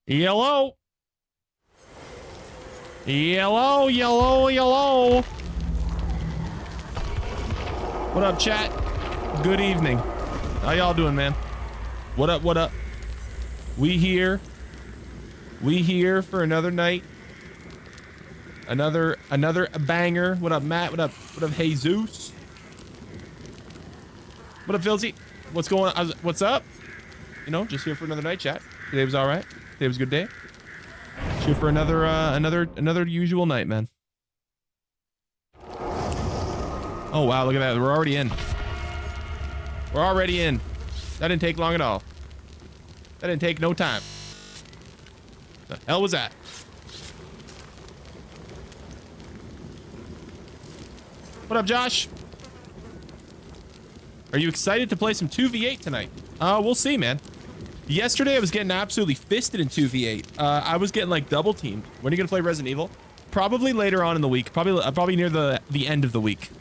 Yellow. Yellow, yellow, yellow. What up, chat? Good evening. How y'all doing, man? What up, what up? We here for another night. Another banger. What up, Matt? What up, Jesus? What up, Filzy? What's going on? What's up? You know, just here for another night, chat. Today was all right. Today was a good day. Here for another another usual night, man. Oh wow, look at that. We're already in. We're already in. That didn't take long at all. That didn't take no time. The hell was that? What up, Josh? Are you excited to play some 2v8 tonight? We'll see, man. Yesterday, I was getting absolutely fisted in 2v8. I was getting like double teamed. When are you gonna play Resident Evil? Probably later on in the week. Probably near the end of the week.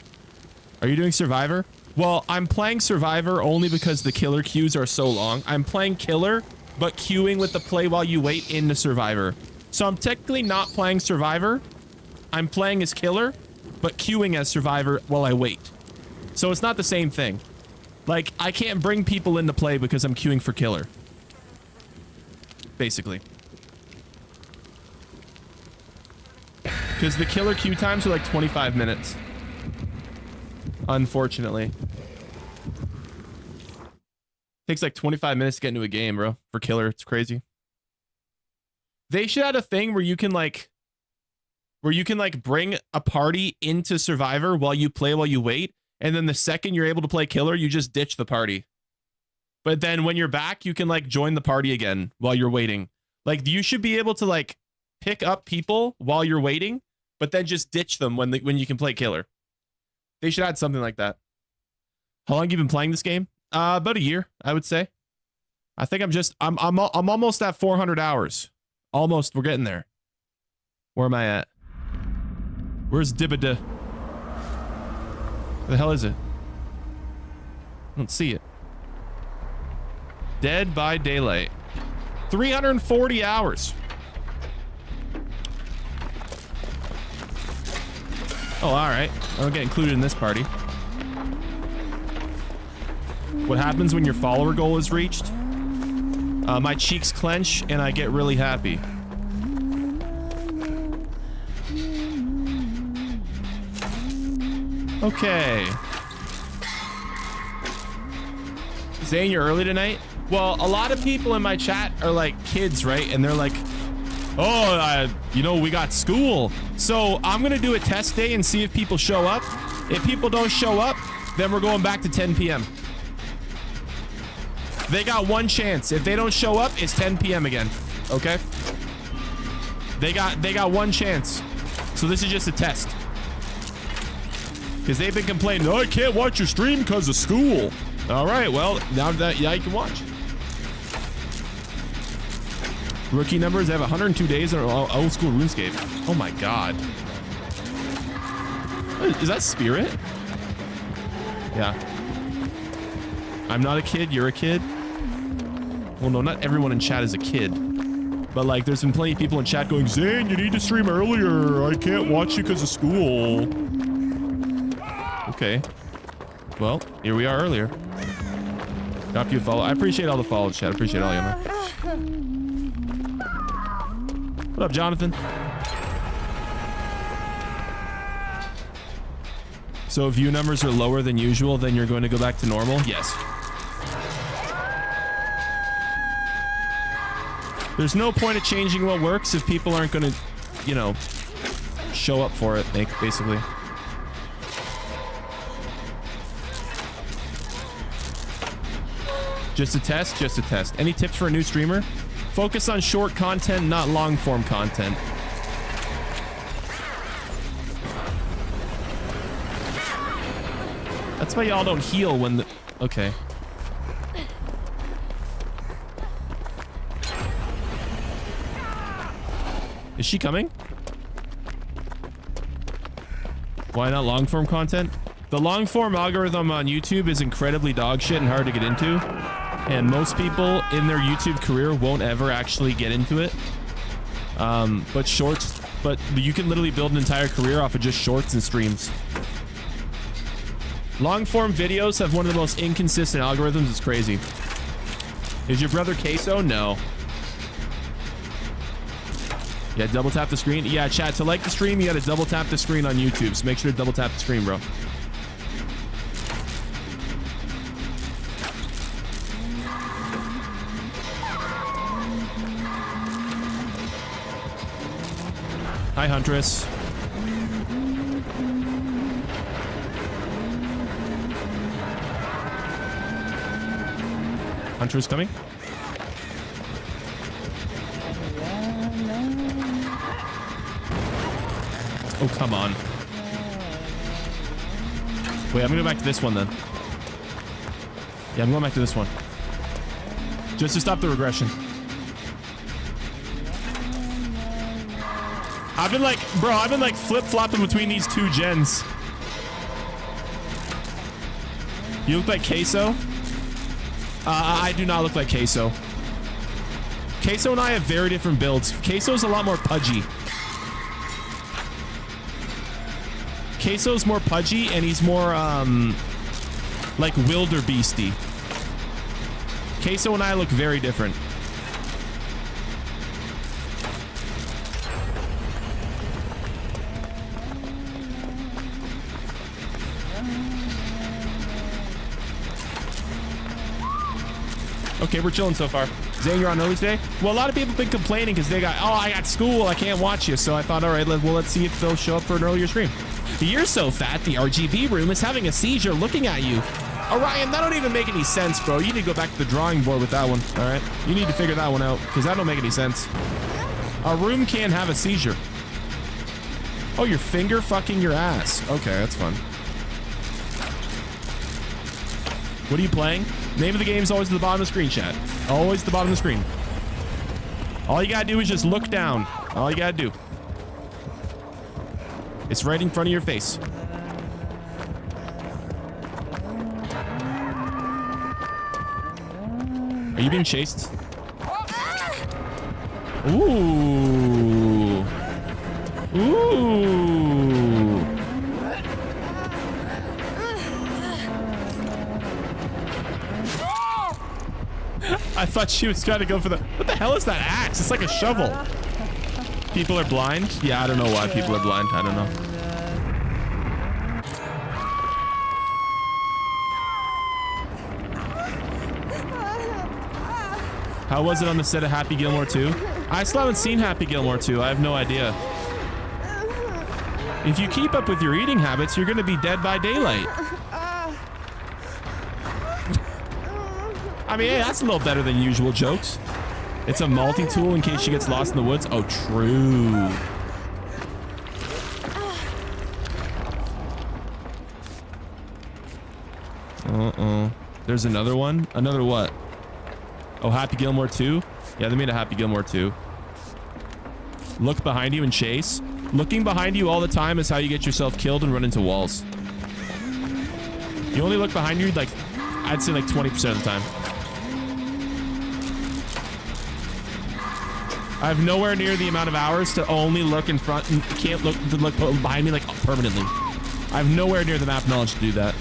Are you doing Survivor? Well, I'm playing Survivor only because the killer queues are so long. I'm playing killer, but queuing with the play while you wait in the Survivor. So I'm technically not playing Survivor. I'm playing as killer, but queuing as Survivor while I wait. So it's not the same thing. Like, I can't bring people into play because I'm queuing for killer. Basically. Because the killer queue times are like 25 minutes. Unfortunately. Takes like 25 minutes to get into a game, bro. For killer, it's crazy. They should have a thing where you can like bring a party into Survivor while you play while you wait, and then the second you're able to play killer, you just ditch the party. But then when you're back, you can like join the party again while you're waiting. Like you should be able to like pick up people while you're waiting, but then just ditch them when you can play killer. They should add something like that. How long have you been playing this game? About a year, I would say. I think I'm almost at 400 hours. Almost, we're getting there. Where am I at? Where's Dibada? Where the hell is it? I don't see it. Dead by Daylight. 340 hours. Oh, all right. I don't get included in this party. What happens when your follower goal is reached? My cheeks clench and I get really happy. Okay. Zane, you're early tonight? Well, a lot of people in my chat are like kids, right? And they're like, oh, you know, we got school. So I'm going to do a test day and see if people show up. If people don't show up, then we're going back to 10 p.m. They got one chance. If they don't show up, it's 10 p.m. again. Okay? They got one chance. So this is just a test. Because they've been complaining, oh, I can't watch your stream because of school. All right, well, now that, yeah, you can watch. Rookie numbers, they have 102 days in old school RuneScape. Oh my god. Is that Spirit? Yeah. I'm not a kid, you're a kid. Well, no, not everyone in chat is a kid. But like, there's been plenty of people in chat going, Zane, you need to stream earlier. I can't watch you because of school. Okay. Well, here we are earlier. Drop you a follow. I appreciate all the follows, chat. I appreciate all you, man. What up, Jonathan? So if view numbers are lower than usual, then you're going to go back to normal? Yes. There's no point of changing what works if people aren't going to, you know, show up for it, basically. Just a test? Just a test. Any tips for a new streamer? Focus on short content, not long form content. That's why y'all don't heal when the... Okay. she coming? Why not long form content? The long form algorithm on YouTube is incredibly dog shit and hard to get into. And most people in their YouTube career won't ever actually get into it. But shorts, but you can literally build an entire career off of just shorts and streams. Long form videos have one of the most inconsistent algorithms. It's crazy. Is your brother Queso? No. Yeah, double tap the screen. Yeah, chat, to like the stream, you gotta double tap the screen on YouTube. So make sure to double tap the screen, bro. Hi, Huntress. Huntress coming. Oh, come on. Wait, I'm gonna go back to this one then. Yeah, I'm going back to this one. Just to stop the regression. I've been like, bro, I've been like flip-flopping between these two gens. You look like Queso? I do not look like Queso. Queso and I have very different builds. Queso's a lot more pudgy. Queso's more pudgy and he's more like wildebeesty. Queso and I look very different. Okay, we're chilling so far. Zane, you're on early today? Well, a lot of people have been complaining because they got, oh, I got school, I can't watch you. So I thought, all right, let's see if they'll show up for an earlier stream. You're so fat, the RGB room is having a seizure looking at you. Orion, that don't even make any sense, bro. You need to go back to the drawing board with that one, all right? You need to figure that one out because that don't make any sense. A room can't have a seizure. Oh, your finger fucking your ass. Okay, that's fun. What are you playing? Name of the game is always at the bottom of the screen, chat. Always the bottom of the screen. All you gotta do is just look down. All you gotta do. It's right in front of your face. Are you being chased? Ooh. Ooh. I thought she was trying to go for the... What the hell is that axe? It's like a shovel. People are blind? Yeah, I don't know why people are blind. I don't know. How was it on the set of Happy Gilmore 2? I still haven't seen Happy Gilmore 2. I have no idea. If you keep up with your eating habits, you're going to be dead by daylight. I mean, hey, that's a little better than usual jokes. It's a multi-tool in case she gets lost in the woods. Oh, true. Uh-oh. There's another one? Another what? Oh, Happy Gilmore 2? Yeah, they made a Happy Gilmore 2. Look behind you and chase. Looking behind you all the time is how you get yourself killed and run into walls. You only look behind you, like, I'd say like 20% of the time. I have nowhere near the amount of hours to only look in front and can't look behind me like permanently. I have nowhere near the map knowledge to do that.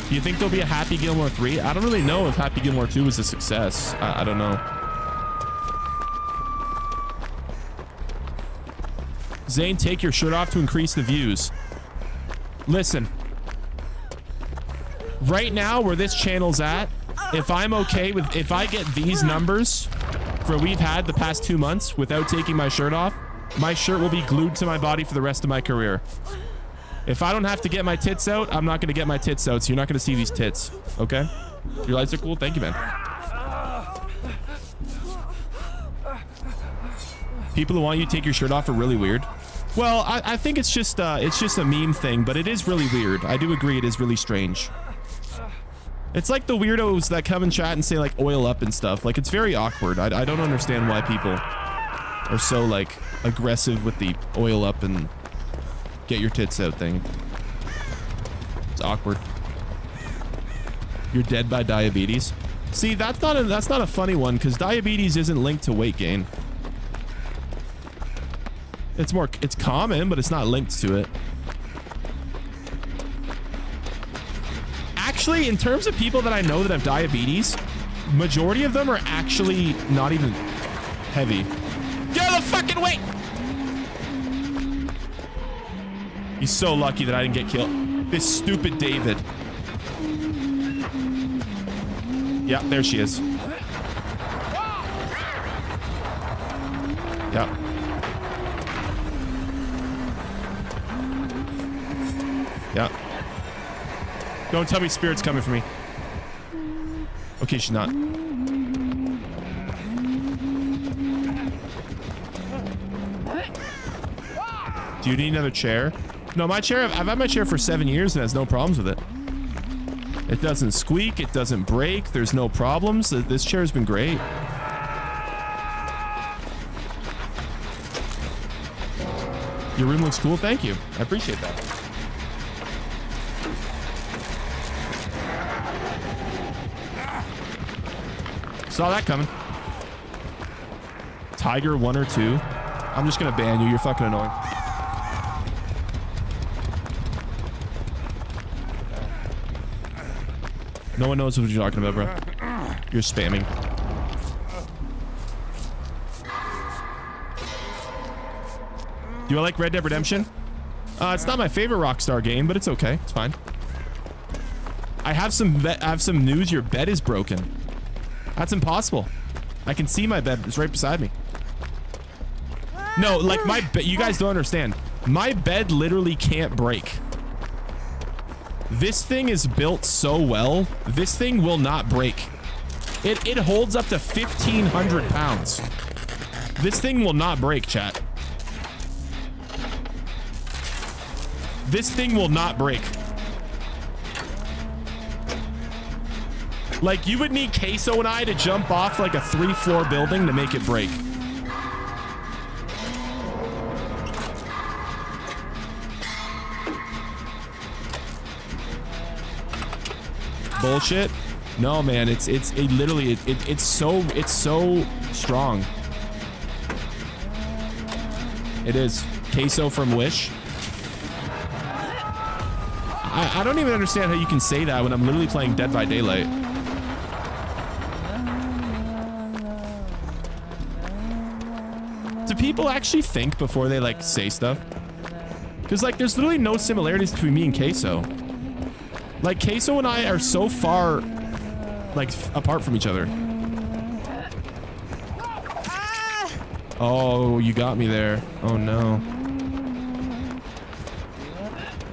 Do you think there'll be a Happy Gilmore 3? I don't really know if Happy Gilmore 2 was a success. I don't know. Zane, take your shirt off to increase the views. Listen. Right now, where this channel's at, if I'm okay with, if I get these numbers for we've had the past 2 months without taking my shirt off, my shirt will be glued to my body for the rest of my career. If I don't have to get my tits out, I'm not going to get my tits out, so you're not going to see these tits. Okay? Your lights are cool? Thank you, man. People who want you to take your shirt off are really weird. Well, I think it's just a meme thing, but it is really weird. I do agree it is really strange. It's like the weirdos that come in chat and say like oil up and stuff. Like it's very awkward. I don't understand why people are so like aggressive with the oil up and get your tits out thing. It's awkward. You're dead by diabetes. See, that's not a funny one because diabetes isn't linked to weight gain. It's common, but it's not linked to it. Actually, in terms of people that I know that have diabetes, majority of them are actually not even heavy. Get out of the fucking way! He's so lucky that I didn't get killed. This stupid David. Yeah, there she is. Yeah. Yeah. Don't tell me Spirit's coming for me. Okay, she's not. Do you need another chair? No, my chair, I've had my chair for 7 years and has no problems with it. It doesn't squeak, it doesn't break, there's no problems. This chair's been great. Your room looks cool, thank you. I appreciate that. Saw that coming. Tiger 1 or 2. I'm just gonna ban you. You're fucking annoying. No one knows what you're talking about, bro. You're spamming. Do I like Red Dead Redemption? It's not my favorite Rockstar game, but it's okay. It's fine. I have some news. Your bed is broken. That's impossible. I can see my bed. It's right beside me. No, like my bed. You guys don't understand. My bed literally can't break. This thing is built so well. This thing will not break. It holds up to 1,500 pounds. This thing will not break, chat. This thing will not break. Like, you would need Queso and I to jump off like a 3-floor building to make it break. Bullshit. No, man, it's so strong. It is. Queso from Wish. I don't even understand how you can say that when I'm literally playing Dead by Daylight. Do people actually think before they like say stuff? Because like there's literally no similarities between me and Queso. Like Queso and I are so far like apart from each other. Oh, you got me there. Oh no.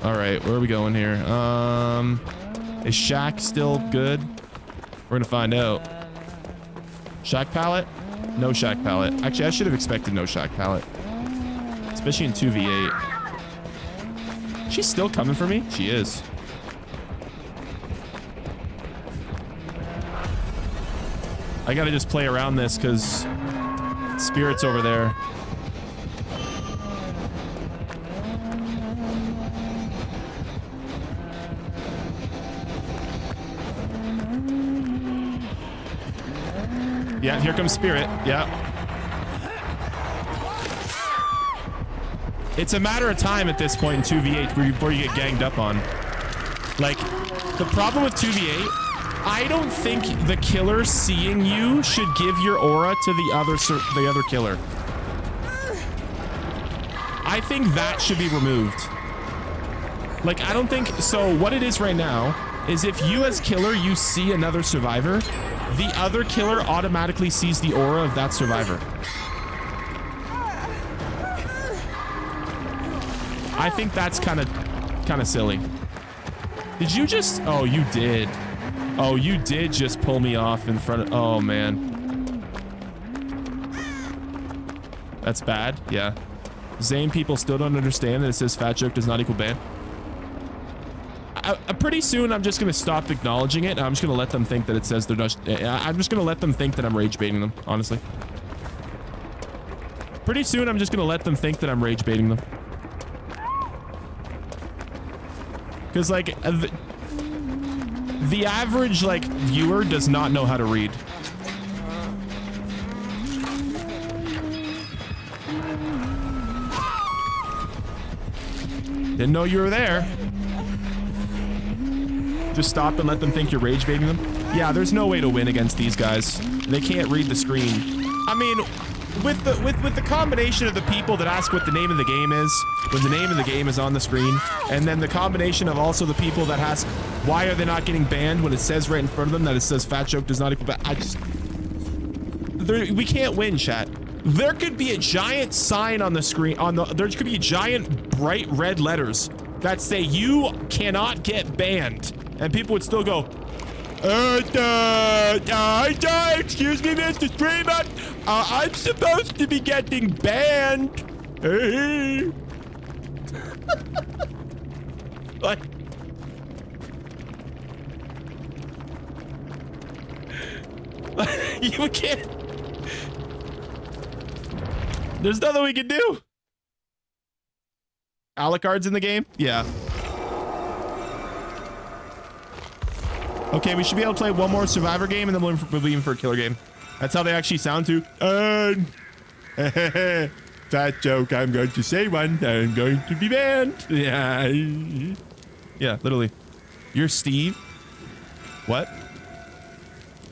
All right, where are we going here? Is Shack still good? We're gonna find out. Shack pallet? No Shack pallet. Actually, I should have expected no Shack pallet. Especially in 2v8. She's still coming for me? She is. I gotta just play around this because Spirit's over there. Yeah, here comes Spirit. Yeah. It's a matter of time at this point in 2v8 before you get ganged up on. Like, the problem with 2v8, I don't think the killer seeing you should give your aura to the other killer. I think that should be removed. Like, I don't think... So, what it is right now is if you as killer, you see another survivor, the other killer automatically sees the aura of that survivor. I think that's kind of silly. Did you just... Oh, you did. Oh, you did just pull me off in front of... Oh, man. That's bad. Yeah. Zane people still don't understand that it says fat joke does not equal ban. Pretty soon, I'm just going to stop acknowledging it. I'm just going to let them think that it says they're just... I'm just going to let them think that I'm rage baiting them, honestly. Pretty soon, I'm just going to let them think that I'm rage baiting them. Because, like, the average, like, viewer does not know how to read. Didn't know you were there. Just stop and let them think you're rage baiting them. Yeah, there's no way to win against these guys. They can't read the screen. I mean, with the combination of the people that ask what the name of the game is, when the name of the game is on the screen, and then the combination of also the people that ask why are they not getting banned when it says right in front of them that it says fat joke does not equal ban. We can't win, chat. There could be a giant sign on the screen, there could be giant bright red letters that say you cannot get banned, and people would still go, excuse me, Mr. Streamer, I'm supposed to be getting banned. Hey. Like, you can't. There's nothing we can do. Alucard's in the game? Yeah. Okay, we should be able to play one more Survivor game and then we'll be in for a killer game. That's how they actually sound too. Fat joke, I'm going to say one. I'm going to be banned. Yeah. Yeah, literally. You're Steve? What?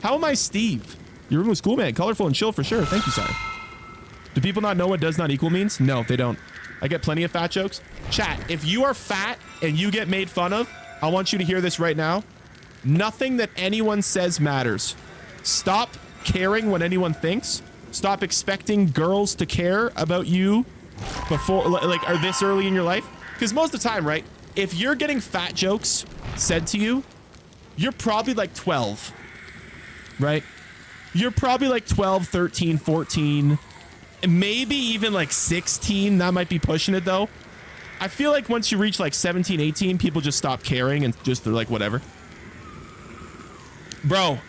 How am I Steve? Your room was cool, man. Colorful and chill for sure. Thank you, sorry. Do people not know what does not equal means? No, they don't. I get plenty of fat jokes. Chat, if you are fat and you get made fun of, I want you to hear this right now. Nothing that anyone says matters. Stop caring what anyone thinks. Stop expecting girls to care about you before, like, are this early in your life. Because most of the time, right, if you're getting fat jokes said to you, you're probably like 12, right? You're probably like 12, 13, 14, maybe even like 16. That might be pushing it though. I feel like once you reach like 17, 18, people just stop caring and just they're like, whatever. Bro,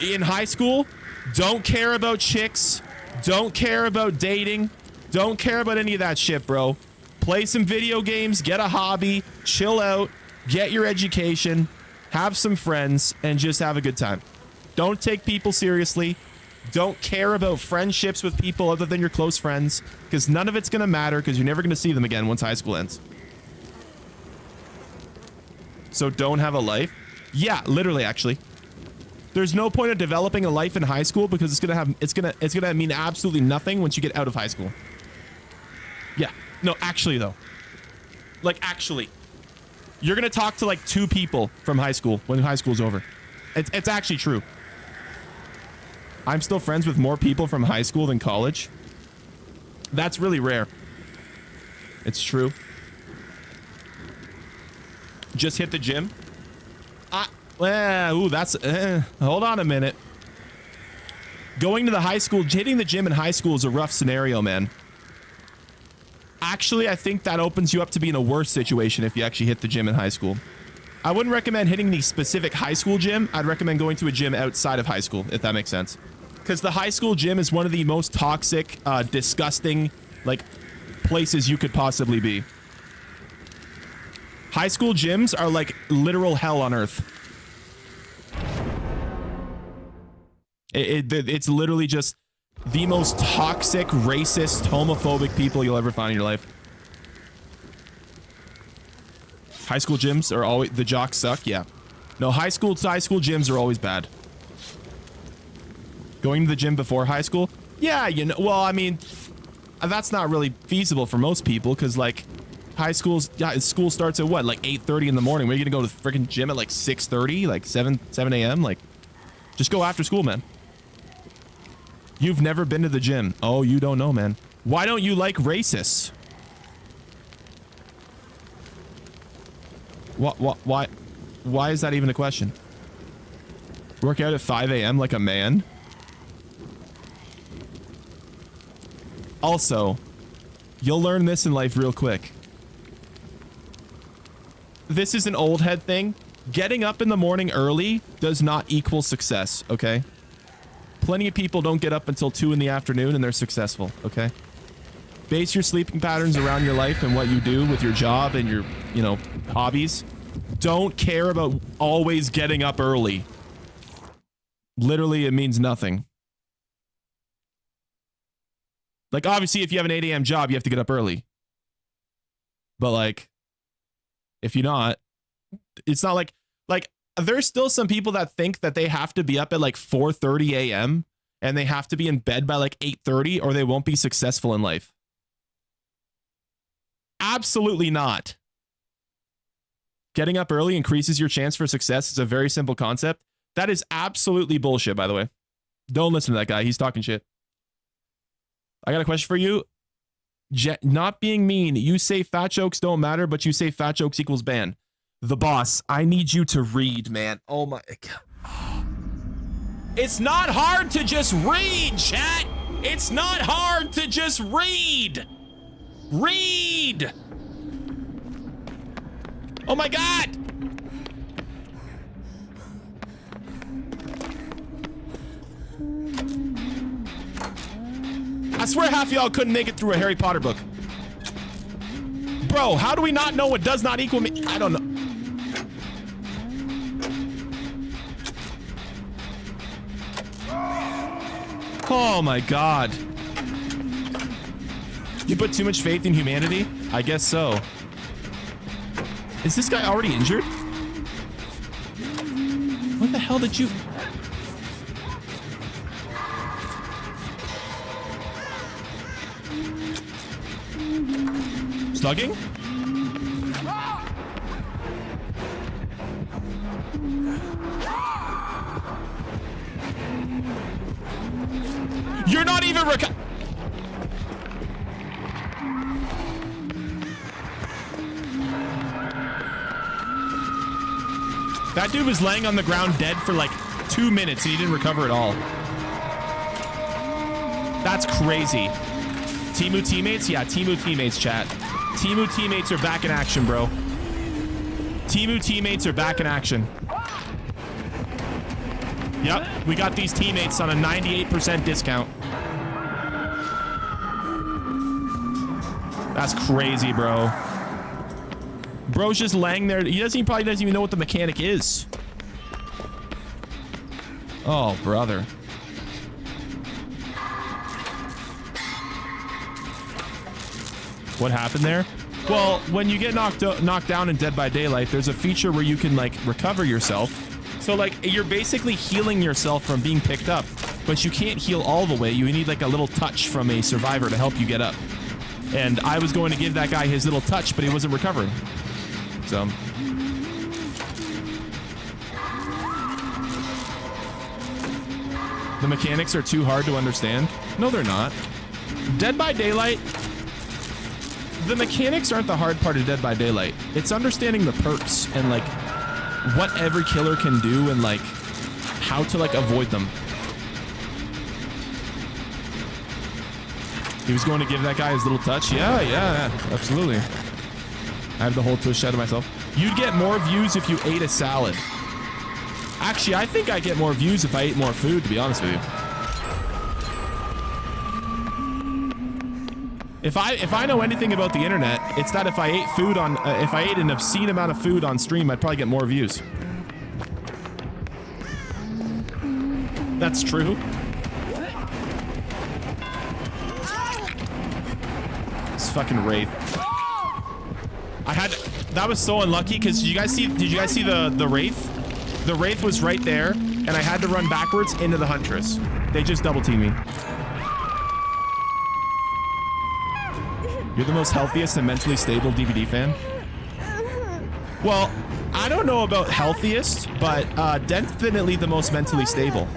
in high school, don't care about chicks. Don't care about dating. Don't care about any of that shit, bro. Play some video games, get a hobby, chill out, get your education, have some friends, and just have a good time. Don't take people seriously. Don't care about friendships with people other than your close friends, because none of it's going to matter because you're never going to see them again once high school ends. So don't have a life? Yeah, literally, actually. There's no point of developing a life in high school because it's gonna mean absolutely nothing once you get out of high school. Yeah. No, actually though. Like actually. You're gonna talk to like 2 people from high school when high school's over. It's actually true. I'm still friends with more people from high school than college. That's really rare. It's true. Just hit the gym. Ooh, that's... hold on a minute. Going to the high school... Hitting the gym in high school is a rough scenario, man. Actually, I think that opens you up to be in a worse situation if you actually hit the gym in high school. I wouldn't recommend hitting the specific high school gym. I'd recommend going to a gym outside of high school, if that makes sense. Because the high school gym is one of the most toxic, disgusting, like, places you could possibly be. High school gyms are like literal hell on earth. It's literally just the most toxic, racist, homophobic people you'll ever find in your life. High school gyms are always... The jocks suck? Yeah. No, high school gyms are always bad. Going to the gym before high school? Yeah, you know... Well, I mean... That's not really feasible for most people, because, like... School starts at what? Like 8:30 in the morning. Where are you gonna go to the freaking gym at like 6:30? Like 7 a.m.? Like... Just go after school, man. You've never been to the gym. Oh, you don't know, man. Why don't you like racists? Why is that even a question? Work out at 5 a.m. like a man? Also, you'll learn this in life real quick. this is an old head thing. Getting up in the morning early does not equal success, okay? Plenty of people don't get up until 2 in the afternoon and they're successful, okay? Base your sleeping patterns around your life and what you do with your job and your, you know, hobbies. Don't care about always getting up early. Literally, it means nothing. Like, obviously, if you have an 8 a.m. job, you have to get up early. But, like, if you're not, it's not like, there's still some people that think that they have to be up at, like, 4:30 a.m. and they have to be in bed by, like, 8:30 or they won't be successful in life. Absolutely not. Getting up early increases your chance for success. It's a very simple concept. That is absolutely bullshit, by the way. Don't listen to that guy. He's talking shit. I got a question for you. Not being mean, you say fat jokes don't matter, but you say fat jokes equals ban. The boss, I need you to read, man. Oh my God. It's not hard to just read, chat. It's not hard to just read. Read. Oh my God. I swear half of y'all couldn't make it through a Harry Potter book. Bro, how do we not know what does not equal me? I don't know. Oh my God. You put too much faith in humanity? I guess so. Is this guy already injured? What the hell did you... Slugging? You're not even That dude was laying on the ground dead for like 2 minutes and he didn't recover at all. That's crazy. Temu teammates? Yeah, Temu teammates, chat. Temu teammates are back in action, bro. Temu teammates are back in action. Yep, we got these teammates on a 98% discount. That's crazy, bro. Bro's just laying there. He probably doesn't even know what the mechanic is. Oh, brother. What happened there? Well, when you get knocked down in Dead by Daylight, there's a feature where you can, like, recover yourself. So, like, you're basically healing yourself from being picked up, but you can't heal all the way. You need, like, a little touch from a survivor to help you get up. And I was going to give that guy his little touch, but he wasn't recovering. So... the mechanics are too hard to understand? No, they're not. Dead by Daylight... the mechanics aren't the hard part of Dead by Daylight. It's understanding the perks and, like, what every killer can do and, like, how to, like, avoid them. He was going to give that guy his little touch. Yeah, absolutely. I have the whole twist out of myself. You'd get more views if you ate a salad. Actually, I think I get more views if I ate more food, to be honest with you. If I know anything about the internet, it's that if I ate an obscene amount of food on stream, I'd probably get more views. That's true. It's fucking Wraith. That was so unlucky because did you guys see the Wraith? The Wraith was right there and I had to run backwards into the Huntress. They just double teamed me. You're the most healthiest and mentally stable DVD fan? Well, I don't know about healthiest, but definitely the most mentally stable.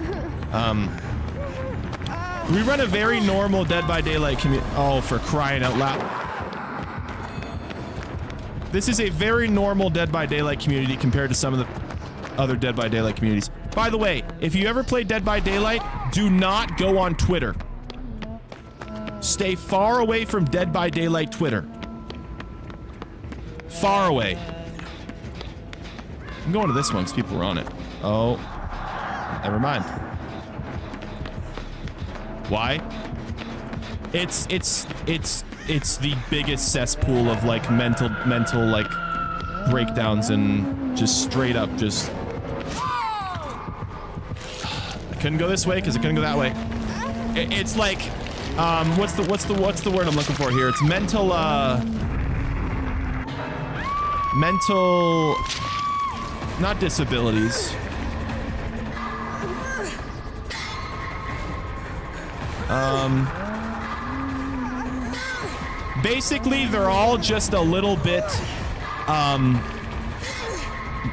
We run a very normal Dead by Daylight community. Oh, for crying out loud. This is a very normal Dead by Daylight community compared to some of the other Dead by Daylight communities. By the way, if you ever play Dead by Daylight, do not go on Twitter. Stay far away from Dead by Daylight Twitter. Far away. I'm going to this one because people were on it. Oh, never mind. Why? It's the biggest cesspool of like mental like breakdowns and just straight up just. I couldn't go this way because I couldn't go that way. It's like, what's the word I'm looking for here? It's mental not disabilities. Basically, they're all just a little bit,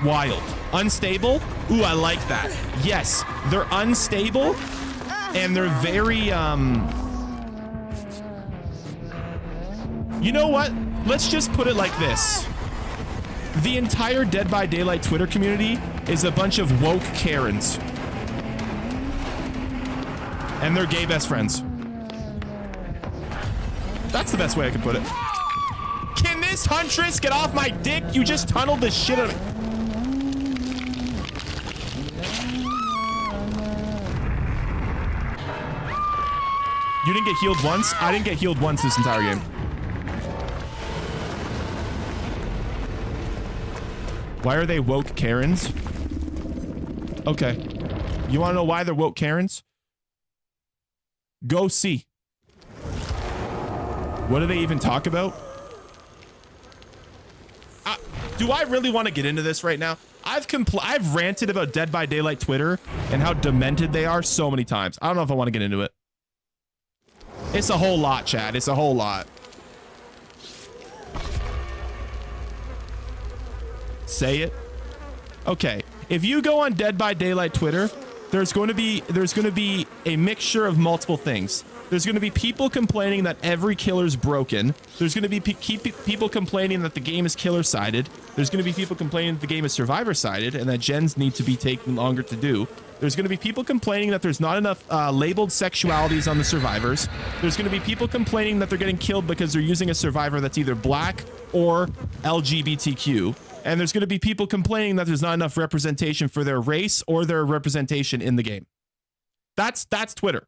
wild. Unstable? Ooh, I like that. Yes, they're unstable, and they're very, you know what? Let's just put it like this. The entire Dead by Daylight Twitter community is a bunch of woke Karens. And they're gay best friends. That's the best way I can put it. Can this huntress get off my dick? You just tunneled the shit out of me. You didn't get healed once? I didn't get healed once this entire game. Why are they woke Karens? Okay. You want to know why they're woke Karens? Go see. What do they even talk about? Do I really want to get into this right now? I've ranted about Dead by Daylight Twitter and how demented they are so many times. I don't know if I want to get into it. It's a whole lot, Chad. It's a whole lot. Say it. Okay. If you go on Dead by Daylight Twitter, there's going to be a mixture of multiple things. There's going to be people complaining that every killer's broken. There's going to be people complaining that the game is killer-sided. There's going to be people complaining that the game is survivor-sided and that gens need to be taking longer to do. There's going to be people complaining that there's not enough labeled sexualities on the survivors. There's going to be people complaining that they're getting killed because they're using a survivor that's either black or LGBTQ. And there's going to be people complaining that there's not enough representation for their race or their representation in the game. That's Twitter.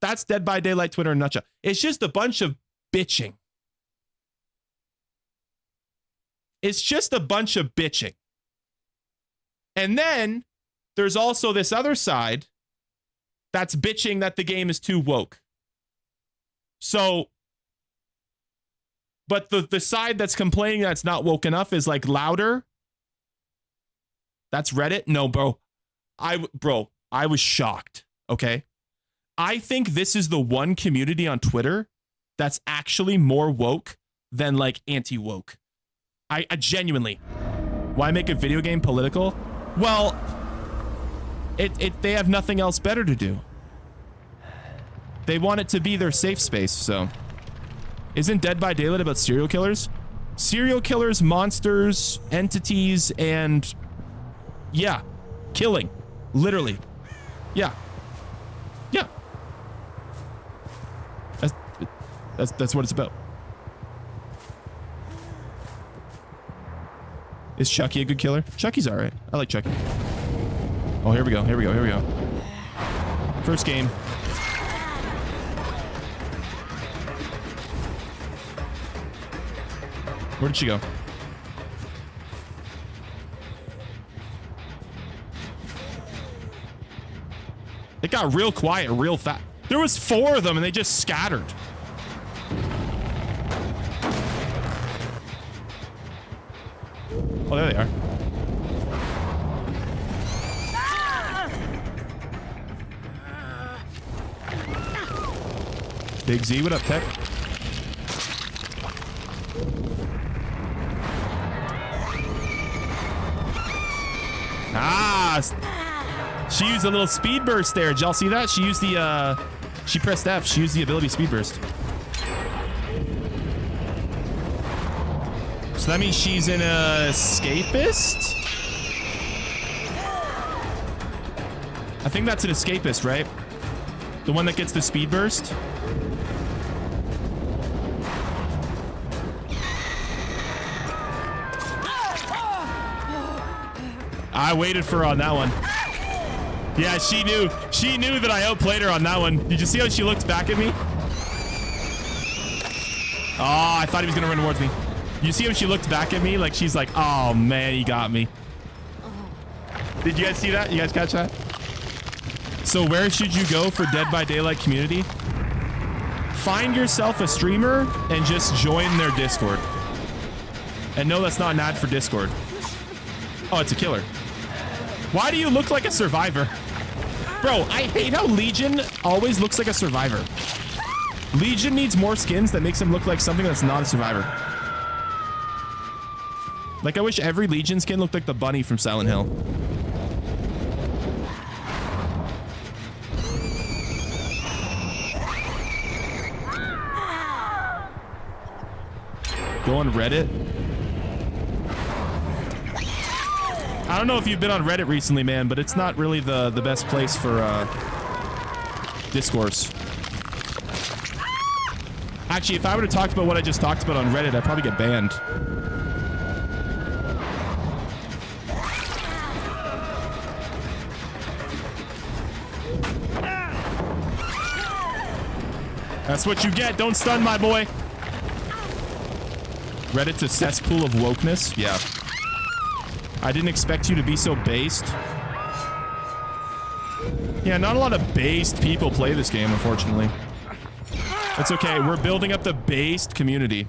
That's Dead by Daylight Twitter in a nutshell. It's just a bunch of bitching. It's just a bunch of bitching. And then there's also this other side that's bitching that the game is too woke. So, but the side that's complaining that's not woke enough is like louder. That's Reddit? No, bro. I was shocked. Okay. I think this is the one community on Twitter that's actually more woke than like anti-woke. I genuinely. Why make a video game political? Well, they have nothing else better to do. They want it to be their safe space, so. Isn't Dead by Daylight about serial killers? Serial killers, monsters, entities, and yeah, killing. Literally. Yeah. Yeah. That's what it's about. Is Chucky a good killer? Chucky's all right. I like Chucky. Oh, here we go. Here we go. Here we go. First game. Where did she go? It got real quiet real fast. There was 4 of them and they just scattered. Oh, there they are. Big Z, what up, Tech? Ah! She used a little speed burst there. Did y'all see that? She used the, she pressed F. She used the ability speed burst. So that means she's an escapist? I think that's an escapist, right? The one that gets the speed burst? I waited for her on that one. Yeah, she knew. She knew that I outplayed her on that one. Did you see how she looked back at me? Oh, I thought he was going to run towards me. You see how she looked back at me? Like, she's like, oh, man, he got me. Did you guys see that? You guys catch that? So where should you go for Dead by Daylight community? Find yourself a streamer and just join their Discord. And no, that's not an ad for Discord. Oh, it's a killer. Why do you look like a survivor? Bro, I hate how Legion always looks like a survivor. Legion needs more skins that makes him look like something that's not a survivor. Like, I wish every Legion skin looked like the bunny from Silent Hill. Go on Reddit. I don't know if you've been on Reddit recently, man, but it's not really the best place for discourse. Actually, if I would have talked about what I just talked about on Reddit, I'd probably get banned. That's what you get. Don't stun my boy. Reddit's a cesspool of wokeness. Yeah. I didn't expect you to be so based. Yeah, not a lot of based people play this game, unfortunately. It's okay. We're building up the based community.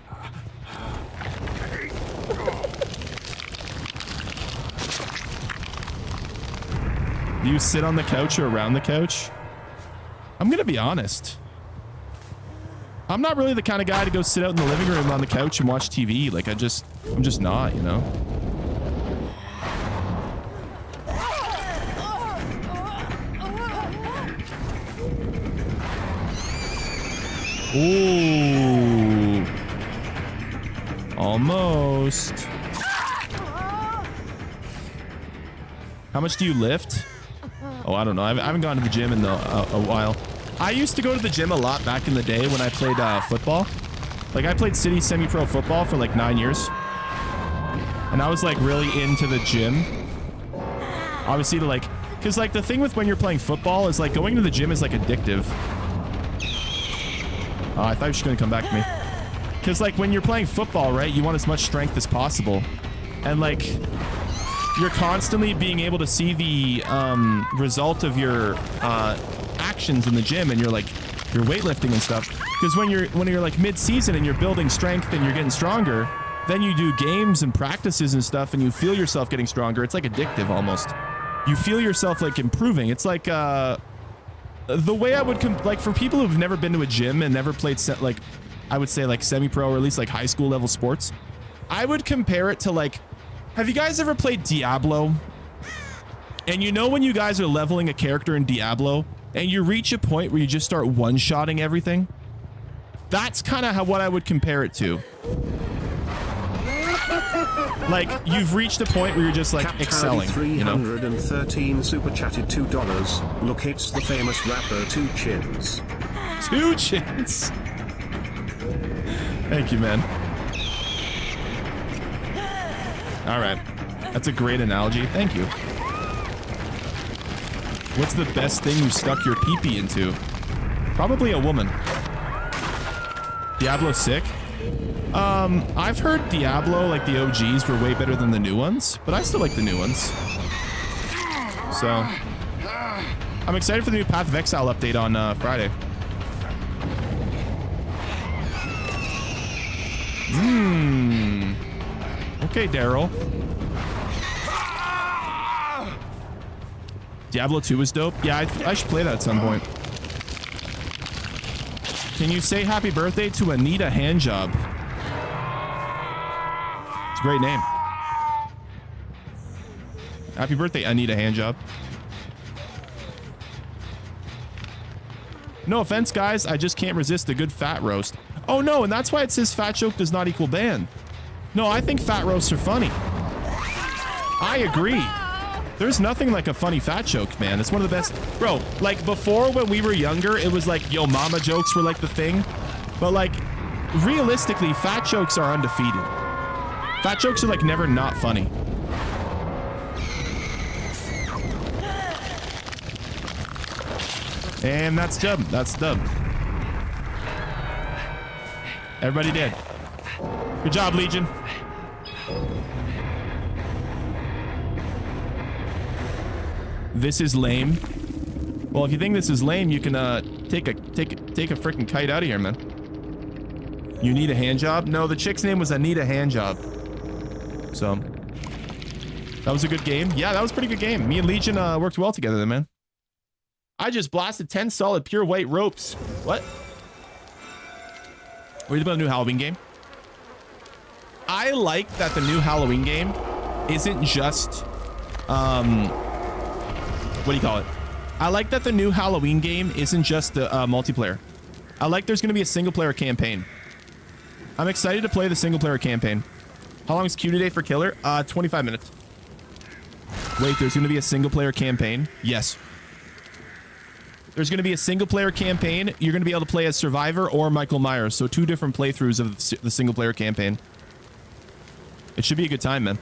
Do you sit on the couch or around the couch? I'm gonna be honest. I'm not really the kind of guy to go sit out in the living room on the couch and watch TV. Like, I'm just not, you know? Ooh. Almost. How much do you lift? Oh, I don't know. I haven't gone to the gym in a while. I used to go to the gym a lot back in the day when I played football. Like, I played city semi-pro football for like 9 years. And I was like really into the gym. Obviously, because like the thing with when you're playing football is like going to the gym is like addictive. I thought you were just going to come back to me. Because like when you're playing football, right, you want as much strength as possible. And like you're constantly being able to see the result of your actions in the gym, and you're weightlifting and stuff. Because when you're like mid-season and you're building strength and you're getting stronger, then you do games and practices and stuff, and you feel yourself getting stronger. It's like addictive almost. You feel yourself like improving. It's like the way I would like for people who've never been to a gym and never played like I would say like semi-pro or at least like high school level sports, I would compare it to like, have you guys ever played Diablo? And you know when you guys are leveling a character in Diablo and you reach a point where you just start one-shotting everything? That's kind of what I would compare it to. Like, you've reached a point where you're just like excelling, you know? 313 super chatted $2. Look, it's the famous rapper 2 Chins. 2 Chins. Thank you, man. All right. That's a great analogy. Thank you. What's the best thing you stuck your pee-pee into? Probably a woman. Diablo's sick. I've heard Diablo, like the OGs, were way better than the new ones, but I still like the new ones. So, I'm excited for the new Path of Exile update on Friday. Okay, Daryl. Diablo 2 is dope. Yeah, I should play that at some point. Can you say happy birthday to Anita Handjob? It's a great name. Happy birthday, Anita Handjob. No offense, guys. I just can't resist a good fat roast. Oh, no, and that's why it says fat joke does not equal ban. No, I think fat roasts are funny. I agree. There's nothing like a funny fat joke, man. It's one of the best. Bro, like before when we were younger, it was like, yo, mama jokes were like the thing. But like, realistically, fat jokes are undefeated. Fat jokes are like never not funny. And that's dub. That's dub. Everybody did. Good job, Legion. This is lame. Well, if you think this is lame, you can take a freaking kite out of here, man. You need a hand job? No, the chick's name was Anita Handjob. So that was a good game. Yeah, that was a pretty good game. Me and Legion worked well together then, man. I just blasted 10 solid pure white ropes. What? What about the new Halloween game? I like that the new Halloween game isn't just what do you call it? I like that the new Halloween game isn't just the multiplayer. I like there's going to be a single player campaign. I'm excited to play the single player campaign. How long is Q today for Killer? 25 minutes. Wait, there's going to be a single player campaign? Yes. There's going to be a single player campaign. You're going to be able to play as Survivor or Michael Myers. So 2 different playthroughs of the single player campaign. It should be a good time, man.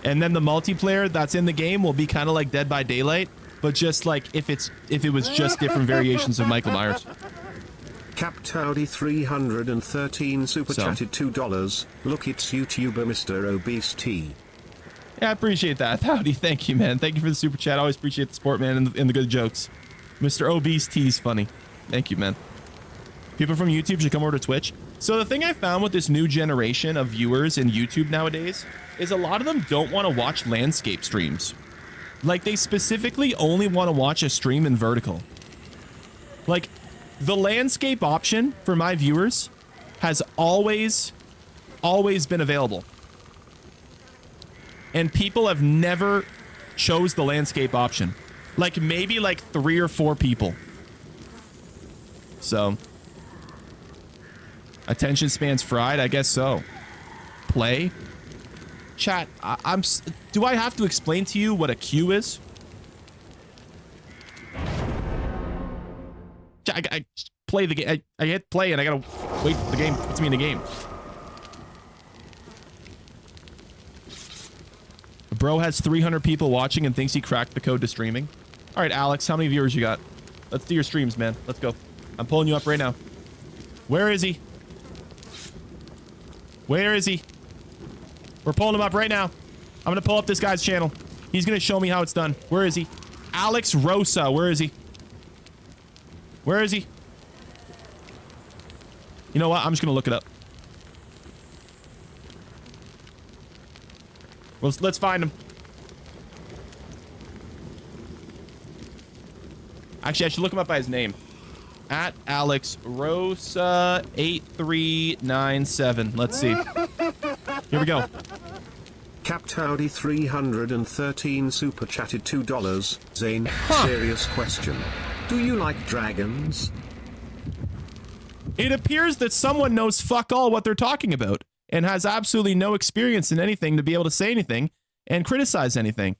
And then the multiplayer that's in the game will be kind of like Dead by Daylight, but just like if it was just different variations of Michael Myers. Captaudi 313 super chatted $2. Look, it's YouTuber Mr. Obese T. Yeah, I appreciate that, Howdy. Thank you, man. Thank you for the super chat. I always appreciate the support, man, and the good jokes. Mr. Obese T is funny. Thank you, man. People from YouTube should come over to Twitch. So the thing I found with this new generation of viewers in YouTube nowadays is a lot of them don't want to watch landscape streams. Like, they specifically only want to watch a stream in vertical. Like, the landscape option for my viewers has always been available. And people have never chose the landscape option. Like, maybe like 3 or 4 people. So, attention span's fried? I guess so. Play? Chat, do I have to explain to you what a queue is? I play the game. I hit play and I gotta wait for the game puts me in the game. Bro has 300 people watching and thinks he cracked the code to streaming. All right, Alex, how many viewers you got? Let's do your streams, man. Let's go. I'm pulling you up right now. Where is he? Where is he? We're pulling him up right now. I'm going to pull up this guy's channel. He's going to show me how it's done. Where is he? Alex Rosa. Where is he? Where is he? You know what? I'm just going to look it up. Well, let's find him. Actually, I should look him up by his name. At Alex Rosa 8397. Let's see. Here we go. Captaudi 313 super chatted $2. Zane, serious question. Do you like dragons? It appears that someone knows fuck all what they're talking about and has absolutely no experience in anything to be able to say anything and criticize anything.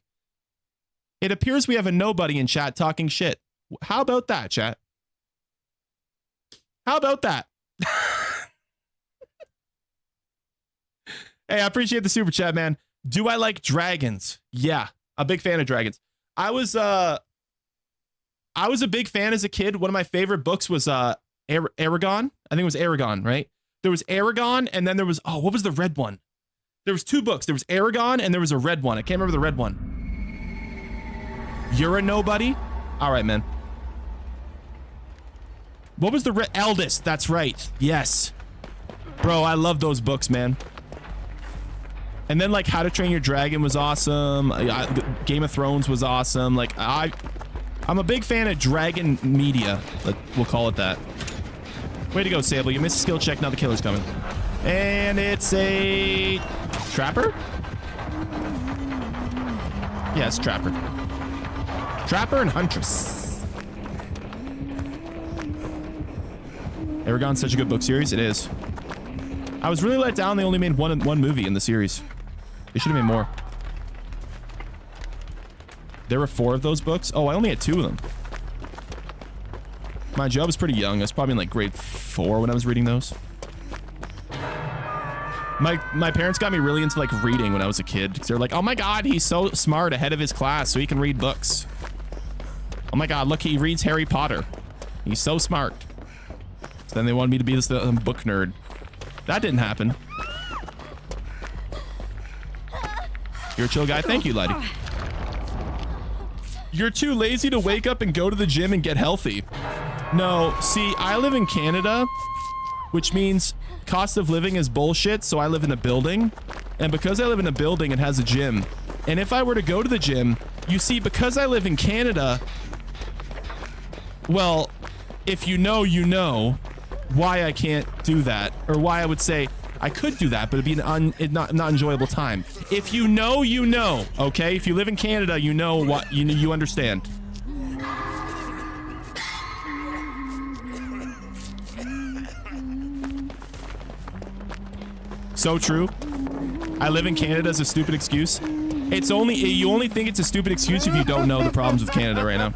It appears we have a nobody in chat talking shit. How about that, chat? How about that? Hey, I appreciate the super chat, man. Do I like dragons? Yeah, a big fan of dragons. I was a big fan as a kid. One of my favorite books was Aragon. I think it was Aragon, right? There was Aragon, and then there was, oh, what was the red one? There was 2 books. There was Aragon, and there was a red one. I can't remember the red one. You're a nobody? All right, man. What was the red? Eldest. That's right. Yes. Bro, I love those books, man. And then, like, How to Train Your Dragon was awesome. Game of Thrones was awesome. Like, I'm a big fan of dragon media. We'll call it that. Way to go, Sable. You missed a skill check. Now the killer's coming. And it's a trapper? Yeah, it's trapper. Trapper and Huntress. Aragon's such a good book series. It is. I was really let down. They only made one movie in the series. They should have made more. There were 4 of those books. Oh, I only had 2 of them. Mind you, I was pretty young. I was probably in like grade 4 when I was reading those. My parents got me really into like reading when I was a kid. They're like, oh my god, he's so smart, ahead of his class, so he can read books. Oh my God, look, he reads Harry Potter. He's so smart. So then they wanted me to be this book nerd. That didn't happen. You're a chill guy. Thank you, Letty. You're too lazy to wake up and go to the gym and get healthy. No, see, I live in Canada, which means cost of living is bullshit, so I live in a building. And because I live in a building, it has a gym. And if I were to go to the gym, you see, because I live in Canada, well, if you know why I can't do that, or why I would say I could do that, but it'd be an not enjoyable time. If you know, okay? If you live in Canada, you know what, you understand. So true. I live in Canada is a stupid excuse. You only think it's a stupid excuse if you don't know the problems of Canada right now.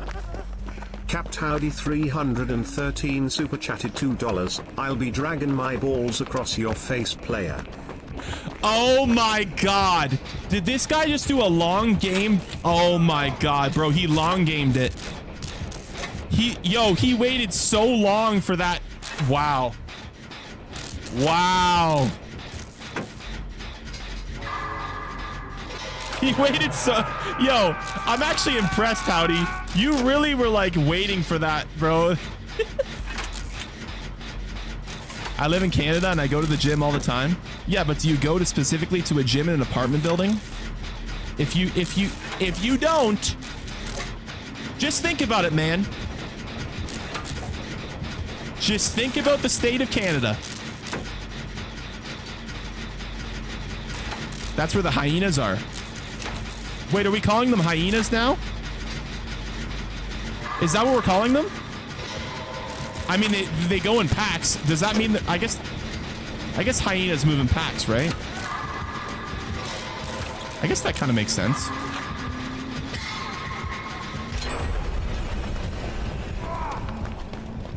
Capped Howdy 313 super chatted $2. I'll be dragging my balls across your face, player. Oh my God. Did this guy just do a long game? Oh my God, bro. He long gamed it. He waited so long for that. Wow. Wow. He waited so... Yo, I'm actually impressed, Howdy. You really were, like, waiting for that, bro. I live in Canada and I go to the gym all the time. Yeah, but do you go specifically to a gym in an apartment building? If you don't, just think about it, man. Just think about the state of Canada. That's where the hyenas are. Wait, are we calling them hyenas now? Is that what we're calling them? I mean, they go in packs. Does that mean that... I guess hyenas move in packs, right? I guess that kind of makes sense.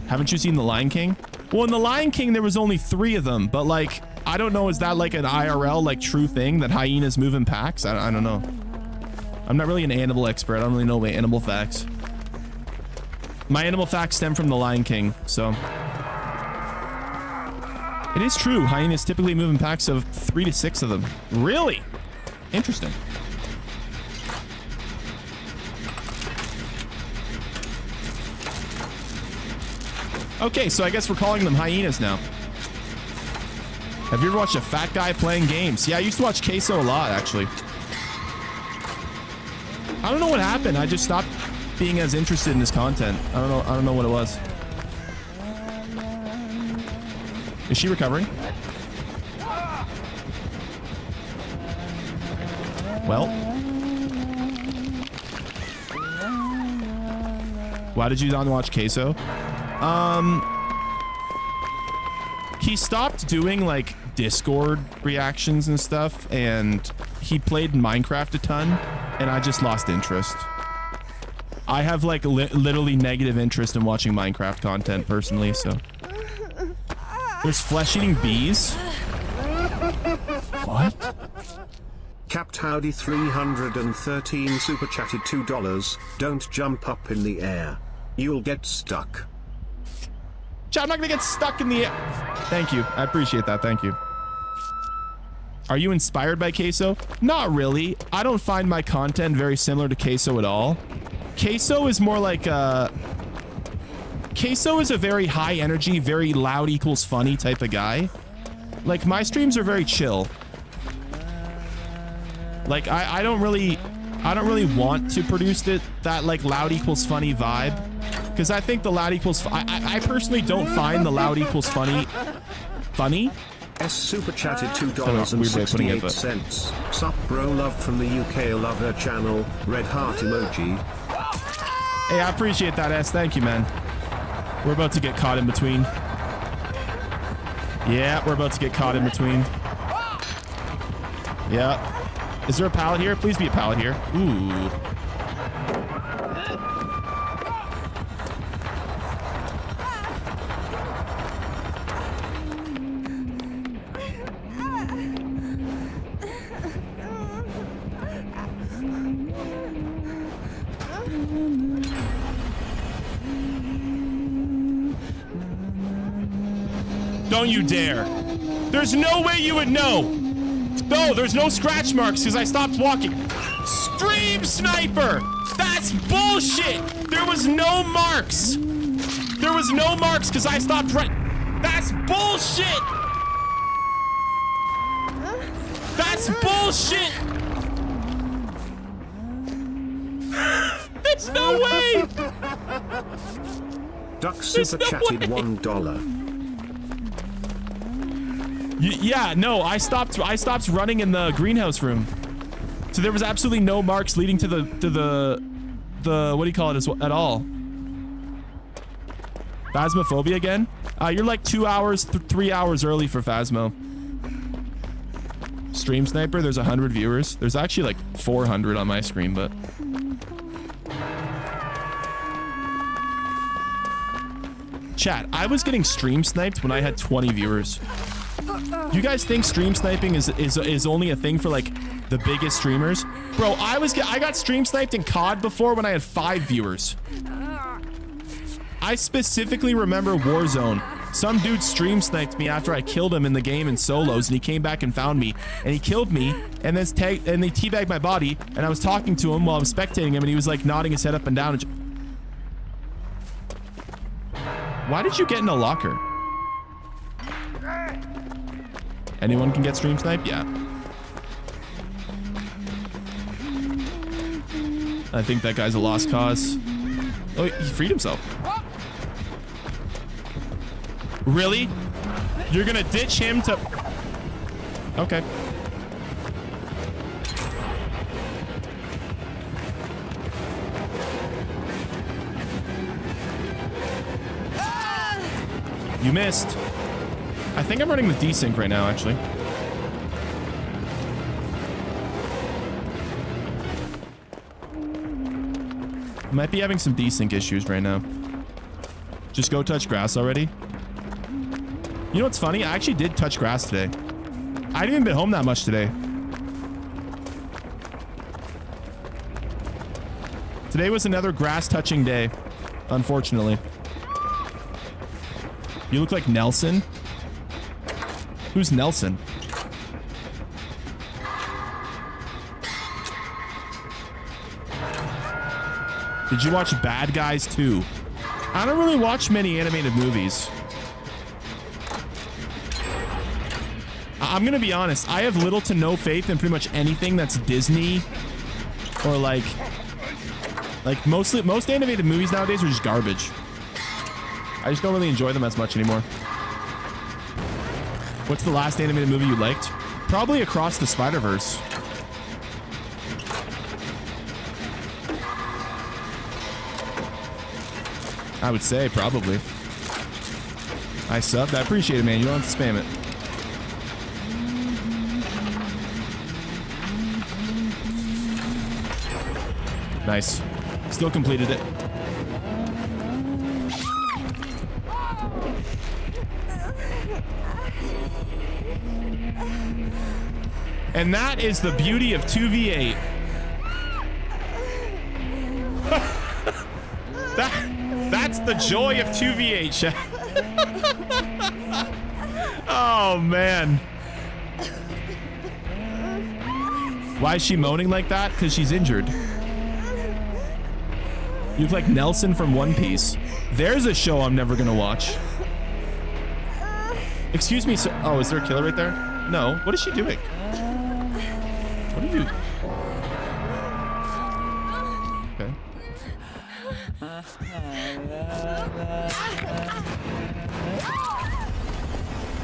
Haven't you seen The Lion King? Well, in The Lion King, there was only 3 of them. But, like, I don't know. Is that, like, an IRL, like, true thing that hyenas move in packs? I don't know. I'm not really an animal expert. I don't really know my animal facts. My animal facts stem from The Lion King, so... It is true. Hyenas typically move in packs of 3 to 6 of them. Really? Interesting. Okay, so I guess we're calling them hyenas now. Have you ever watched a fat guy playing games? Yeah, I used to watch Queso a lot, actually. I don't know what happened. I just stopped being as interested in his content. I don't know what it was. Is she recovering? Well. Why did you not watch Queso? He stopped doing like Discord reactions and stuff, and he played Minecraft a ton, and I just lost interest. I have like literally negative interest in watching Minecraft content personally, so. There's flesh-eating bees? What? Capped Howdy 313 super chatted $2. Don't jump up in the air. You'll get stuck. I'm not gonna get stuck in the air. Thank you. I appreciate that. Thank you. Are you inspired by Queso? Not really. I don't find my content very similar to Queso at all. Queso is more like Queso is a very high energy, very loud equals funny type of guy. Like, my streams are very chill. Like, I don't really want to produce that like loud equals funny vibe, because I think the loud equals I personally don't find the loud equals funny. S super chatted $2.68. Sup bro, love from the UK, love her channel, red heart emoji. Hey, I appreciate that, S. Thank you, man. We're about to get caught in between. Yeah, we're about to get caught in between. Yeah. Is there a pallet here? Please be a pallet here. Ooh. Don't you dare. There's no way you would know. No, there's no scratch marks because I stopped walking. Stream Sniper! That's bullshit! There was no marks. There was no marks because I stopped running. That's bullshit! That's bullshit! There's no way! Duck super chatted $1. Yeah, no, I stopped running in the greenhouse room. So there was absolutely no marks leading to the what do you call it at all? Phasmophobia again? You're like 2 hours, 3 hours early for Phasmo. Stream Sniper, there's 100 viewers. There's actually like 400 on my screen, but chat, I was getting stream sniped when I had 20 viewers. You guys think stream sniping is only a thing for like the biggest streamers? Bro, I got stream sniped in COD before when I had 5 viewers. I specifically remember Warzone. Some dude stream sniped me after I killed him in the game in solos, and he came back and found me, and he killed me, and then they teabagged my body, and I was talking to him while I was spectating him, and he was like nodding his head up and down. Why did you get in a locker? Anyone can get stream sniped? Yeah. I think that guy's a lost cause. Oh, he freed himself. Really? You're gonna ditch him to... Okay. You missed. I think I'm running with desync right now, actually. I might be having some desync issues right now. Just go touch grass already. You know what's funny? I actually did touch grass today. I didn't even been home that much today. Today was another grass touching day, unfortunately. You look like Nelson. Who's Nelson? Did you watch Bad Guys 2? I don't really watch many animated movies. I'm gonna be honest, I have little to no faith in pretty much anything that's Disney or like most animated movies nowadays are just garbage. I just don't really enjoy them as much anymore. What's the last animated movie you liked? Probably Across the Spider-Verse. I would say probably. I subbed. I appreciate it, man. You don't have to spam it. Nice. Still completed it. And that is the beauty of 2v8. That's the joy of 2v8, chat. Oh, man. Why is she moaning like that? Because she's injured. You look like Nelson from One Piece. There's a show I'm never gonna watch. Excuse me, sir. Oh, is there a killer right there? No. What is she doing? What are you? Okay.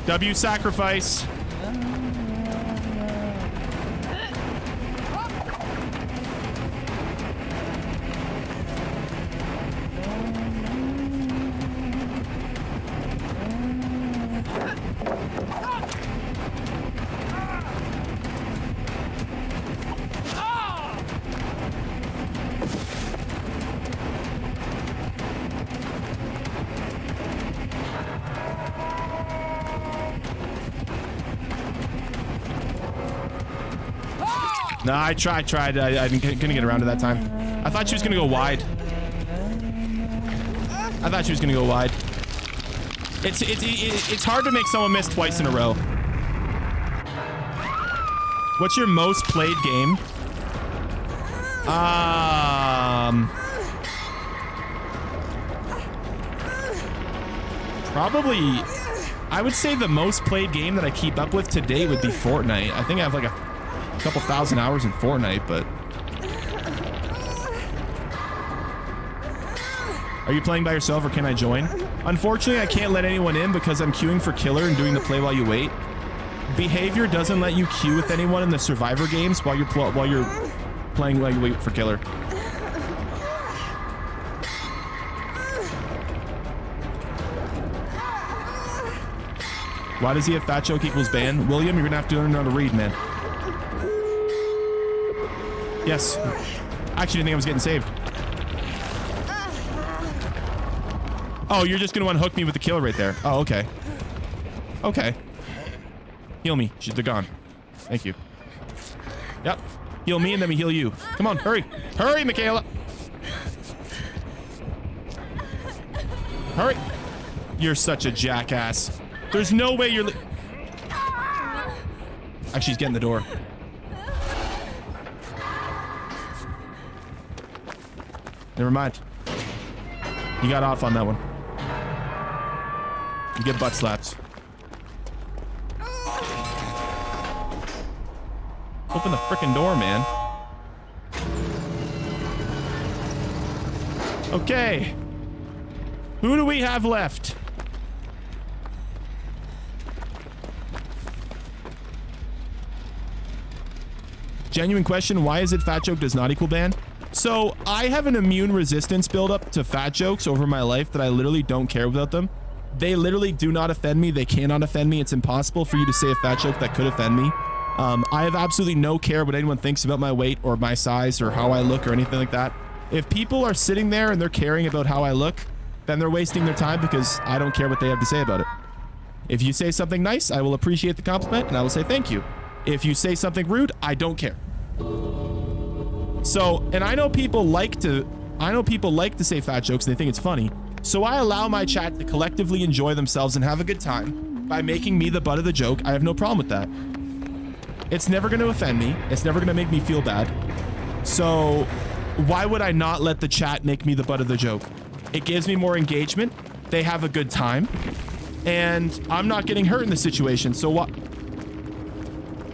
W sacrifice. No, I tried. I couldn't get around to that time. I thought she was gonna go wide. It's hard to make someone miss twice in a row. What's your most played game? Probably, I would say the most played game that I keep up with today would be Fortnite. I think I have like a couple thousand hours in Fortnite, but... Are you playing by yourself or can I join? Unfortunately, I can't let anyone in because I'm queuing for Killer and doing the play while you wait. Behavior doesn't let you queue with anyone in the Survivor games while you're playing while you wait for Killer. Why does he have fat joke equals ban? William, you're gonna have to learn how to read, man. Yes. I actually didn't think I was getting saved. Oh, you're just gonna unhook me with the Killer right there. Oh, okay. Okay. Heal me. They're gone. Thank you. Yep. Heal me and then we heal you. Come on, hurry. Hurry, Michaela. Hurry. You're such a jackass. There's no way you're... Actually, he's getting the door. Never mind. You got off on that one. You get butt slaps. Open the frickin' door, man. Okay. Who do we have left? Genuine question, why is it fat joke does not equal ban? So I have an immune resistance buildup to fat jokes over my life that I literally don't care without them. They literally do not offend me. They cannot offend me. It's impossible for you to say a fat joke that could offend me. I have absolutely no care what anyone thinks about my weight or my size or how I look or anything like that. If people are sitting there and they're caring about how I look, then they're wasting their time because I don't care what they have to say about it. If you say something nice, I will appreciate the compliment and I will say thank you. If you say something rude, I don't care. So, and I know people like to say fat jokes and they think it's funny. So I allow my chat to collectively enjoy themselves and have a good time by making me the butt of the joke. I have no problem with that. It's never going to offend me. It's never going to make me feel bad. So why would I not let the chat make me the butt of the joke? It gives me more engagement. They have a good time. And I'm not getting hurt in the situation. So what?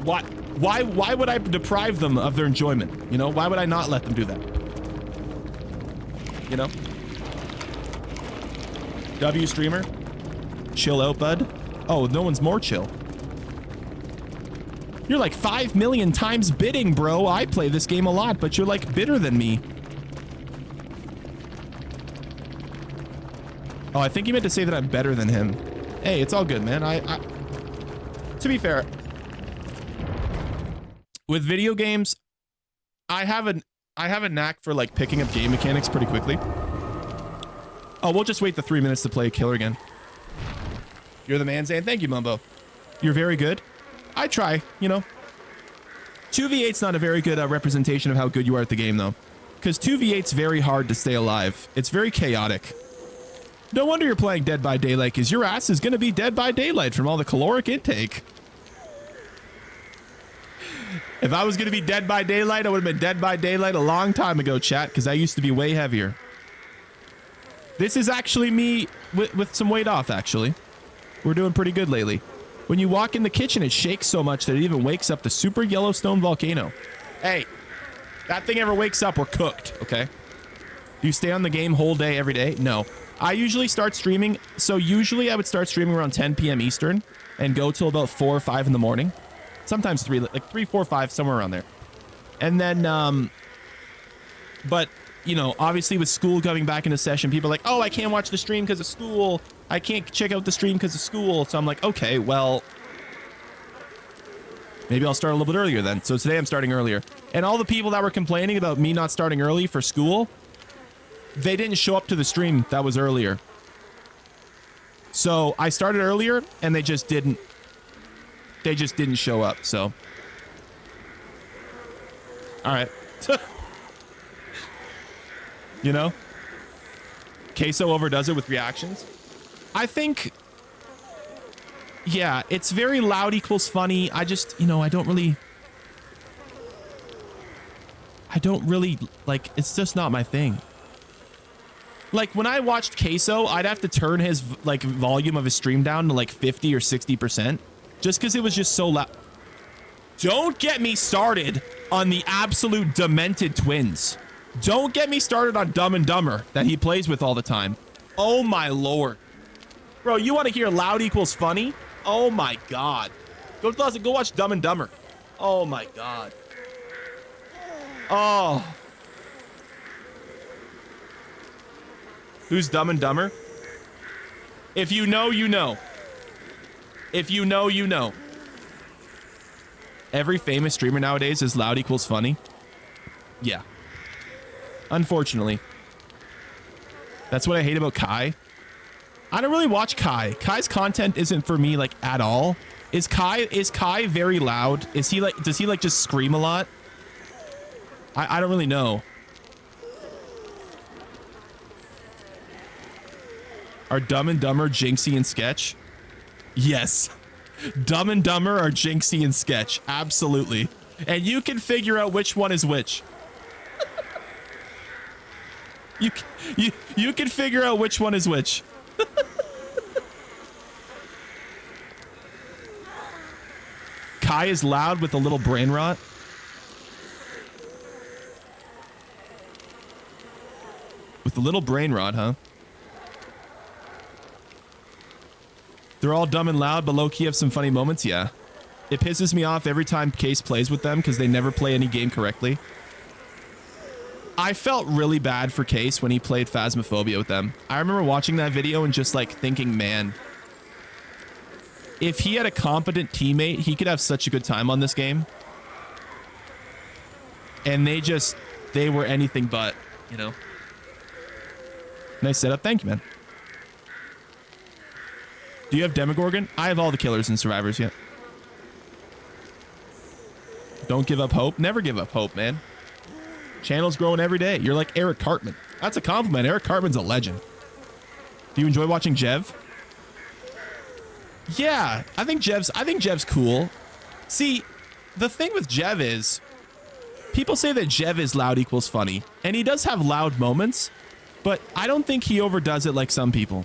Why would I deprive them of their enjoyment? You know, why would I not let them do that? You know? W streamer, chill out, bud. Oh, no one's more chill. You're like 5 million times bidding, bro. I play this game a lot, but you're like bitter than me. Oh, I think you meant to say that I'm better than him. Hey, it's all good, man. To be fair, with video games, I have a knack for like picking up game mechanics pretty quickly. Oh, we'll just wait the 3 minutes to play Killer again. You're the man, Zane. Thank you, Mumbo. You're very good. I try, you know. 2v8's not a very good representation of how good you are at the game, though. Because 2v8's very hard to stay alive. It's very chaotic. No wonder you're playing Dead by Daylight, because your ass is going to be dead by daylight from all the caloric intake. If I was going to be dead by daylight, I would have been dead by daylight a long time ago, chat, because I used to be way heavier. This is actually me with some weight off, actually. We're doing pretty good lately. When you walk in the kitchen, it shakes so much that it even wakes up the Super Yellowstone volcano. Hey, that thing ever wakes up, we're cooked, okay? Do you stay on the game whole day, every day? No. I usually start streaming. So usually I would start streaming around 10 p.m. Eastern and go till about 4 or 5 in the morning. Sometimes 3, like 3, 4, 5, somewhere around there. And then, but, you know, obviously with school coming back into session, people are like, oh, I can't watch the stream because of school. I can't check out the stream because of school. So I'm like, okay, well, maybe I'll start a little bit earlier then. So today I'm starting earlier. And all the people that were complaining about me not starting early for school, they didn't show up to the stream that was earlier. So I started earlier and they just didn't show up. So, all right. You know, Queso overdoes it with reactions. I think Yeah, it's very loud equals funny. I just, you know, I don't really like, it's just not my thing. Like when I watched Queso, I'd have to turn his like volume of his stream down to like 50 or 60% just because it was just so loud. Don't get me started on the absolute demented twins. Don't get me started on Dumb and Dumber that he plays with all the time. Oh my Lord. Bro, you want to hear loud equals funny? Oh my God. Go watch Dumb and Dumber. Oh my God. Oh. Who's Dumb and Dumber? If you know, you know. If you know, you know. Every famous streamer nowadays is loud equals funny. Yeah. Unfortunately. That's what I hate about Kai. I don't really watch Kai. Kai's content isn't for me like at all. Is Kai very loud? Is he like, does he like just scream a lot? I don't really know. Are Dumb and Dumber Jinxie and Sketch? Yes. Dumb and Dumber are Jinxie and Sketch. Absolutely. And you can figure out which one is which. You can figure out which one is which. Kai is loud with a little brain rot. With a little brain rot, huh? They're all dumb and loud, but low-key have some funny moments, yeah. It pisses me off every time Case plays with them because they never play any game correctly. I felt really bad for Case when he played Phasmophobia with them. I remember watching that video and just like thinking, man, if he had a competent teammate, he could have such a good time on this game. And they were anything but, you know. Nice setup. Thank you, man. Do you have Demogorgon? I have all the killers and survivors yet. Don't give up hope. Never give up hope, man. Channel's growing every day. You're like Eric Cartman. That's a compliment. Eric Cartman's a legend. Do you enjoy watching Jev? Yeah, I think Jev's cool. See, the thing with Jev is people say that Jev is loud equals funny, and he does have loud moments, but I don't think he overdoes it like some people.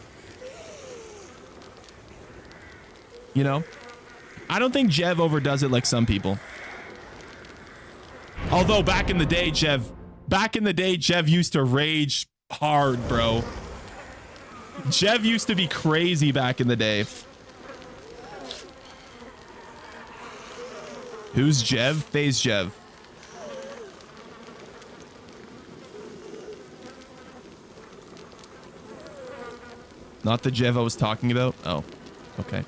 You know? I don't think Jev overdoes it like some people. Although back in the day, Jev used to rage hard, bro. Jev used to be crazy back in the day. Who's Jev? FaZe Jev. Not the Jev I was talking about? Oh, okay.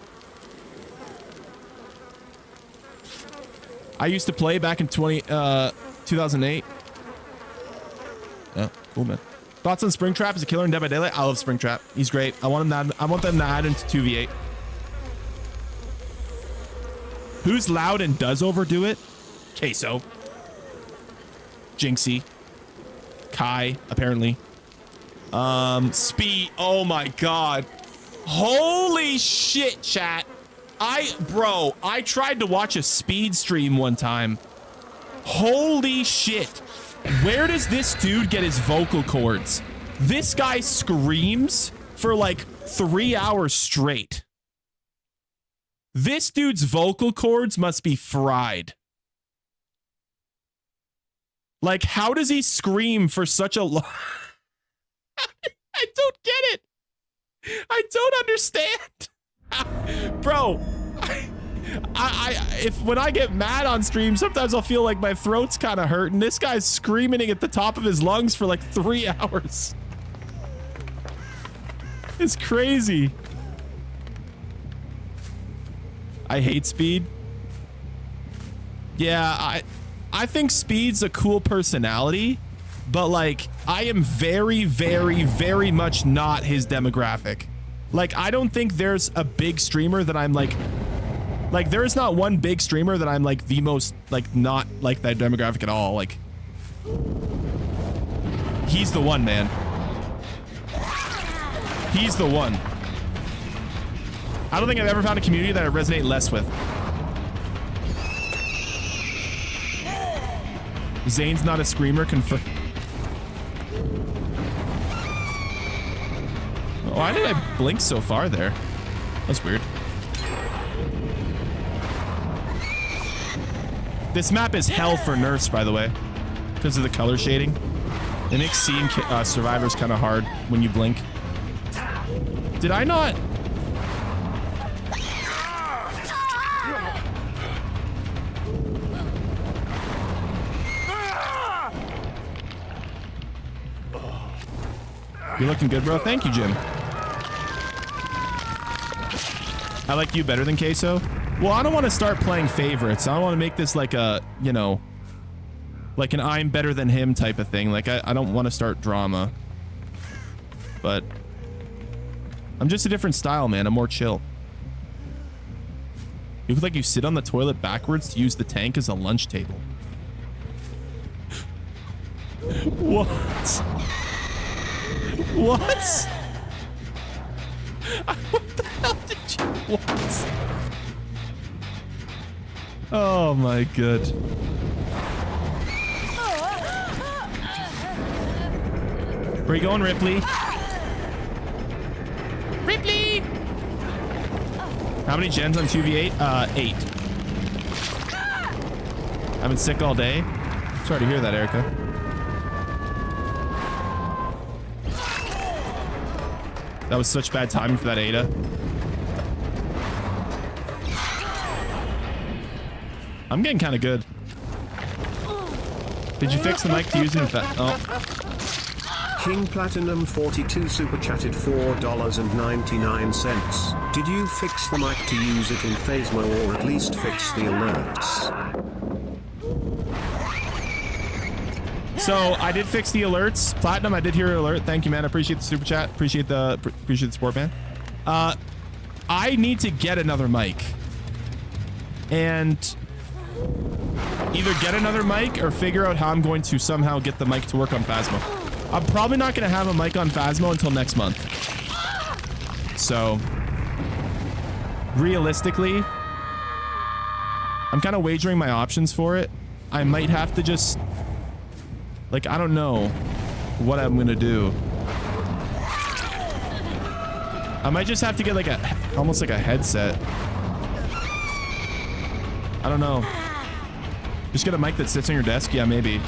I used to play back in 2008. Yeah, cool, man. Thoughts on Springtrap as a killer in Dead by Daylight? I love Springtrap. He's great. I want them to add him to 2v8. Who's loud and does overdo it? Queso. Jinxie. Kai, apparently. Speed. Oh my God. Holy shit, chat. Bro, I tried to watch a Speed stream one time. Holy shit. Where does this dude get his vocal cords? This guy screams for like 3 hours straight. This dude's vocal cords must be fried. Like, how does he scream for such a long... I don't get it. I don't understand. Bro, when I get mad on stream, sometimes I'll feel like my throat's kind of hurting. This guy's screaming at the top of his lungs for like 3 hours. It's crazy. I hate Speed. Yeah, I think Speed's a cool personality, but like I am very, very, very much not his demographic. Like, I don't think there's a big streamer that I'm like there is not one big streamer that I'm like the most like not like that demographic at all. Like, he's the one, man. He's the one. I don't think I've ever found a community that I resonate less with. Zane's not a screamer, confirmed. Why did I blink so far there? That's weird. This map is hell for nerfs, by the way, because of the color shading. It makes seeing survivors kind of hard when you blink. Did I not? You're looking good, bro. Thank you, Jim. I like you better than Queso. Well, I don't want to start playing favorites. I don't want to make this like a, you know, like an I'm better than him type of thing. Like, I don't want to start drama. But I'm just a different style, man. I'm more chill. You look like you sit on the toilet backwards to use the tank as a lunch table. What? What? What the hell did you... What? Oh my god. Where you going, Ripley? Ripley! How many gens on 2v8? 8. I've been sick all day. Sorry to hear that, Erica. That was such bad timing for that Ada. I'm getting kind of good. Did you fix the mic to use it in fact? Oh. King Platinum 42 super chatted $4.99. Did you fix the mic to use it in Phasmo, or at least fix the alerts? So I did fix the alerts. Platinum, I did hear your alert. Thank you, man. I appreciate the super chat. Appreciate the support, man. I need to get another mic. And either get another mic or figure out how I'm going to somehow get the mic to work on Phasmo. I'm probably not going to have a mic on Phasmo until next month. So realistically, I'm kind of wagering my options for it. I might have to just, like, I don't know what I'm going to do. I might just have to get like almost like a headset. I don't know. Just get a mic that sits on your desk? Yeah, maybe.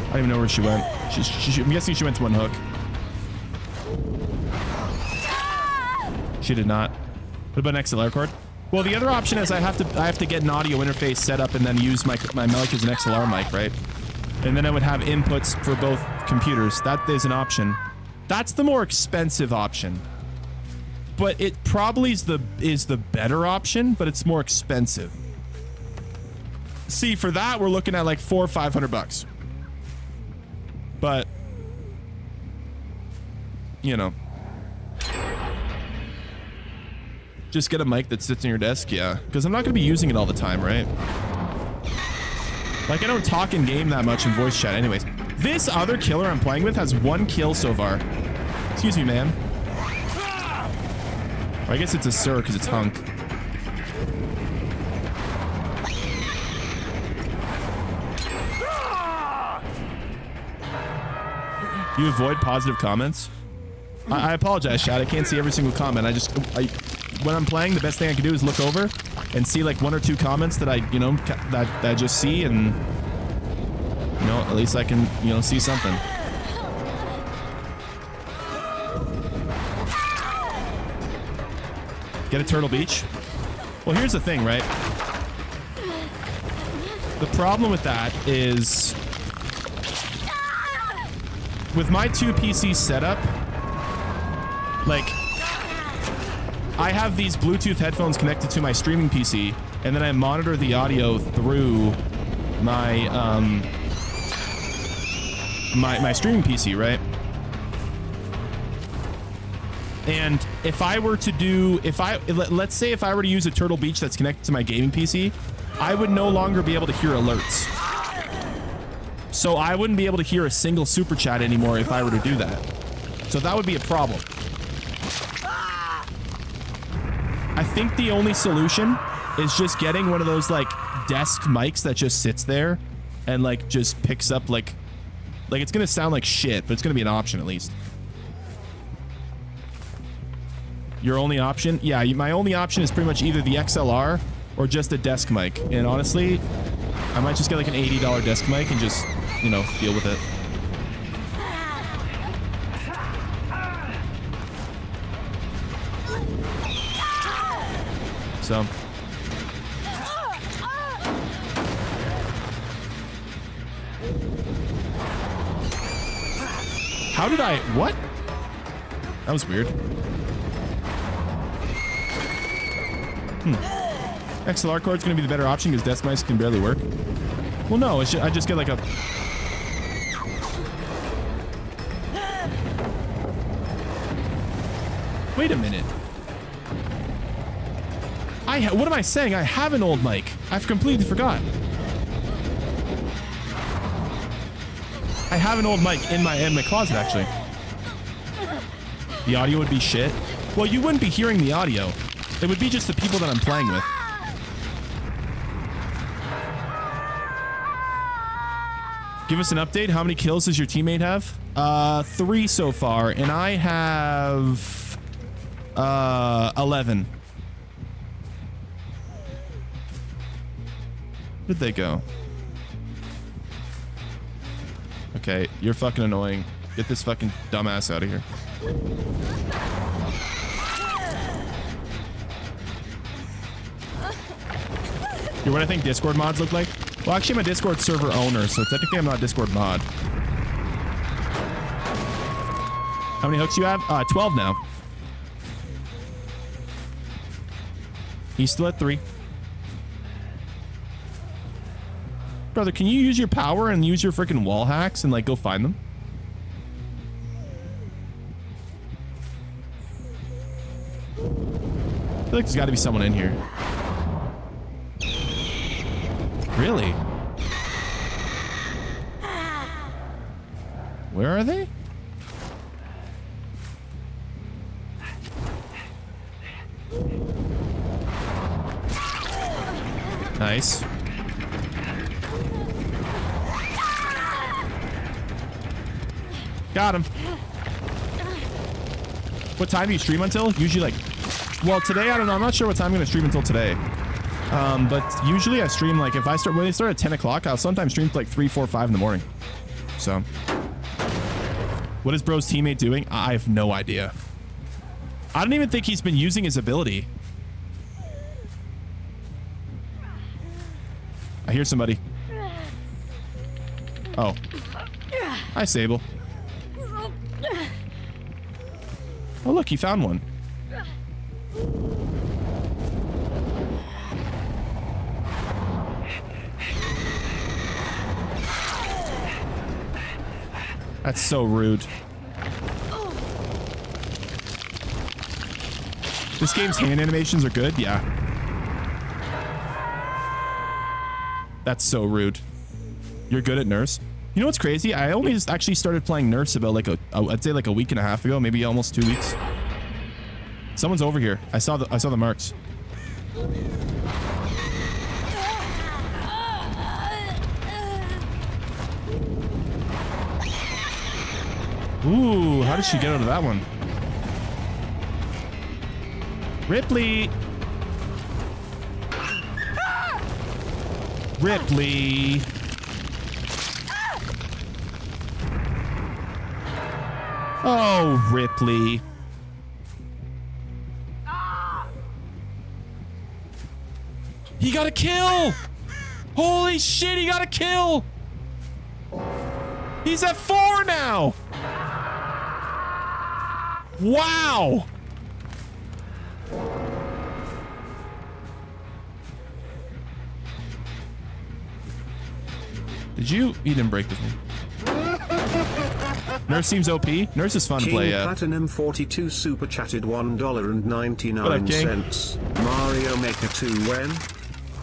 I don't even know where she went. I'm guessing she went to one hook. She did not. What about an XLR cord? Well, the other option is I have to get an audio interface set up and then use my mic as an XLR mic, right? And then I would have inputs for both computers. That is an option. That's the more expensive option. But it probably is the better option, but it's more expensive. See, for that we're looking at like $400 or $500. But you know, just get a mic that sits on your desk, yeah. Because I'm not going to be using it all the time, right? Like, I don't talk in game that much in voice chat anyways. This other killer I'm playing with has 1 kill so far. Excuse me, man. Or I guess it's a sir because it's hunk. You avoid positive comments? I apologize, chat. I can't see every single comment. When I'm playing, the best thing I can do is look over and see like 1 or 2 comments that I, you know, that I just see, and you know, at least I can, you know, see something. Get a Turtle Beach. Well, here's the thing, right? The problem with that is with my 2 PC setup, like, I have these Bluetooth headphones connected to my streaming PC, and then I monitor the audio through my my streaming PC, right? And if I were to do, let's say if I were to use a Turtle Beach that's connected to my gaming PC, I would no longer be able to hear alerts. So I wouldn't be able to hear a single super chat anymore if I were to do that. So that would be a problem. I think the only solution is just getting one of those like desk mics that just sits there and like just picks up like it's gonna sound like shit, but it's gonna be an option at least. Your only option? Yeah, my only option is pretty much either the XLR or just a desk mic. And honestly, I might just get like an $80 desk mic and just, you know, deal with it. So. How did I, what? That was weird. XLR cord's gonna be the better option because desk mics can barely work. Well, no, I just get like a... Wait a minute. What am I saying? I have an old mic. I've completely forgot. I have an old mic in my closet, actually. The audio would be shit. Well, you wouldn't be hearing the audio. It would be just the people that I'm playing with. Give us an update. How many kills does your teammate have? 3 so far, and I have 11. Where'd they go? Okay, you're fucking annoying. Get this fucking dumbass out of here. What I think Discord mods look like? Well, actually, I'm a Discord server owner, so technically I'm not a Discord mod. How many hooks you have? 12 now. He's still at 3. Brother, can you use your power and use your freaking wall hacks and like go find them? I feel like there's got to be someone in here. Really? Where are they? Nice. Got him. What time do you stream until? Usually like, well, today, I don't know. I'm not sure what time I'm going to stream until today. But usually I stream like when they start at 10 o'clock, I'll sometimes stream to like 3, 4, 5 in the morning. So what is bro's teammate doing? I have no idea. I don't even think he's been using his ability. I hear somebody. Oh. Hi, Sable. Oh, look, he found one. That's so rude. This game's hand animations are good? Yeah. That's so rude. You're good at Nurse? You know what's crazy? I only just actually started playing Nurse about like I'd say like a week and a half ago, maybe almost 2 weeks. Someone's over here. I saw the marks. Ooh, how did she get out of that one? Ripley! Ripley! Oh, Ripley. He got a kill! Holy shit, he got a kill! He's at 4 now! Wow! You didn't break this one. Nurse seems OP. Nurse is fun to play, yeah. Platinum 42 super chatted $1.99. Mario Maker 2 when?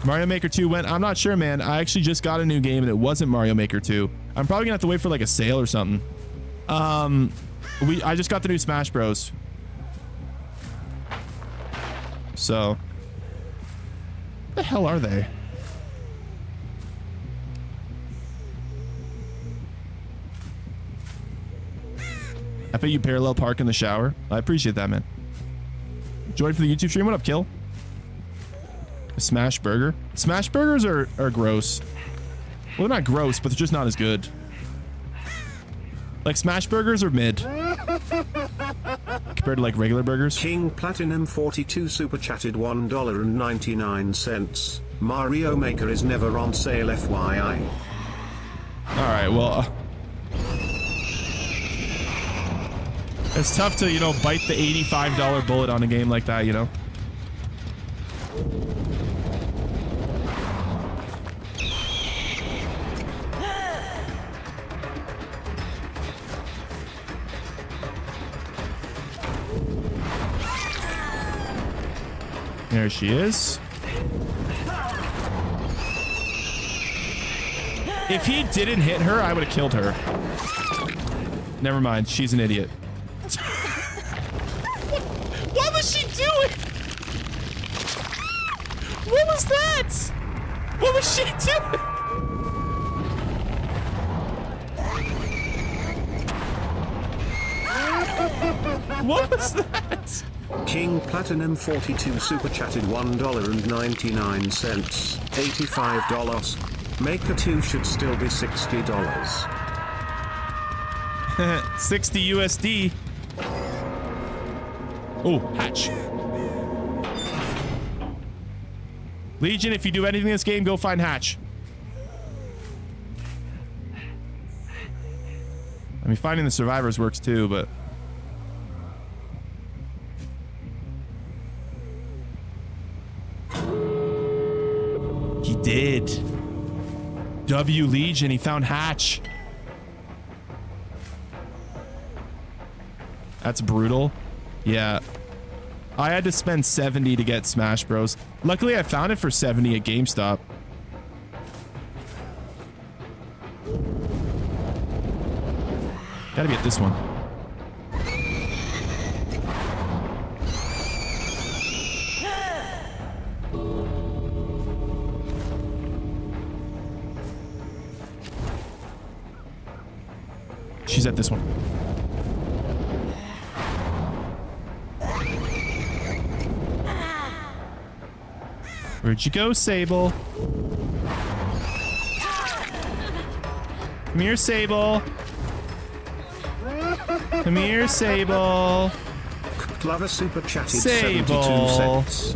Mario Maker 2 when? I'm not sure, man. I actually just got a new game and it wasn't Mario Maker 2. I'm probably gonna have to wait for like a sale or something. I just got the new Smash Bros. So, what the hell are they? I bet you parallel park in the shower. I appreciate that, man. Join for the YouTube stream. What up, Kill? A smash burger. Smash burgers are gross. Well, they're not gross, but they're just not as good. Like smash burgers are mid compared to like regular burgers. King Platinum 42 super chatted $1.99. Mario Maker is never on sale, FYI. All right, well, it's tough to, you know, bite the $85 bullet on a game like that, you know. There she is. If he didn't hit her, I would have killed her. Never mind. She's an idiot. What was she doing? What was that? What was she doing? What was that? King Platinum 42 super chatted $1.99. $85. Maker 2 should still be $60. 60 USD. Oh, hatch. Legion, if you do anything in this game, go find hatch. I mean, finding the survivors works too, but... He did. W Legion, he found hatch. That's brutal. Yeah. I had to spend 70 to get Smash Bros. Luckily, I found it for 70 at GameStop. Gotta get this one. She's at this one. Where'd you go, Sable? Come here, Sable. Come here, Sable. Clover super chatted Sable. 72 cents.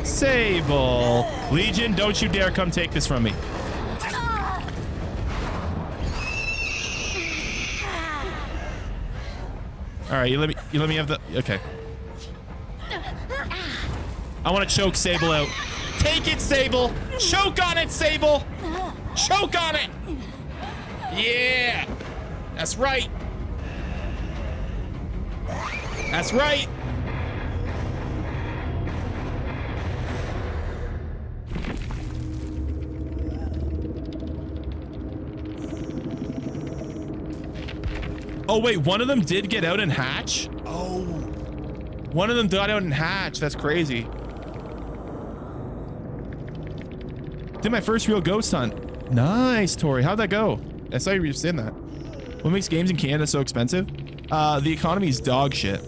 Sable. Legion, don't you dare come take this from me. All right, you let me have the... Okay. I want to choke Sable out. Take it, Sable. Choke on it, Sable. Choke on it. Yeah. That's right. That's right. Oh, wait. One of them did get out and hatch? Oh. One of them got out and hatch. That's crazy. Did my first real ghost hunt. Nice, Tori. How'd that go? I saw you were saying that. What makes games in Canada so expensive? The economy's dog shit.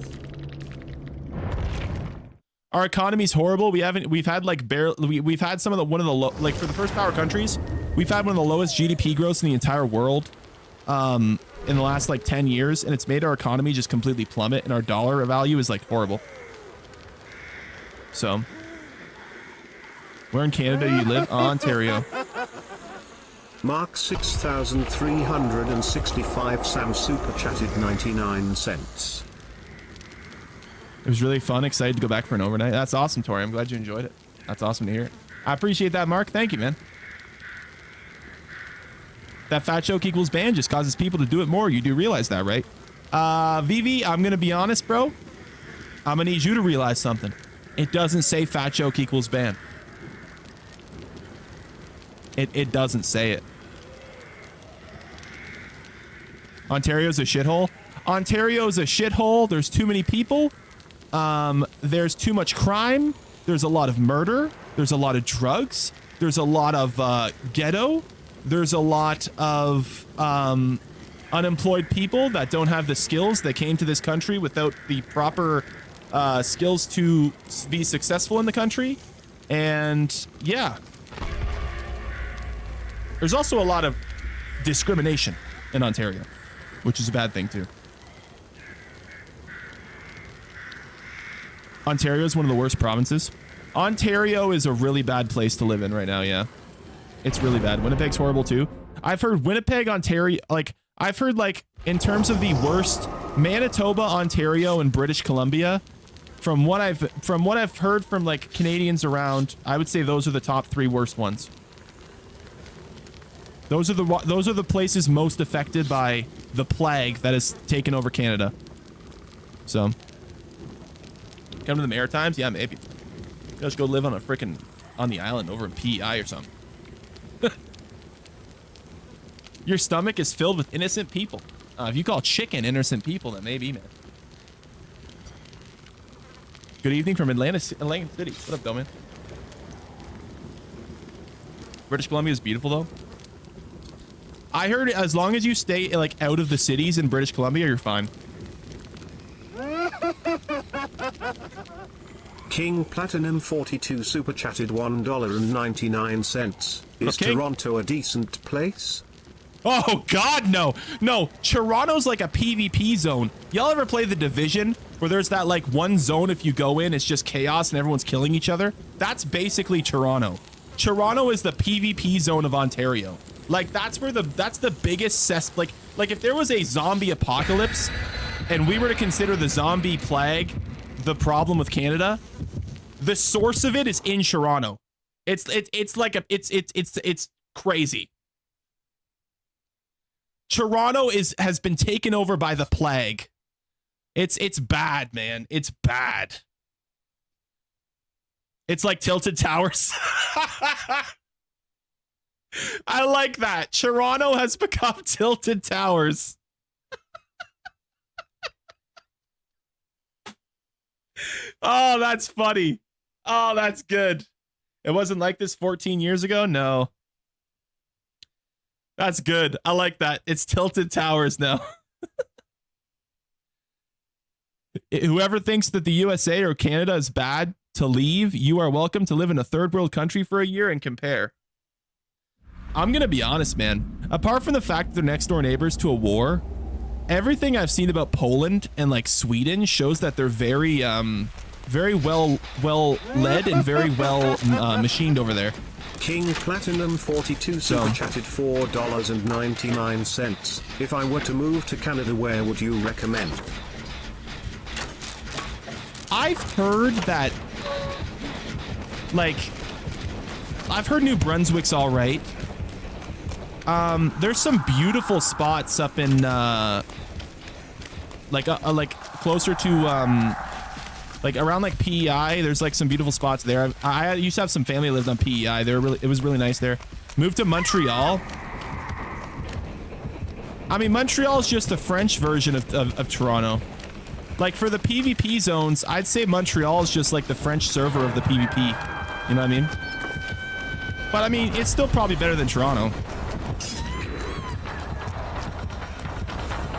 Our economy's horrible. We've had like we've had some of the like for the first power countries, we've had one of the lowest GDP growths in the entire world in the last like 10 years, and it's made our economy just completely plummet, and our dollar value is like horrible. So, where in Canada do you live? Ontario. Mark 6365 Sam super chatted 99 cents. It was really fun. Excited to go back for an overnight. That's awesome, Tori. I'm glad you enjoyed it. That's awesome to hear. I appreciate that, Mark. Thank you, man. That fat joke equals ban just causes people to do it more. You do realize that, right? Vivi, I'm going to be honest, bro. I'm going to need you to realize something. It doesn't say fat joke equals ban. It doesn't say it. Ontario's a shithole. Ontario's a shithole. There's too many people. There's too much crime. There's a lot of murder. There's a lot of drugs. There's a lot of ghetto. There's a lot of unemployed people that don't have the skills that came to this country without the proper skills to be successful in the country. And yeah, there's also a lot of discrimination in Ontario, which is a bad thing too. Ontario is one of the worst provinces. Ontario is a really bad place to live in right now. Yeah, it's really bad. Winnipeg's horrible too. I've heard Winnipeg, Ontario, like I've heard like in terms of the worst, Manitoba, Ontario, and British Columbia. From what I've heard from like Canadians around, I would say those are the top 3 worst ones. Those are the places most affected by the plague that has taken over Canada. So, come to the Maritimes? Yeah, maybe. Just go live on a frickin' on the island over in PEI or something. Your stomach is filled with innocent people. If you call chicken innocent people, then maybe, man. Good evening from Atlantic City. What up, Bellman? British Columbia is beautiful, though. I heard as long as you stay like out of the cities in British Columbia, you're fine. King Platinum 42 super chatted $1.99. Is Okay. Toronto a decent place? Oh God, no. No, Toronto's like a PvP zone. Y'all ever play The Division where there's that like one zone if you go in, it's just chaos and everyone's killing each other? That's basically Toronto. Toronto is the PvP zone of Ontario. Like that's the biggest like if there was a zombie apocalypse and we were to consider the zombie plague the problem with Canada, the source of it is in Toronto. It's crazy. Toronto has been taken over by the plague. It's bad, man. It's bad. It's like Tilted Towers. I like that. Toronto has become Tilted Towers. Oh, that's funny. Oh, that's good. It wasn't like this 14 years ago? No. That's good. I like that. It's Tilted Towers now. Whoever thinks that the USA or Canada is bad to leave, you are welcome to live in a third world country for a year and compare. I'm going to be honest, man. Apart from the fact that they're next door neighbors to a war, everything I've seen about Poland and like Sweden shows that they're very well led and very well machined over there. King Platinum 42 super chatted $4.99. If I were to move to Canada, where would you recommend? I've heard that, like, I've heard New Brunswick's all right. There's some beautiful spots up in, like closer to, like around like PEI. There's like some beautiful spots there. I used to have some family that lived on PEI. It was really nice there. Moved to Montreal. I mean, Montreal is just a French version of Toronto. Like for the PvP zones, I'd say Montreal is just like the French server of the PvP. You know what I mean? But I mean, it's still probably better than Toronto.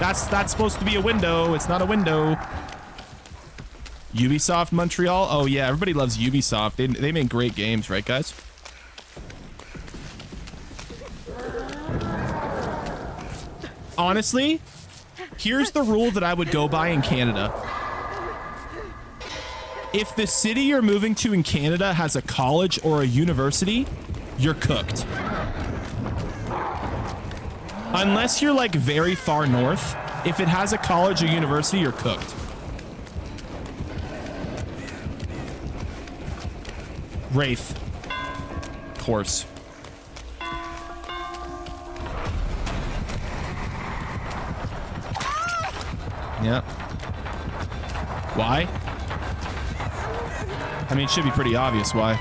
That's supposed to be a window. It's not a window. Ubisoft Montreal. Oh yeah, everybody loves Ubisoft. They make great games, right, guys? Honestly, here's the rule that I would go by in Canada. If the city you're moving to in Canada has a college or a university, you're cooked. Unless you're like very far north, if it has a college or university, you're cooked. Wraith. Of course. Yeah. Why? I mean, it should be pretty obvious why.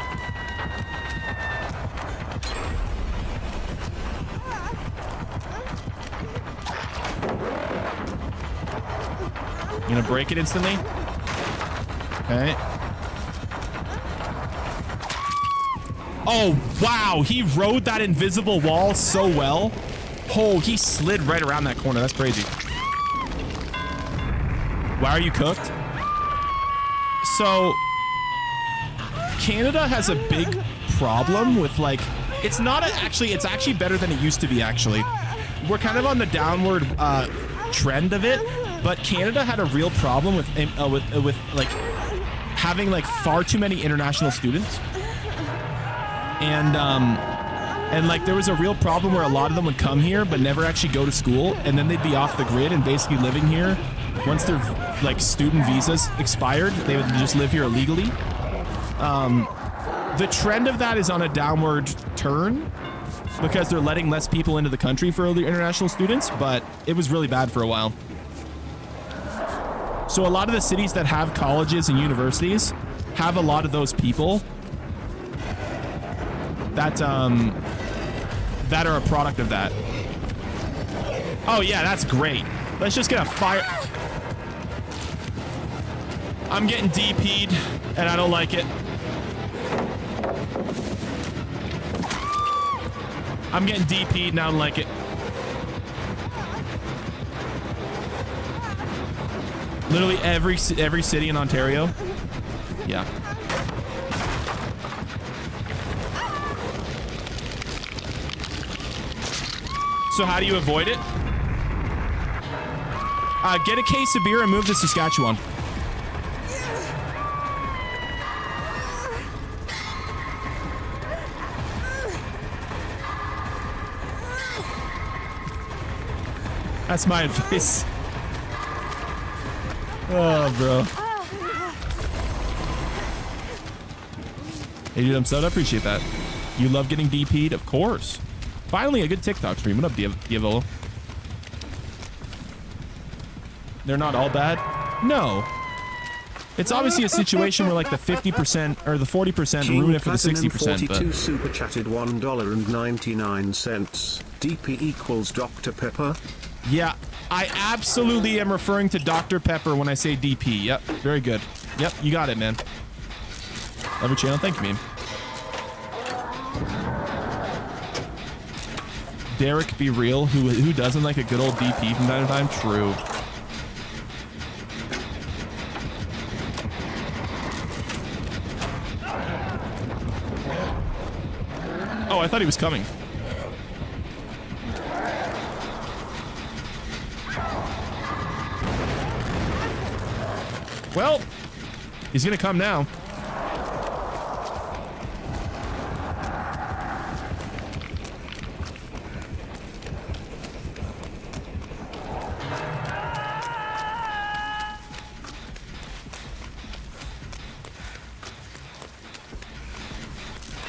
You gonna break it instantly? Okay. Oh, wow. He rode that invisible wall so well. Oh, he slid right around that corner. That's crazy. Why are you cooked? So, Canada has a big problem with, like, it's not actually, it's actually better than it used to be, actually. We're kind of on the downward trend of it, but Canada had a real problem with like having like far too many international students, and like there was a real problem where a lot of them would come here but never actually go to school, and then they'd be off the grid and basically living here. Once their like student visas expired, they would just live here illegally. The trend of that is on a downward turn because they're letting less people into the country for the international students, but it was really bad for a while. So a lot of the cities that have colleges and universities have a lot of those people that that are a product of that. Oh yeah, that's great. Let's just get a fire. I'm getting DP'd and I don't like it. I'm getting DP'd and I don't like it. Literally every city in Ontario. Yeah. So how do you avoid it? Get a case of beer and move to Saskatchewan. That's my advice. Oh, bro. Hey, dude, I'm so I appreciate that. You love getting DP'd? Of course. Finally, a good TikTok stream. What up, Diavolo? They're not all bad? No. It's obviously a situation where like the 50% or the 40% ruin it for the 60%. 42 super chatted $1.99. DP equals Dr. Pepper. Yeah, I absolutely am referring to Dr. Pepper when I say DP. Yep, very good. Yep, you got it, man. Love your channel. Thank you, man. Derek, be real. Who doesn't like a good old DP from time to time? True. Oh, I thought he was coming. Well, he's gonna come now.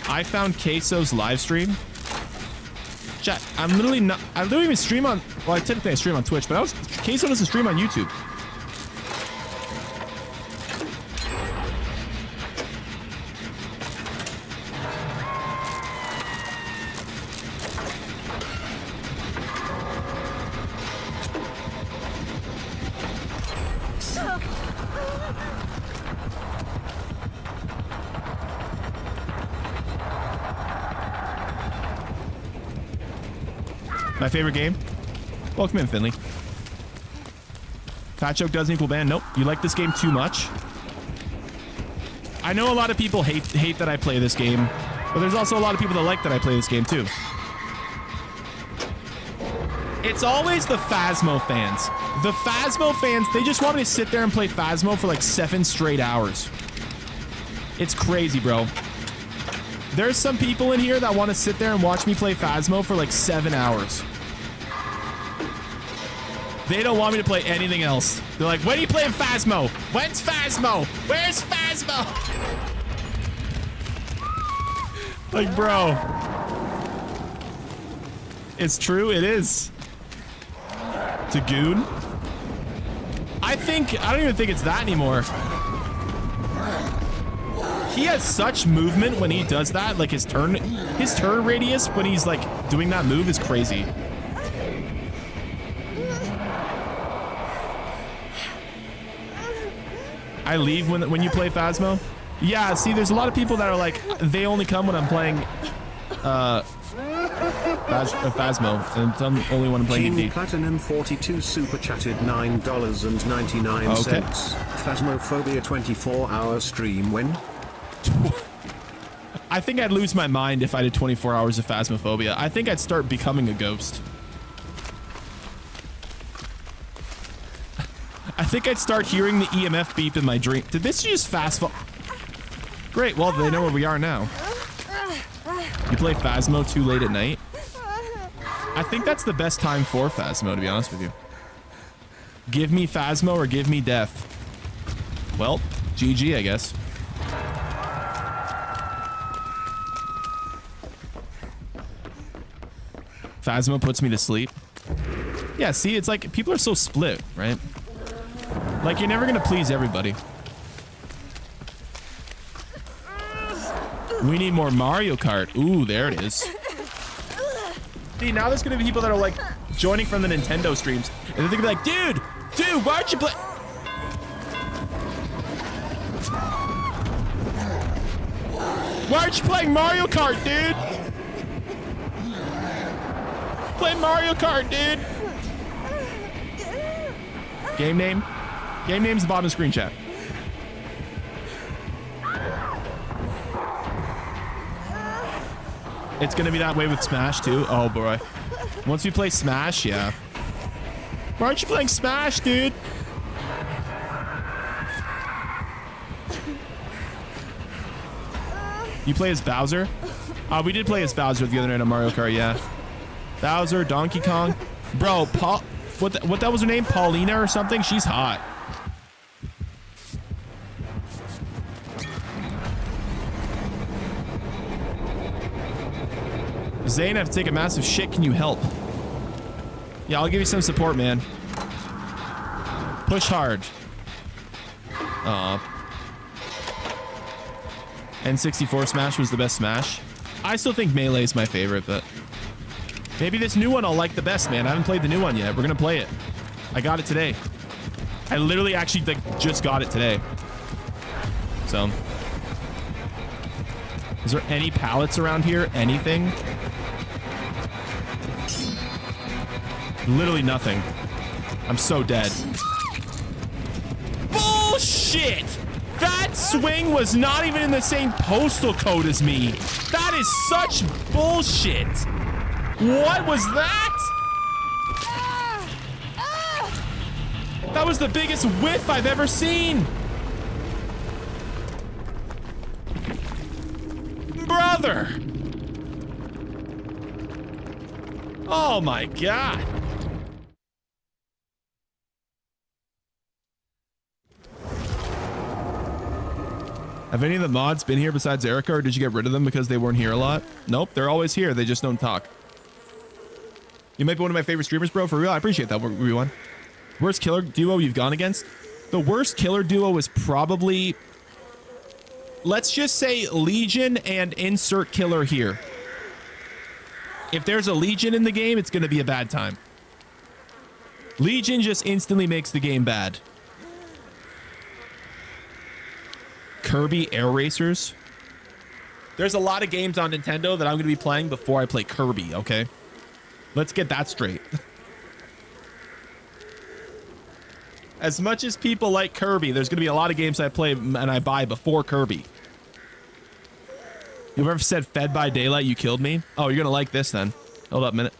I found Queso's live stream. Chat, I don't even stream on, well, technically I stream on Twitch, but Queso doesn't stream on YouTube. My favorite game? Welcome in, Finley. Fat joke doesn't equal ban. Nope. You like this game too much? I know a lot of people hate that I play this game, but there's also a lot of people that like that I play this game too. It's always the Phasmo fans. The Phasmo fans, they just want me to sit there and play Phasmo for like 7 straight hours. It's crazy, bro. There's some people in here that want to sit there and watch me play Phasmo for like 7 hours. They don't want me to play anything else. They're like, when are you playing Phasmo? When's Phasmo? Where's Phasmo? Like, bro. It's true, it is. It's a goon. I don't even think it's that anymore. He has such movement when he does that. Like his turn radius when he's like doing that move is crazy. I leave when you play Phasmo. Yeah, see, there's a lot of people that are like, they only come when I'm playing Phasmo, and I'm only when I'm playing King DD. Platinum 42 super chatted $9.99. Okay. Phasmophobia 24-hour stream win. I think I'd lose my mind if I did 24 hours of Phasmophobia. I think I'd start becoming a ghost. I think I'd start hearing the EMF beep in my dream. Did this just fast fall? Great, well, they know where we are now. You play Phasmo too late at night? I think that's the best time for Phasmo, to be honest with you. Give me Phasmo or give me death. Well, GG, I guess. Phasmo puts me to sleep. Yeah, see, it's like people are so split, right? Like, you're never gonna please everybody. We need more Mario Kart. Ooh, there it is. See, now there's gonna be people that are like joining from the Nintendo streams, and they're gonna be like, dude, why aren't you play? Why aren't you playing Mario Kart, dude? Play Mario Kart, dude. Game name? Game name's the bottom of the screen chat. It's gonna be that way with Smash too. Oh boy. Once we play Smash, yeah. Why aren't you playing Smash, dude? You play as Bowser? We did play as Bowser the other night on Mario Kart, yeah. Bowser, Donkey Kong. Bro, what that was her name? Paulina or something? She's hot. Zane, I have to take a massive shit. Can you help? Yeah, I'll give you some support, man. Push hard. N64 Smash was the best Smash. I still think Melee is my favorite, but maybe this new one I'll like the best, man. I haven't played the new one yet. We're gonna play it. I got it today. I literally actually like just got it today. So, is there any pallets around here? Anything? Literally nothing. I'm so dead. Bullshit! That swing was not even in the same postal code as me. That is such bullshit. What was that? That was the biggest whiff I've ever seen. Brother. Oh my God. Have any of the mods been here besides Erica, or did you get rid of them because they weren't here a lot? Nope, they're always here. They just don't talk. You might be one of my favorite streamers, bro. For real, I appreciate that, everyone. Worst killer duo you've gone against? The worst killer duo is probably, let's just say Legion and insert killer here. If there's a Legion in the game, it's going to be a bad time. Legion just instantly makes the game bad. Kirby Air Racers. There's a lot of games on Nintendo that I'm going to be playing before I play Kirby, okay? Let's get that straight. As much as people like Kirby, there's going to be a lot of games I play and I buy before Kirby. You ever said Fed by Daylight, you killed me? Oh, you're going to like this then. Hold up a minute.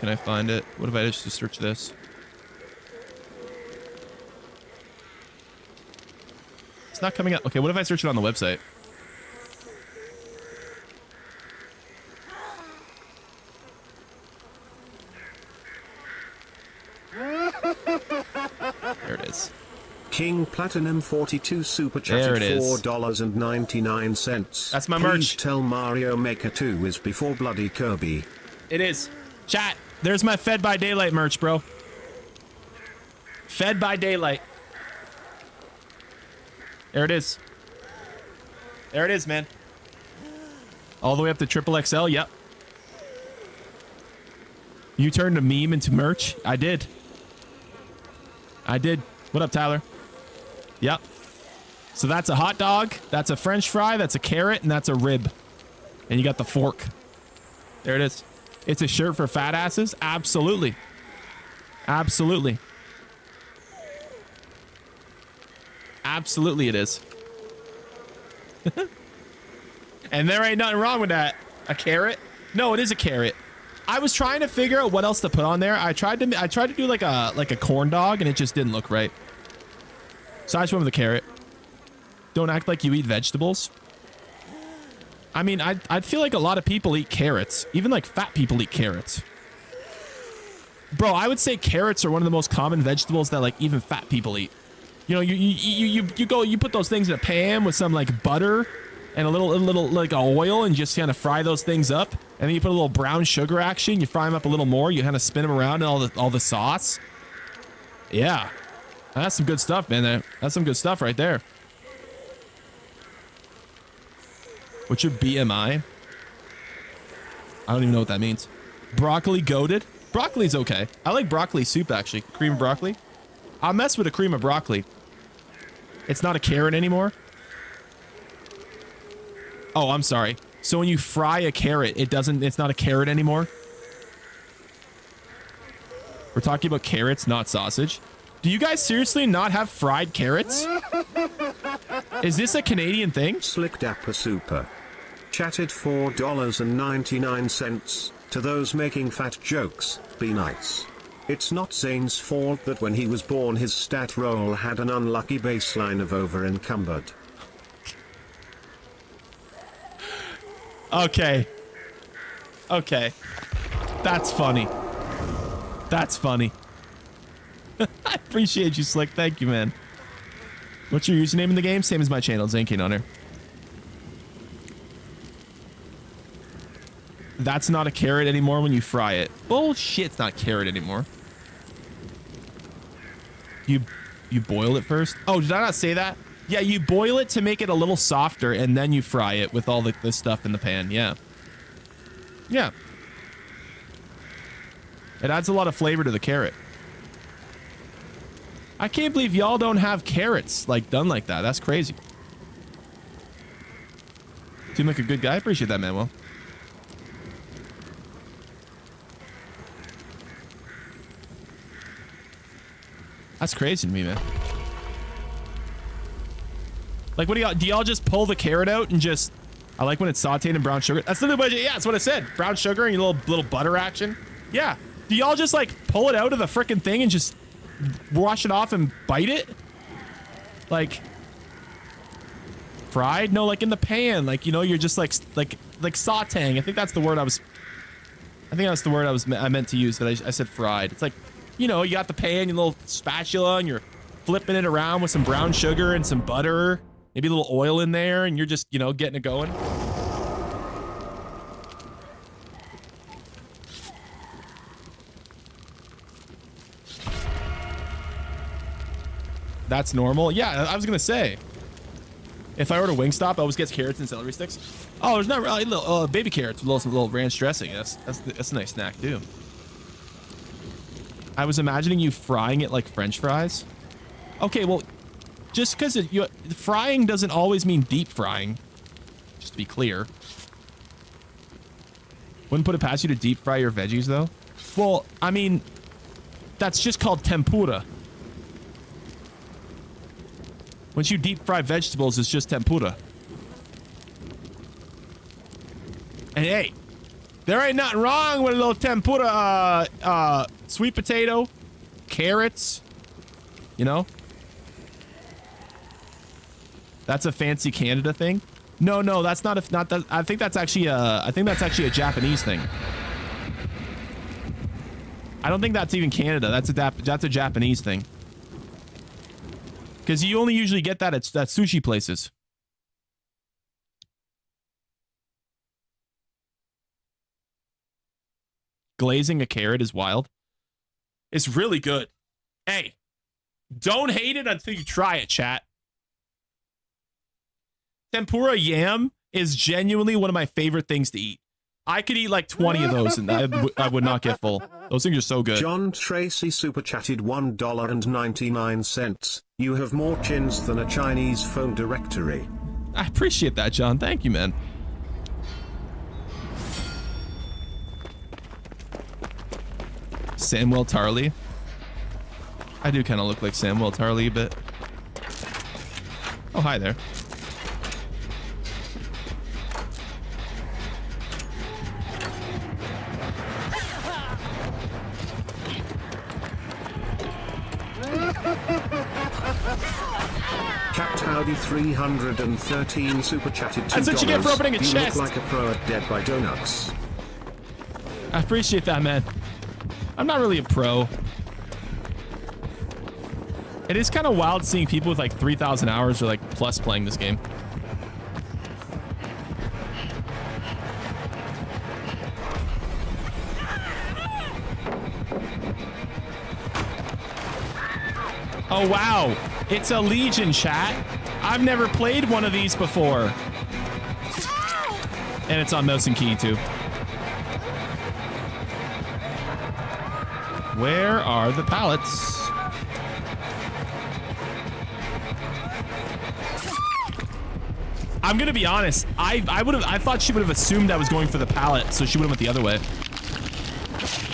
Can I find it? What if I just search this? It's not coming up. Okay, what if I search it on the website? There it is. King Platinum 42 super chatted $4.99. That's my Please merch. Tell Mario Maker 2 is before Bloody Kirby. It is. Chat, there's my Fed by Daylight merch, bro. Fed by Daylight. There it is. There it is, man. All the way up to triple XL. Yep. You turned a meme into merch. I did. What up, Tyler? Yep. So that's a hot dog. That's a French fry. That's a carrot. And that's a rib. And you got the fork. There it is. It's a shirt for fat asses. Absolutely. Absolutely. Absolutely it is. And there ain't nothing wrong with that. A carrot? No, it is a carrot. I was trying to figure out what else to put on there. I tried to do like a corn dog and it just didn't look right. So I just went with the carrot. Don't act like you eat vegetables. I mean, I feel like a lot of people eat carrots. Even like fat people eat carrots. Bro, I would say carrots are one of the most common vegetables that like even fat people eat. You know, you put those things in a pan with some like butter and a little like oil and just kind of fry those things up. And then you put a little brown sugar action. You fry them up a little more. You kind of spin them around and all the sauce. Yeah, that's some good stuff, man. That's some good stuff right there. What's your BMI? I don't even know what that means. Broccoli goated. Broccoli's okay. I like broccoli soup, actually. Cream of broccoli. I'll mess with a cream of broccoli. It's not a carrot anymore. Oh, I'm sorry. So when you fry a carrot, it's not a carrot anymore. We're talking about carrots, not sausage. Do you guys seriously not have fried carrots? Is this a Canadian thing? Slick Dapper Super. Chatted $4.99. To those making fat jokes, be nice. It's not Zane's fault that when he was born his stat roll had an unlucky baseline of over encumbered. Okay. Okay. That's funny. That's funny. I appreciate you, Slick. Thank you, man. What's your username in the game? Same as my channel, Zankin Honor. That's not a carrot anymore when you fry it. Bullshit, it's not carrot anymore. You boil it first? Oh, did I not say that? Yeah, you boil it to make it a little softer, and then you fry it with all the stuff in the pan. Yeah. Yeah. It adds a lot of flavor to the carrot. I can't believe y'all don't have carrots, like, done like that. That's crazy. Seem like a good guy. I appreciate that, Manuel. That's crazy to me, man. Like, what do y'all just pull the carrot out and just... I like when it's sauteed in brown sugar. That's literally what, yeah, that's what I said. Brown sugar and your little butter action. Yeah. Do y'all just, like, pull it out of the frickin' thing and just wash it off and bite it? Like... Fried? No, like in the pan. Like, you know, you're just like sauteing. I think that's the word I meant to use, but I said fried. It's like, you know, you got the pan, your little spatula, and you're flipping it around with some brown sugar and some butter, maybe a little oil in there, and you're just, you know, getting it going. That's normal. Yeah, I was gonna say. If I order Wingstop, I always get carrots and celery sticks. Oh, there's not really little baby carrots with some little ranch dressing. That's a nice snack too. I was imagining you frying it like French fries. Okay, well, just because frying doesn't always mean deep frying. Just to be clear. Wouldn't put it past you to deep fry your veggies though. Well, I mean, that's just called tempura. Once you deep fry vegetables, it's just tempura. And hey, there ain't nothing wrong with a little tempura, sweet potato, carrots, you know? That's a fancy Canada thing. No, that's not that. I think that's actually a Japanese thing. I don't think that's even Canada. That's a Japanese thing. Because you only usually get that at sushi places. Glazing a carrot is wild. It's really good. Hey, don't hate it until you try it, chat. Tempura yam is genuinely one of my favorite things to eat. I could eat like 20 of those and I would not get full. Those things are so good. John Tracy super chatted $1.99. You have more chins than a Chinese phone directory. I appreciate that, John. Thank you, man. Samuel Tarly. I do kind of look like Samuel Tarly a bit. Oh, hi there. Capped Howdy 313 super chatted $2. That's what you get for opening a you chest. Look like a pro at Dead by Donuts. I appreciate that, man. I'm not really a pro. It is kind of wild seeing people with like 3,000 hours or like plus playing this game. Oh, wow. It's a Legion, chat. I've never played one of these before. And it's on mouse and key, too. Where are the pallets? I'm gonna be honest. I thought she would have assumed I was going for the pallet, so she would have went the other way.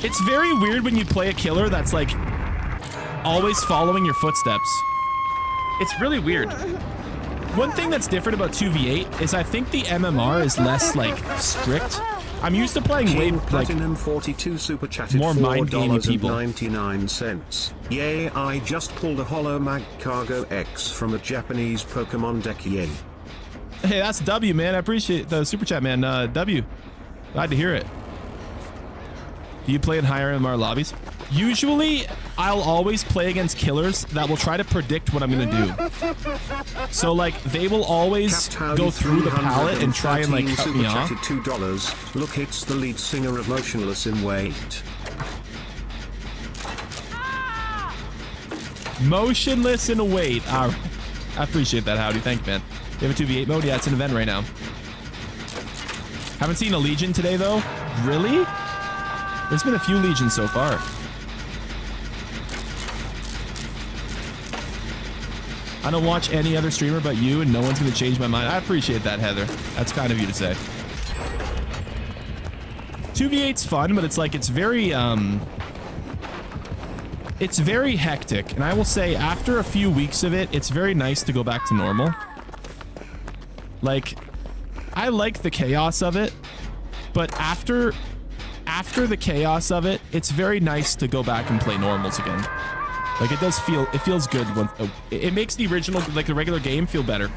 It's very weird when you play a killer that's like always following your footsteps. It's really weird. One thing that's different about 2v8 is I think the MMR is less like strict. I'm used to playing way like Platinum 42 super chatted more mind gamey people. $4.99. Yay, I just pulled a Hollow Mag Cargo X from a Japanese Pokemon deck. Yay. Hey, that's W, man. I appreciate the super chat, man. W. Glad to hear it. Do you play in higher MMR lobbies? Usually, I'll always play against killers that will try to predict what I'm going to do. So, like, they will always go through the palette and try and, like, cut me off. $2. Look, it's the lead singer of Motionless in Wait. Motionless in Wait. I appreciate that, Howdy. Thank you, man. You have a 2v8 mode? Yeah, it's an event right now. Haven't seen a Legion today, though. Really? There's been a few Legions so far. I don't watch any other streamer but you, and no one's going to change my mind. I appreciate that, Heather. That's kind of you to say. 2v8's fun, but it's like, it's very hectic. And I will say, after a few weeks of it, it's very nice to go back to normal. Like, I like the chaos of it, but after the chaos of it, it's very nice to go back and play normals again. Like, it feels good when it makes the original, like the regular game, feel better.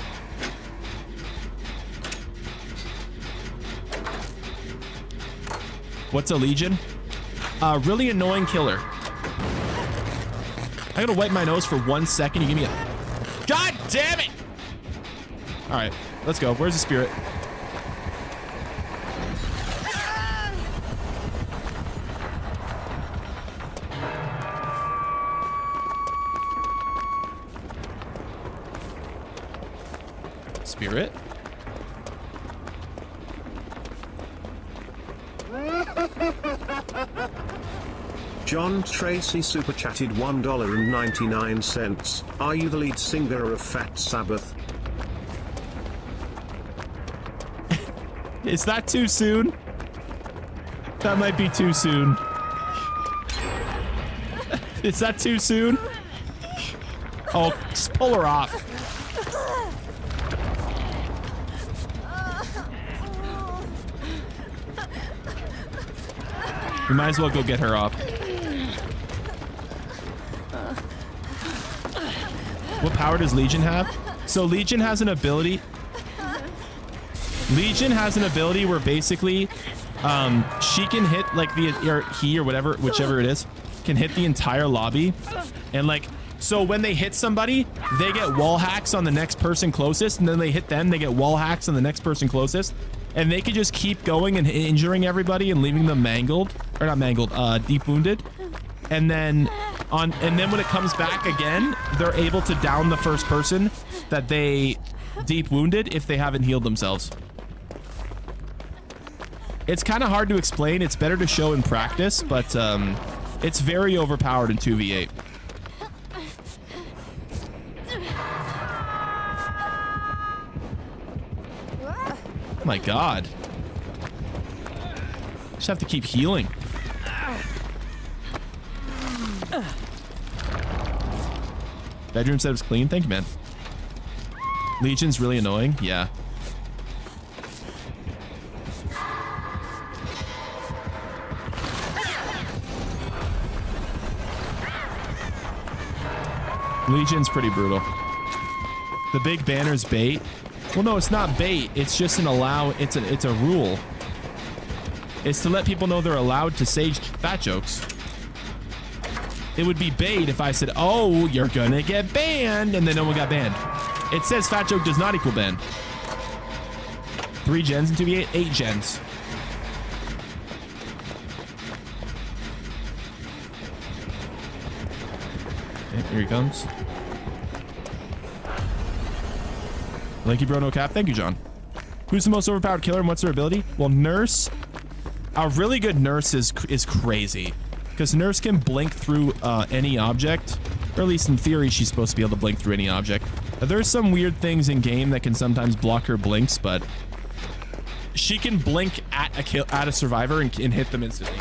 What's a Legion? Really annoying killer. I gotta wipe my nose for 1 second. You give me a... God damn it! All right, let's go. Where's the spirit? Spirit? John Tracy super chatted $1.99. Are you the lead singer of Fat Sabbath? Is that too soon? That might be too soon. Is that too soon? Oh, just pull her off. We might as well go get her off. What power does Legion have? So Legion has an ability. Legion has an ability where basically she can hit like he or whatever, whichever it is, can hit the entire lobby. And like, so when they hit somebody, they get wall hacks on the next person closest, and then they hit them, they get wall hacks on the next person closest. And they could just keep going and injuring everybody and leaving them mangled, or not mangled, deep wounded. And then when it comes back again, they're able to down the first person that they deep wounded if they haven't healed themselves. It's kind of hard to explain. It's better to show in practice, but it's very overpowered in 2v8. Oh my god. Just have to keep healing. Bedroom setup's clean. Thank you, man. Legion's really annoying. Yeah. Legion's pretty brutal. The big banner's bait. Well, no, it's not bait. It's just an it's a rule. It's to let people know they're allowed to say fat jokes. It would be bait if I said, oh, you're gonna get banned, and then no one got banned. It says fat joke does not equal ban. 3 gens in 2v8, 8 gens. Okay, here he comes. Lanky bro, no cap. Thank you, John. Who's the most overpowered killer and what's their ability? Well, Nurse. A really good Nurse is crazy. Because Nurse can blink through any object. Or at least in theory, she's supposed to be able to blink through any object. There's some weird things in game that can sometimes block her blinks, but she can blink at a survivor and hit them instantly.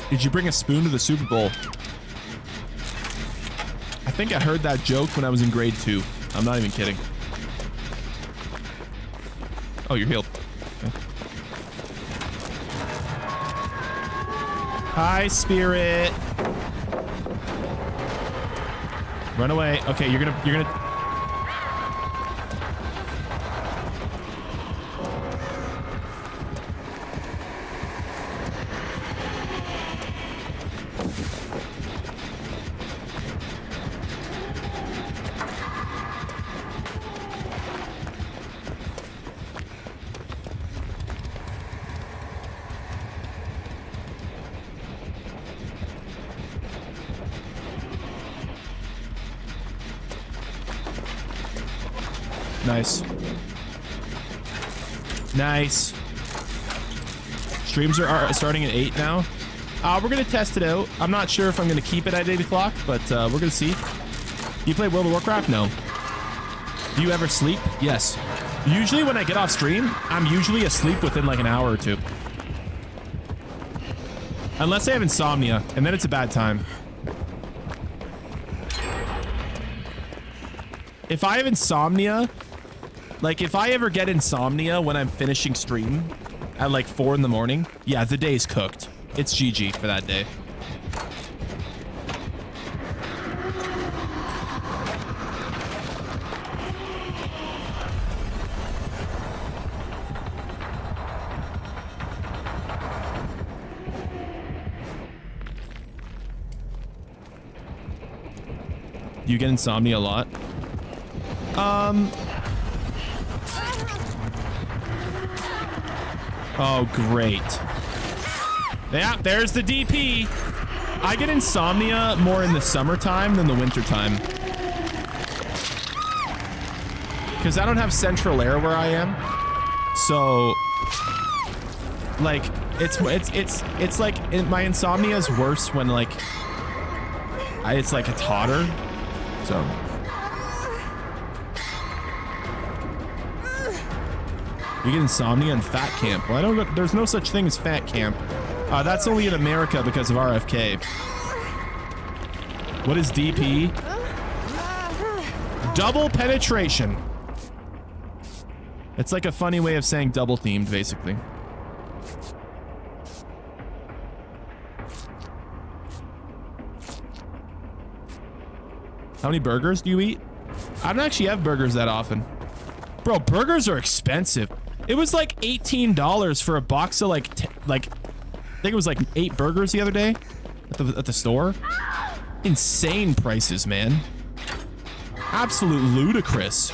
Did you bring a spoon to the Super Bowl? I think I heard that joke when I was in grade 2. I'm not even kidding. Oh, you're healed. Okay. Hi, Spirit. Run away. Okay, you're gonna. Nice. Nice. Streams are starting at 8 now. We're going to test it out. I'm not sure if I'm going to keep it at 8 o'clock, but we're going to see. You play World of Warcraft? No. Do you ever sleep? Yes. Usually when I get off stream, I'm usually asleep within like an hour or 2. Unless I have insomnia, and then it's a bad time. If I have insomnia, like if I ever get insomnia when I'm finishing stream at like 4 in the morning, yeah, the day's cooked. It's GG for that day. Do you get insomnia a lot? Oh, great. Yeah, there's the DP. I get insomnia more in the summertime than the wintertime. Because I don't have central air where I am. So, like, it's like, my insomnia is worse when, like, it's like it's hotter. So. You get insomnia in fat camp. Well, I don't. There's no such thing as fat camp. That's only in America because of RFK. What is DP? Double penetration. It's like a funny way of saying double themed, basically. How many burgers do you eat? I don't actually have burgers that often. Bro, burgers are expensive. It was like $18 for a box of like I think it was like 8 burgers the other day at the store. Insane prices, man. Absolute ludicrous.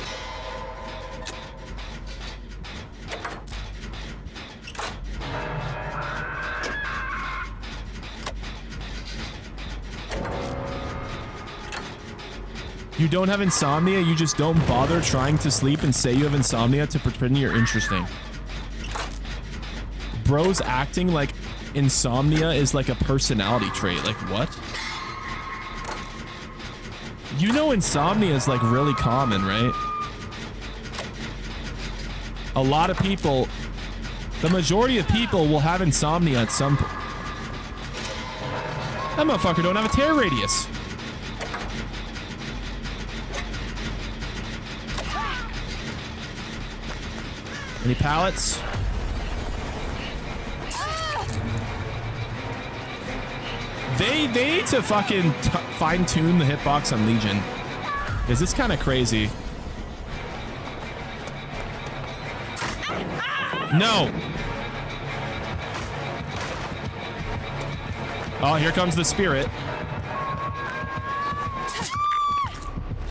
You don't have insomnia, you just don't bother trying to sleep and say you have insomnia to pretend you're interesting. Bro's acting like insomnia is like a personality trait. Like, what? You know insomnia is like really common, right? A lot of people, the majority of people will have insomnia at some point. That motherfucker don't have a tear radius. Any pallets? They need to fucking fine-tune the hitbox on Legion. Because it's kind of crazy. No! Oh, here comes the spirit.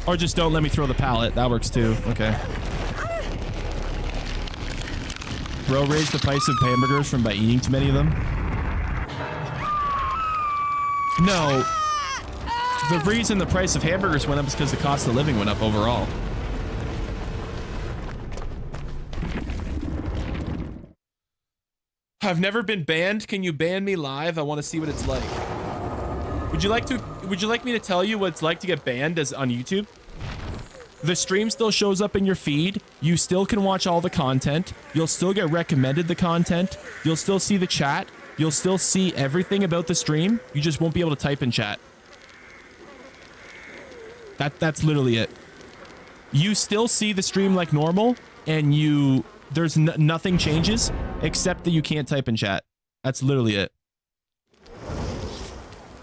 Or just don't let me throw the pallet. That works too. Okay. Bro raised the price of hamburgers from by eating too many of them. No. The reason the price of hamburgers went up is because the cost of living went up overall. I've never been banned. Can you ban me live? I want to see what it's like. Would you like me to tell you what it's like to get banned as on YouTube? The stream still shows up in your feed. You still can watch all the content. You'll still get recommended the content. You'll still see the chat. You'll still see everything about the stream. You just won't be able to type in chat. That's literally it. You still see the stream like normal, and there's nothing changes except that you can't type in chat. That's literally it.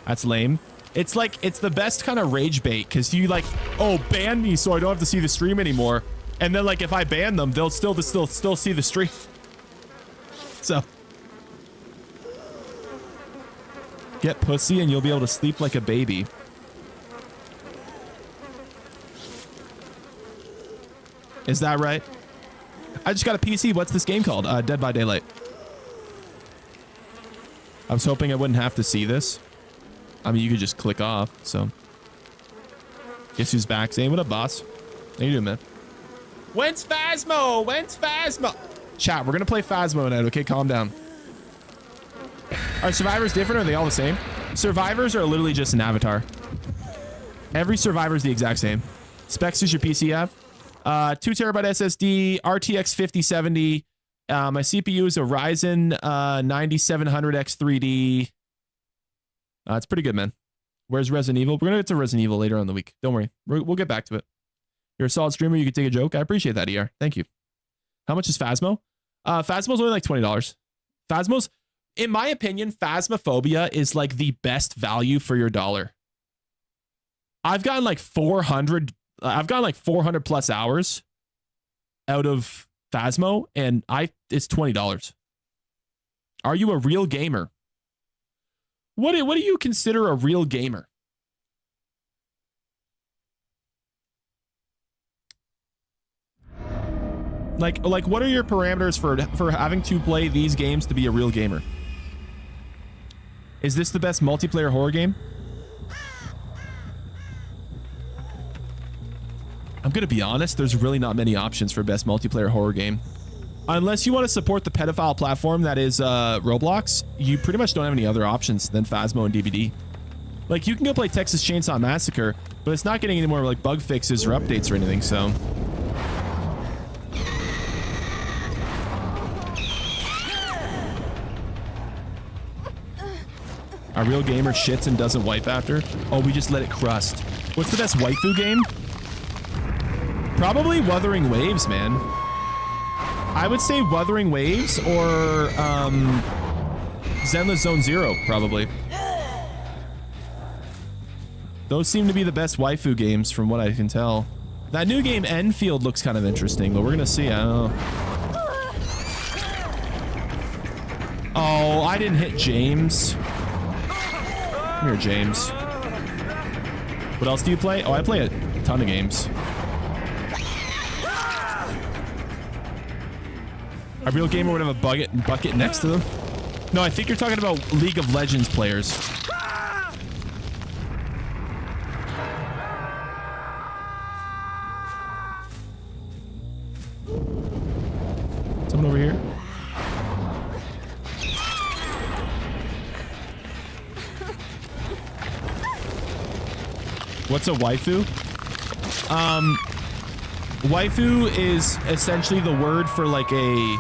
That's lame. It's like, it's the best kind of rage bait, because you like, oh, ban me so I don't have to see the stream anymore. And then like, if I ban them, they'll still see the stream. So. Get pussy and you'll be able to sleep like a baby. Is that right? I just got a PC. What's this game called? Dead by Daylight. I was hoping I wouldn't have to see this. I mean, you could just click off, so. Guess who's back? Saying, what up, boss? How you doing, man? When's Phasmo? When's Phasmo? Chat, we're going to play Phasmo tonight, okay? Calm down. Are survivors different or are they all the same? Survivors are literally just an avatar. Every survivor is the exact same. Specs does your PC have? 2 terabyte SSD, RTX 5070. My CPU is a Ryzen 9700X 3D. It's pretty good, man. Where's Resident Evil? We're going to get to Resident Evil later on in the week. Don't worry. We'll get back to it. You're a solid streamer. You can take a joke. I appreciate that, ER. Thank you. How much is Phasmo? Phasmo's only like $20. Phasmo's, in my opinion, Phasmophobia is like the best value for your dollar. I've gotten like 400 plus hours out of Phasmo, and it's $20. Are you a real gamer? What do you consider a real gamer? Like what are your parameters for having to play these games to be a real gamer? Is this the best multiplayer horror game? I'm gonna be honest, there's really not many options for best multiplayer horror game. Unless you want to support the pedophile platform that is Roblox, you pretty much don't have any other options than Phasmo and DVD. Like, you can go play Texas Chainsaw Massacre, but it's not getting any more like bug fixes or updates or anything, so. A real gamer shits and doesn't wipe after. Oh, we just let it crust. What's the best waifu game? Probably Wuthering Waves, man. I would say Wuthering Waves or Zenless Zone Zero, probably. Those seem to be the best waifu games from what I can tell. That new game Enfield looks kind of interesting, but we're gonna see. I don't know. Oh, I didn't hit James. Come here, James. What else do you play? Oh, I play a ton of games. A real gamer would have a bucket next to them. No, I think you're talking about League of Legends players. What's a waifu? Waifu is essentially the word for like a...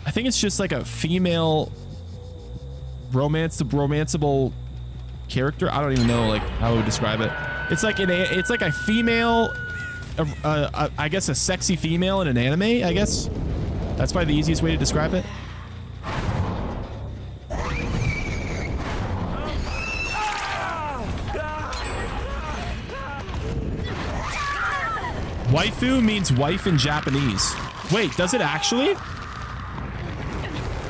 I think it's just like a female romanceable character. I don't even know like how I would describe it. It's like a female, I guess a sexy female in an anime, I guess. That's probably the easiest way to describe it. Waifu means wife in Japanese. Wait, does it actually?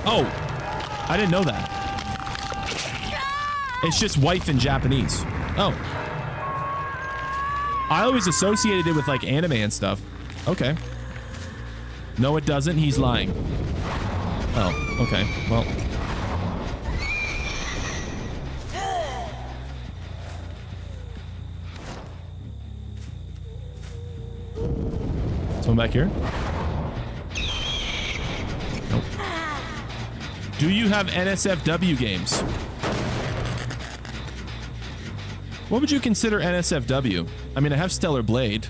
Oh, I didn't know that. It's just wife in Japanese. Oh. I always associated it with like anime and stuff. Okay. No, it doesn't. He's lying. Oh, okay. Well. Someone back here? Nope. Do you have NSFW games? What would you consider NSFW? I mean, I have Stellar Blade.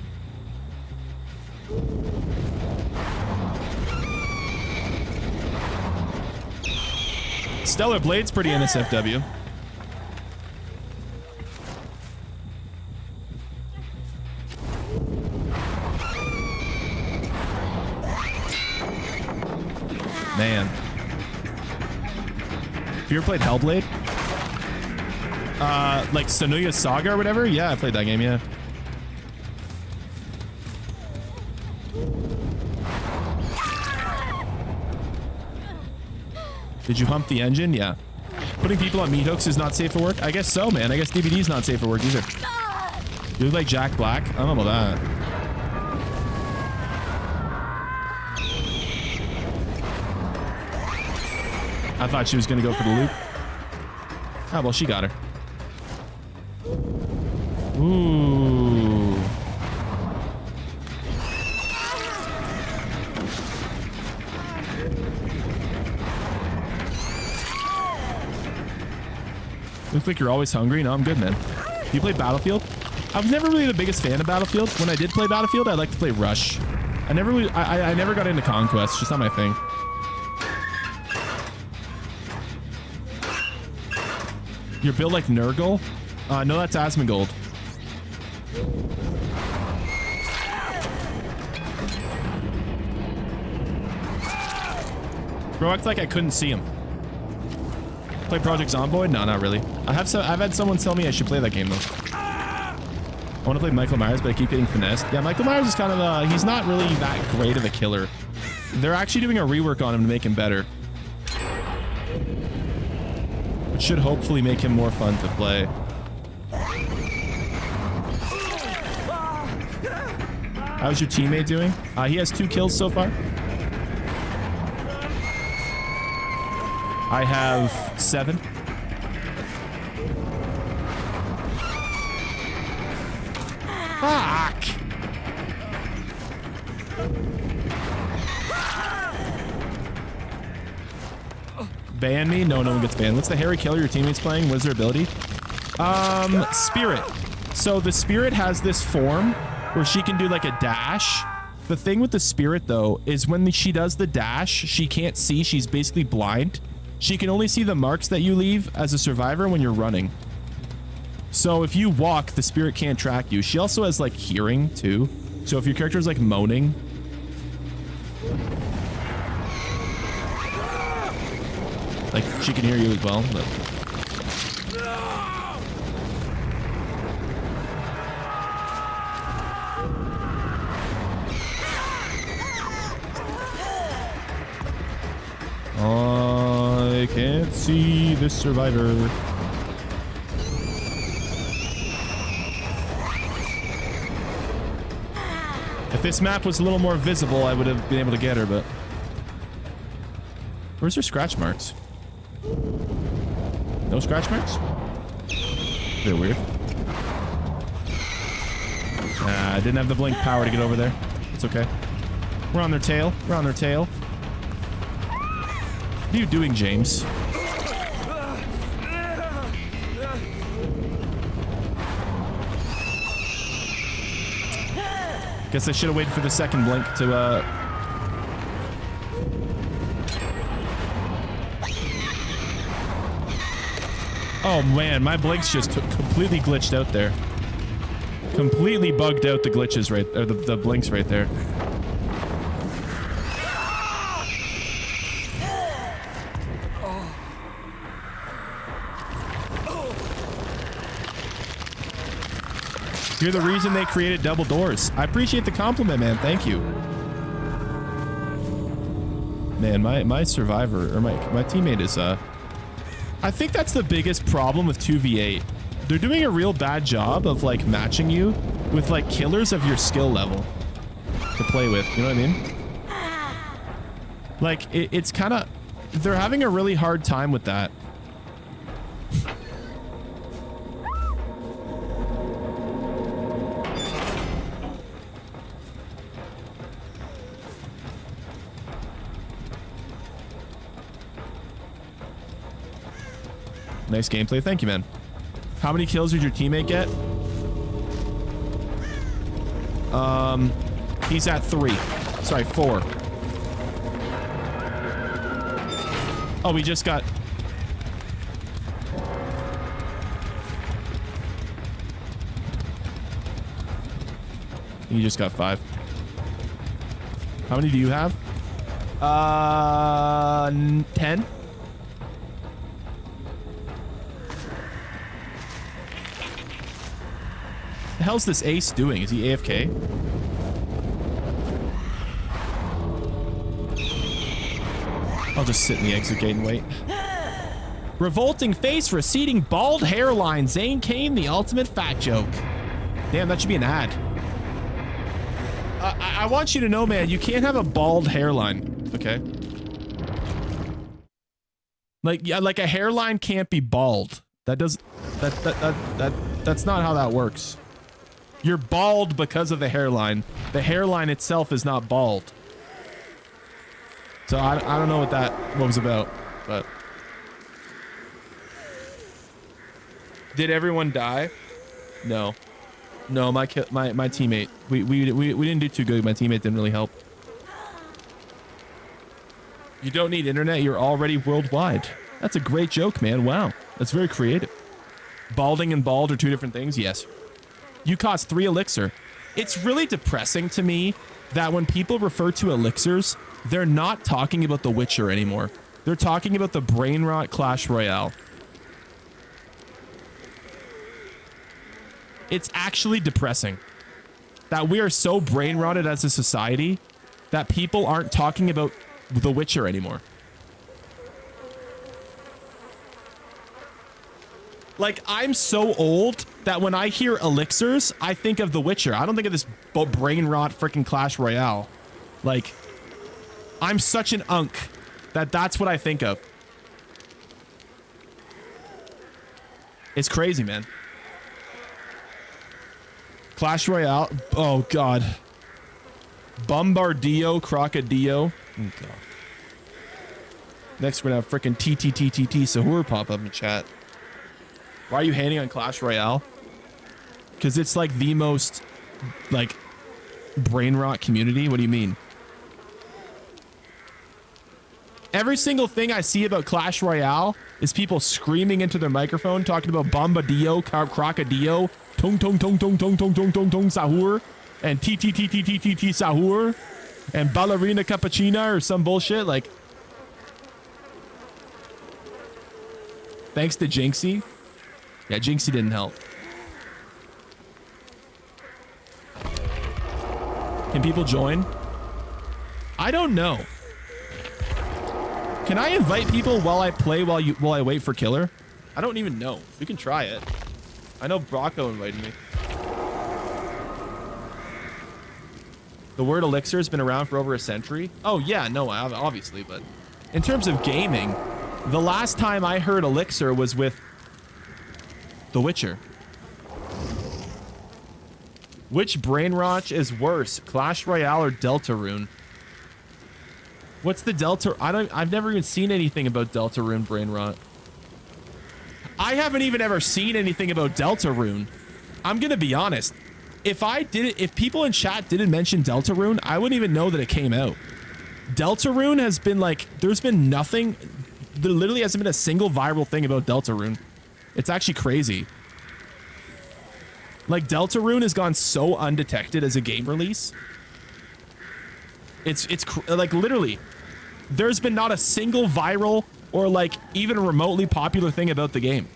Stellar Blade's pretty NSFW. Man. Have you ever played Hellblade? Like Senuya Saga or whatever? Yeah, I played that game, yeah. Did you hump the engine? Yeah. Putting people on meat hooks is not safe for work? I guess so, man. I guess DVD's not safe for work either. You look like Jack Black? I don't know about that. I thought she was going to go for the loop. Oh, well, she got her. Ooh. Looks like you're always hungry. No, I'm good, man. You play Battlefield? I was never really the biggest fan of Battlefield. When I did play Battlefield, I liked to play Rush. I never got into Conquest. It's just not my thing. You're built like Nurgle? No, that's Asmongold. Bro, acts like I couldn't see him. Play Project Zomboid? No, not really. I've had someone tell me I should play that game though. I want to play Michael Myers, but I keep getting finessed. Yeah, Michael Myers is kind of he's not really that great of a killer. They're actually doing a rework on him to make him better. It should hopefully make him more fun to play. How's your teammate doing? He has 2 kills so far. I have 7. Fuck! Ban me? No, no one gets banned. What's the hairy killer your teammate's playing? What's their ability? Spirit. So the Spirit has this form where she can do like a dash. The thing with the Spirit though is when she does the dash, she can't see. She's basically blind. She can only see the marks that you leave as a survivor when you're running. So if you walk, the Spirit can't track you. She also has like hearing too. So if your character is like moaning, like she can hear you as well. But I can't see this survivor. If this map was a little more visible, I would have been able to get her, but where's her scratch marks? No scratch marks? They're weird. I didn't have the blink power to get over there. It's okay. We're on their tail. We're on their tail. What are you doing, James? Guess I should have waited for the second blink to Oh man, my blink's just completely glitched out there. Completely bugged out the glitches right, or the blinks right there. You're the reason they created double doors. I appreciate the compliment, man. Thank you. Man, my survivor, or my teammate is, I think that's the biggest problem with 2v8. They're doing a real bad job of, like, matching you with, like, killers of your skill level to play with. You know what I mean? Like, it's kind of... They're having a really hard time with that. Nice gameplay. Thank you, man. How many kills did your teammate get? He's at 3. Sorry, 4. Oh, we just got... You just got 5. How many do you have? 10. The hell's this Ace doing? Is he AFK? I'll just sit in the exit gate and wait. Revolting face, receding bald hairline. Zane Kane, the ultimate fat joke. Damn, that should be an ad. I want you to know, man, you can't have a bald hairline, okay? Like a hairline can't be bald. That's not how that works. You're bald because of the hairline. The hairline itself is not bald. So I don't know what was about, but did everyone die? No, my teammate. We didn't do too good. My teammate didn't really help. You don't need internet. You're already worldwide. That's a great joke, man. Wow, that's very creative. Balding and bald are two different things. Yes. You cost 3 elixir. It's really depressing to me that when people refer to elixirs, they're not talking about The Witcher anymore. They're talking about the brain rot Clash Royale. It's actually depressing that we are so brain rotted as a society that people aren't talking about The Witcher anymore. Like, I'm so old that when I hear elixirs, I think of The Witcher. I don't think of this brain rot freaking Clash Royale. Like, I'm such an unk that that's what I think of. It's crazy, man. Clash Royale. Oh, God. Bombardillo, Crocodillo. Oh, God. Next, we're going to have freaking TTTTT Sahur pop up in chat. Why are you hating on Clash Royale? Because it's like the most, like, brain rot community. What do you mean? Every single thing I see about Clash Royale is people screaming into their microphone, talking about Bombadillo, Crocodillo, Tung Tung Tung Tung Tung Tung Tung Tung Tung Sahur, and TTTTTTT Sahur, and Ballerina Cappuccina or some bullshit. Like, thanks to Jinxie. Yeah, Jinxie didn't help. Can people join? I don't know. Can I invite people while I play while I wait for killer? I don't even know. We can try it. I know Brocco invited me. The word elixir has been around for over a century. Oh yeah, no, obviously, but in terms of gaming, the last time I heard elixir was with The Witcher. Which brain rot is worse, Clash Royale or Deltarune? What's the Delta? I've never even seen anything about Deltarune brain rot. I haven't even ever seen anything about Deltarune. I'm gonna be honest. if I did it, if people in chat didn't mention Deltarune, I wouldn't even know that it came out. Deltarune has been like, there's been nothing, there literally hasn't been a single viral thing about Deltarune. It's actually crazy. Like, Deltarune has gone so undetected as a game release. It's like, literally, there's been not a single viral or like even a remotely popular thing about the game.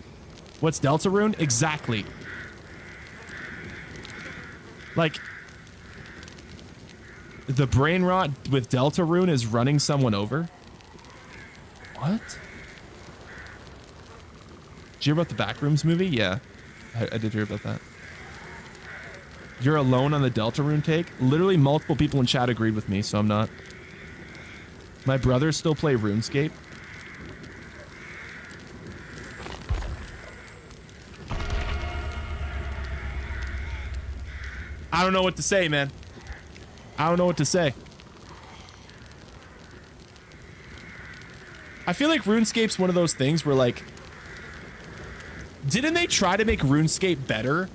What's Deltarune? Exactly. Like, the brain rot with Deltarune is running someone over. What? Did you hear about the Backrooms movie? Yeah, I did hear about that. You're alone on the Deltarune take? Literally multiple people in chat agreed with me, so I'm not. My brothers still play RuneScape. I don't know what to say, man. I don't know what to say. I feel like RuneScape's one of those things where, like, didn't they try to make RuneScape better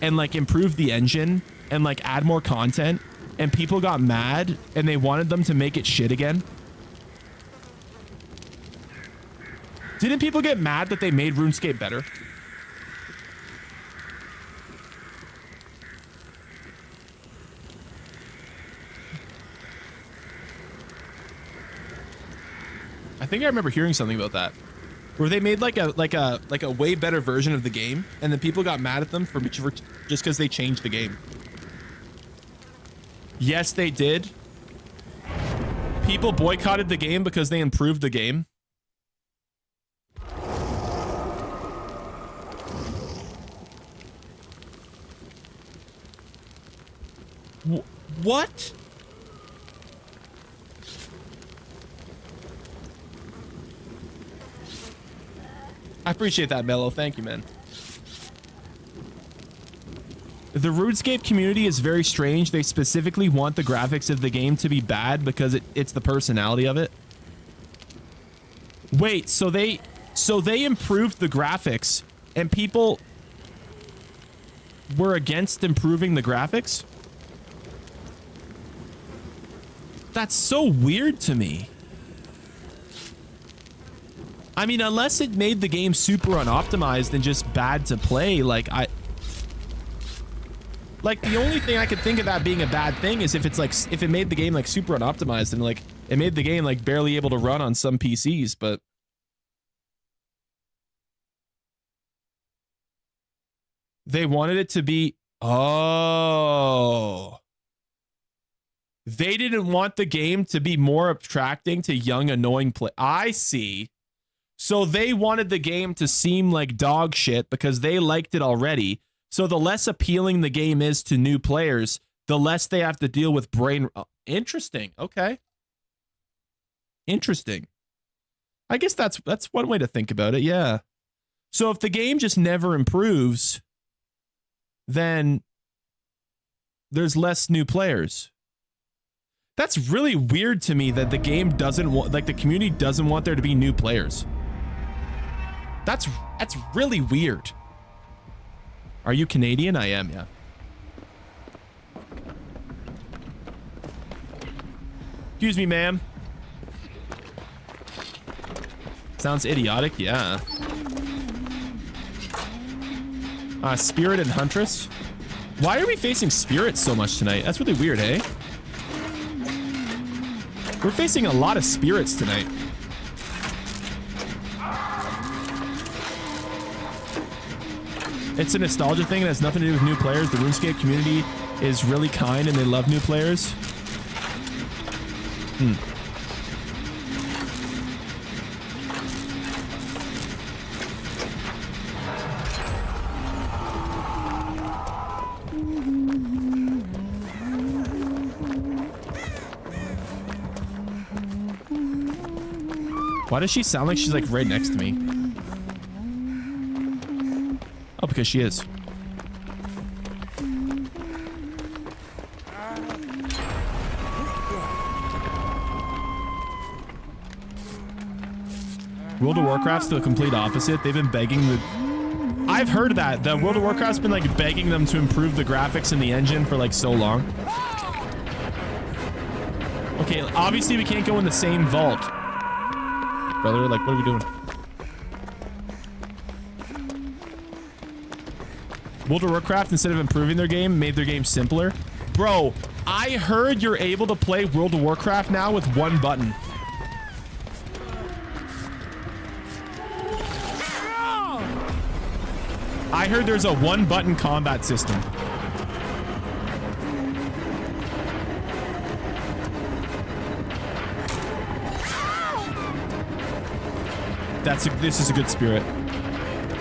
and like improve the engine and like add more content, and people got mad and they wanted them to make it shit again? Didn't people get mad that they made RuneScape better? I think I remember hearing something about that, where they made like a way better version of the game, and then people got mad at them for just because they changed the game. Yes, they did. People boycotted the game because they improved the game. What? I appreciate that, Mello. Thank you, man. The RuneScape community is very strange. They specifically want the graphics of the game to be bad because it's the personality of it. Wait, so they improved the graphics and people were against improving the graphics? That's so weird to me. I mean, unless it made the game super unoptimized and just bad to play, like the only thing I could think of that being a bad thing is if it's like, if it made the game like super unoptimized and like it made the game like barely able to run on some PCs, but they wanted it to be, oh, they didn't want the game to be more attracting to young, annoying play. I see. So they wanted the game to seem like dog shit because they liked it already. So the less appealing the game is to new players, the less they have to deal with brain. Interesting. Okay. Interesting. I guess that's one way to think about it. Yeah. So if the game just never improves, then there's less new players. That's really weird to me that the game doesn't want, like the community doesn't want there to be new players. That's really weird. Are you Canadian? I am, yeah. Excuse me, ma'am. Sounds idiotic, yeah. Spirit and Huntress. Why are we facing spirits so much tonight? That's really weird, hey? We're facing a lot of spirits tonight. It's a nostalgia thing. It has nothing to do with new players. The RuneScape community is really kind and they love new players. Why does she sound like she's like right next to me? Oh, because she is. World of Warcraft's the complete opposite. They've been begging the... I've heard that. The World of Warcraft's been like begging them to improve the graphics in the engine for like so long. Okay, obviously we can't go in the same vault. Brother, like, what are we doing? World of Warcraft, instead of improving their game, made their game simpler. Bro, I heard you're able to play World of Warcraft now with one button. I heard there's a one-button combat system. This is a good spirit.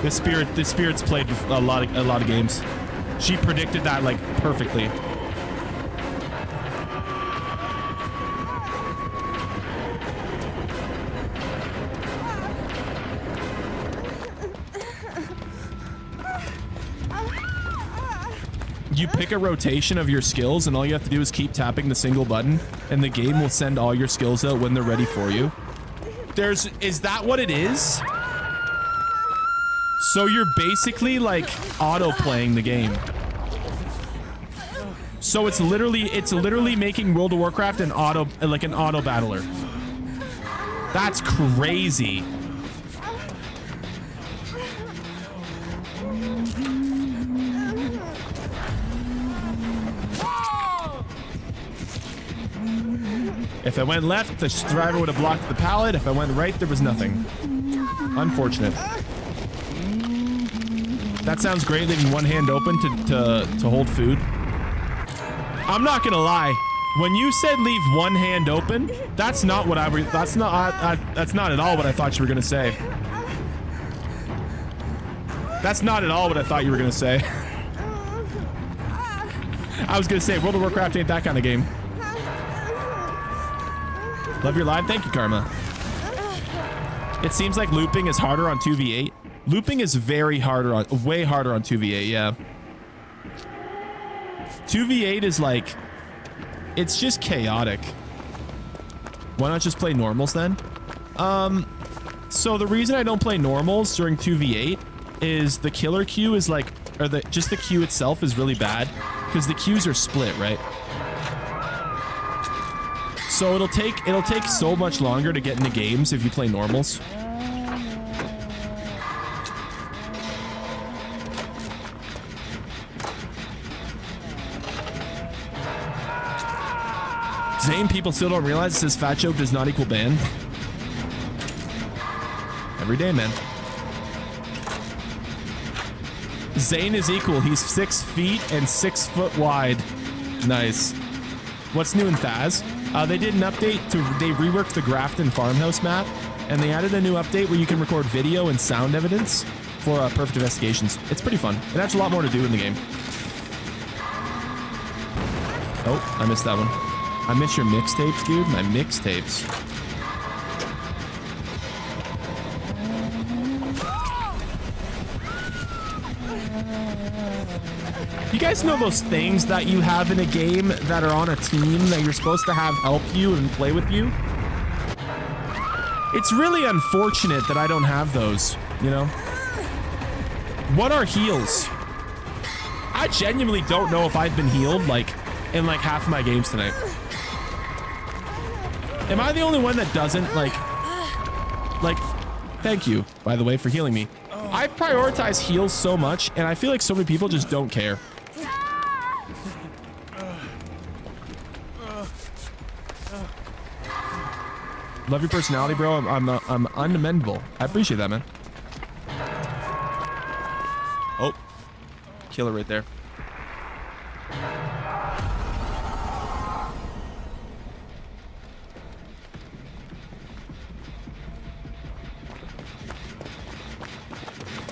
This spirit's played a lot of games. She predicted that like perfectly. You pick a rotation of your skills, and all you have to do is keep tapping the single button, and the game will send all your skills out when they're ready for you. Is that what it is? So you're basically like auto-playing the game. So it's literally making World of Warcraft an auto battler. That's crazy. If I went left, the driver would have blocked the pallet. If I went right, there was nothing. Unfortunate. That sounds great, leaving one hand open to hold food. I'm not gonna lie. When you said leave one hand open, that's not what that's not at all what I thought you were gonna say. That's not at all what I thought you were gonna say. I was gonna say World of Warcraft ain't that kind of game. Love your live. Thank you, Karma. It seems like looping is harder on 2v8. Looping is way harder on 2v8, yeah. 2v8 is like, it's just chaotic. Why not just play normals then? So the reason I don't play normals during 2v8 is the killer queue is like, or just the queue itself is really bad because the queues are split, right? So it'll take so much longer to get into games if you play normals. Zane, people still don't realize it says fat joke does not equal ban. Every day, man. Zane is equal. He's 6 feet and 6 foot wide. Nice. What's new in Thaz? They did an update they reworked the Grafton farmhouse map, and they added a new update where you can record video and sound evidence for perfect investigations. It's pretty fun. It has a lot more to do in the game. Oh, I missed that one. I miss your mixtapes, dude. My mixtapes. You guys know those things that you have in a game that are on a team that you're supposed to have help you and play with you? It's really unfortunate that I don't have those, you know? What are heals? I genuinely don't know if I've been healed like in like half of my games tonight. Am I the only one that doesn't like, thank you, by the way, for healing me. I prioritize heals so much, and I feel like so many people just don't care. Love your personality, bro. I'm unamendable. I appreciate that, man. Oh, killer right there.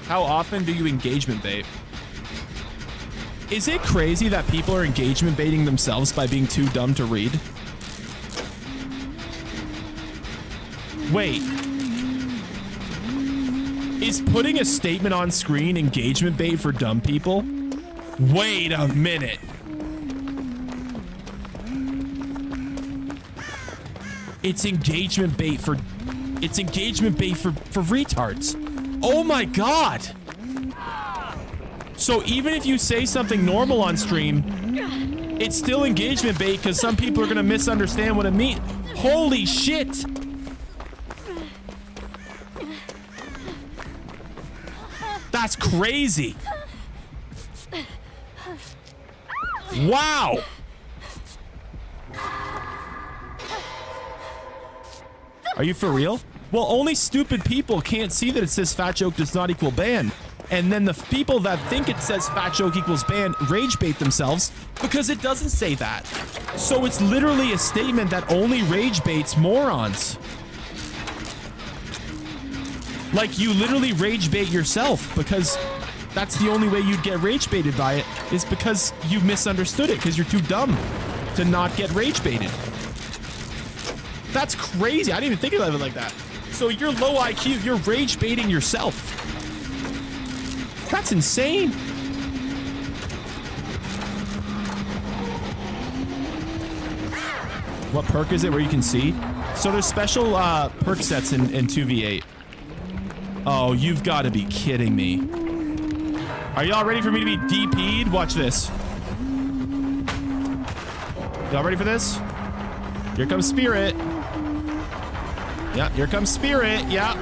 How often do you engagement bait? Is it crazy that people are engagement baiting themselves by being too dumb to read? Wait. Is putting a statement on screen engagement bait for dumb people? Wait a minute. It's engagement bait for retards. Oh my God. So even if you say something normal on stream, it's still engagement bait because some people are going to misunderstand what it means. Holy shit. That's crazy. Wow. Are you for real? Well, only stupid people can't see that it says fat joke does not equal ban. And then the people that think it says fat joke equals ban rage bait themselves because it doesn't say that. So it's literally a statement that only rage baits morons. Like, you literally rage bait yourself because that's the only way you'd get rage baited by it is because you misunderstood it because you're too dumb to not get rage baited. That's crazy. I didn't even think of it like that. So you're low IQ, you're rage baiting yourself. That's insane. What perk is it where you can see? So there's special perk sets in 2v8. Oh, you've got to be kidding me. Are y'all ready for me to be DP'd? Watch this. Y'all ready for this? Here comes Spirit. Yeah, here comes Spirit. Yeah.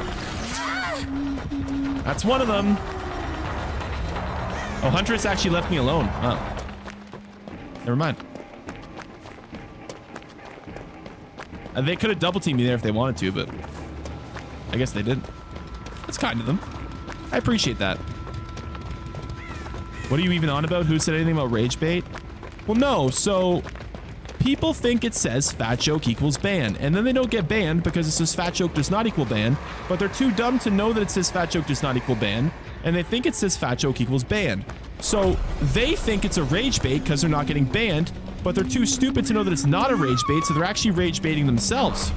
That's one of them. Oh, Huntress actually left me alone. Oh. Never mind. They could have double teamed me there if they wanted to, but I guess they didn't. That's kind of them. I appreciate that. What are you even on about? Who said anything about rage bait? Well, no. So people think it says fat joke equals ban, and then they don't get banned because it says fat joke does not equal ban, but they're too dumb to know that it says fat joke does not equal ban, and they think it says fat joke equals ban. So they think it's a rage bait because they're not getting banned, but they're too stupid to know that it's not a rage bait, so they're actually rage baiting themselves.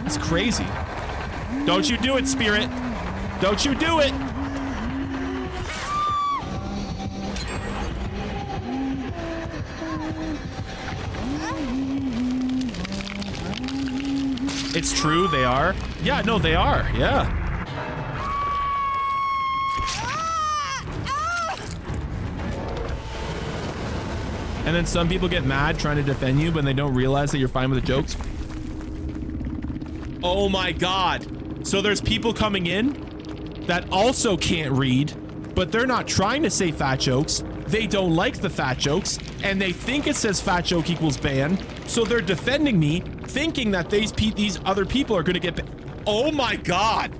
It's crazy. Don't you do it, Spirit. Don't you do it. It's true, they are. Yeah, no, they are. Yeah. And then some people get mad trying to defend you when they don't realize that you're fine with the jokes. Oh my God. So there's people coming in that also can't read, but they're not trying to say fat jokes. They don't like the fat jokes, and they think it says fat joke equals ban. So they're defending me, thinking that these other people are going to get banned. Oh my God.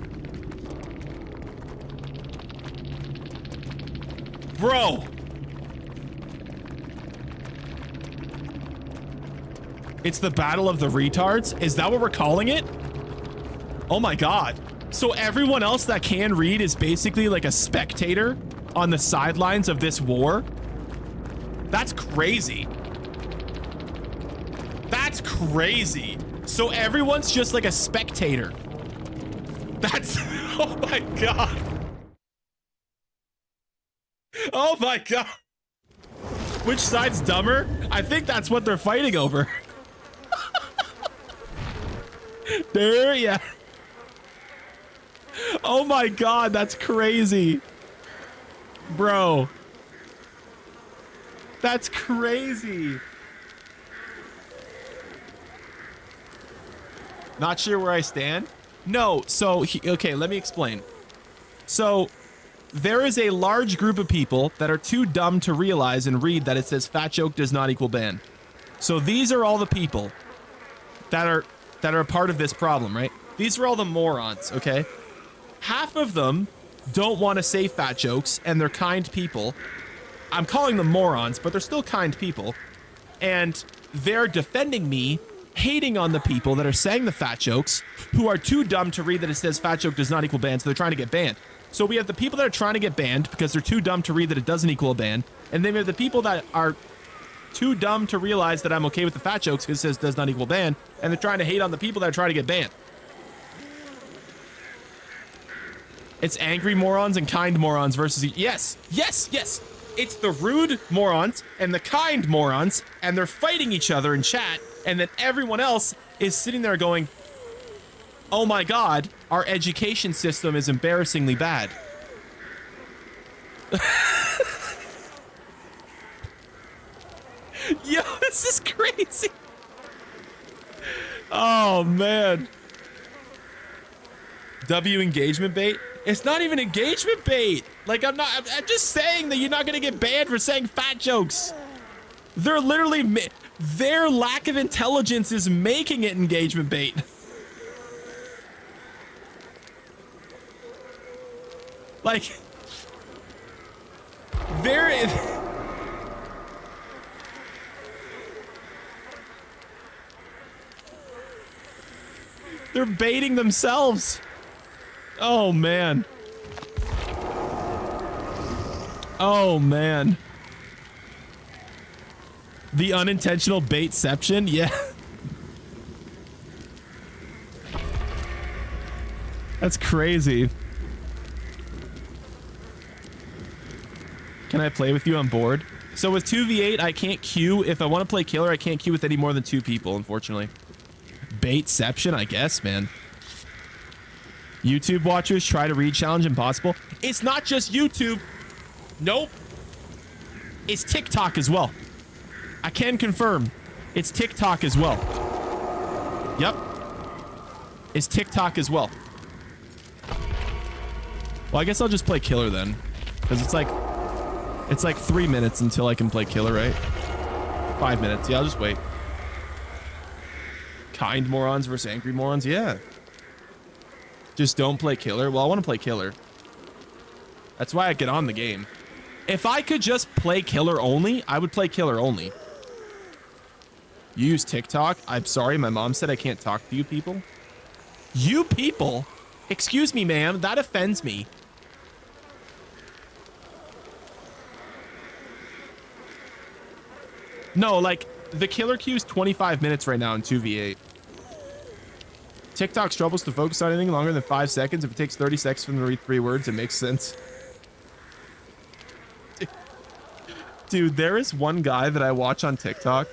Bro. It's the battle of the retards? Is that what we're calling it? Oh my God. So everyone else that can read is basically like a spectator on the sidelines of this war? That's crazy. That's crazy. So everyone's just like a spectator. That's, oh my God. Oh my God. Which side's dumber? I think that's what they're fighting over. There, yeah. Oh my God, that's crazy. Bro. That's crazy. Not sure where I stand? No, so, okay, let me explain. So, there is a large group of people that are too dumb to realize and read that it says fat joke does not equal ban. So these are all the people that are a part of this problem, right? These are all the morons, okay? Half of them don't want to say fat jokes, and they're kind people. I'm calling them morons, but they're still kind people. And they're defending me, hating on the people that are saying the fat jokes, who are too dumb to read that it says fat joke does not equal ban, so they're trying to get banned. So we have the people that are trying to get banned because they're too dumb to read that it doesn't equal a ban, and then we have the people that are too dumb to realize that I'm okay with the fat jokes because it says does not equal ban, and they're trying to hate on the people that are trying to get banned. It's angry morons and kind morons versus yes, yes, yes. It's the rude morons and the kind morons, and they're fighting each other in chat, and then everyone else is sitting there going, oh my God, our education system is embarrassingly bad. Yo, this is crazy. Oh, man. W engagement bait? It's not even engagement bait. Like, I'm just saying that you're not going to get banned for saying fat jokes. They're literally, their lack of intelligence is making it engagement bait. Like, there is... They're baiting themselves. Oh, man. Oh, man. The unintentional baitception? Yeah. That's crazy. Can I play with you on board? So with 2v8, I can't queue. If I want to play killer, I can't queue with any more than 2 people, unfortunately. Baitception, I guess, man. YouTube watchers try to read challenge impossible. It's not just YouTube. Nope. It's TikTok as well. I can confirm. It's TikTok as well. Yep. It's TikTok as well. Well, I guess I'll just play killer then. Because it's like 3 minutes until I can play killer, right? 5 minutes. Yeah, I'll just wait. Kind morons versus angry morons? Yeah. Just don't play killer? Well, I want to play killer. That's why I get on the game. If I could just play killer only, I would play killer only. You use TikTok? I'm sorry, my mom said I can't talk to you people. You people? Excuse me, ma'am. That offends me. No, like, the killer queue is 25 minutes right now in 2v8. TikTok struggles to focus on anything longer than 5 seconds. If it takes 30 seconds for them to read 3 words, it makes sense. Dude, there is one guy that I watch on TikTok.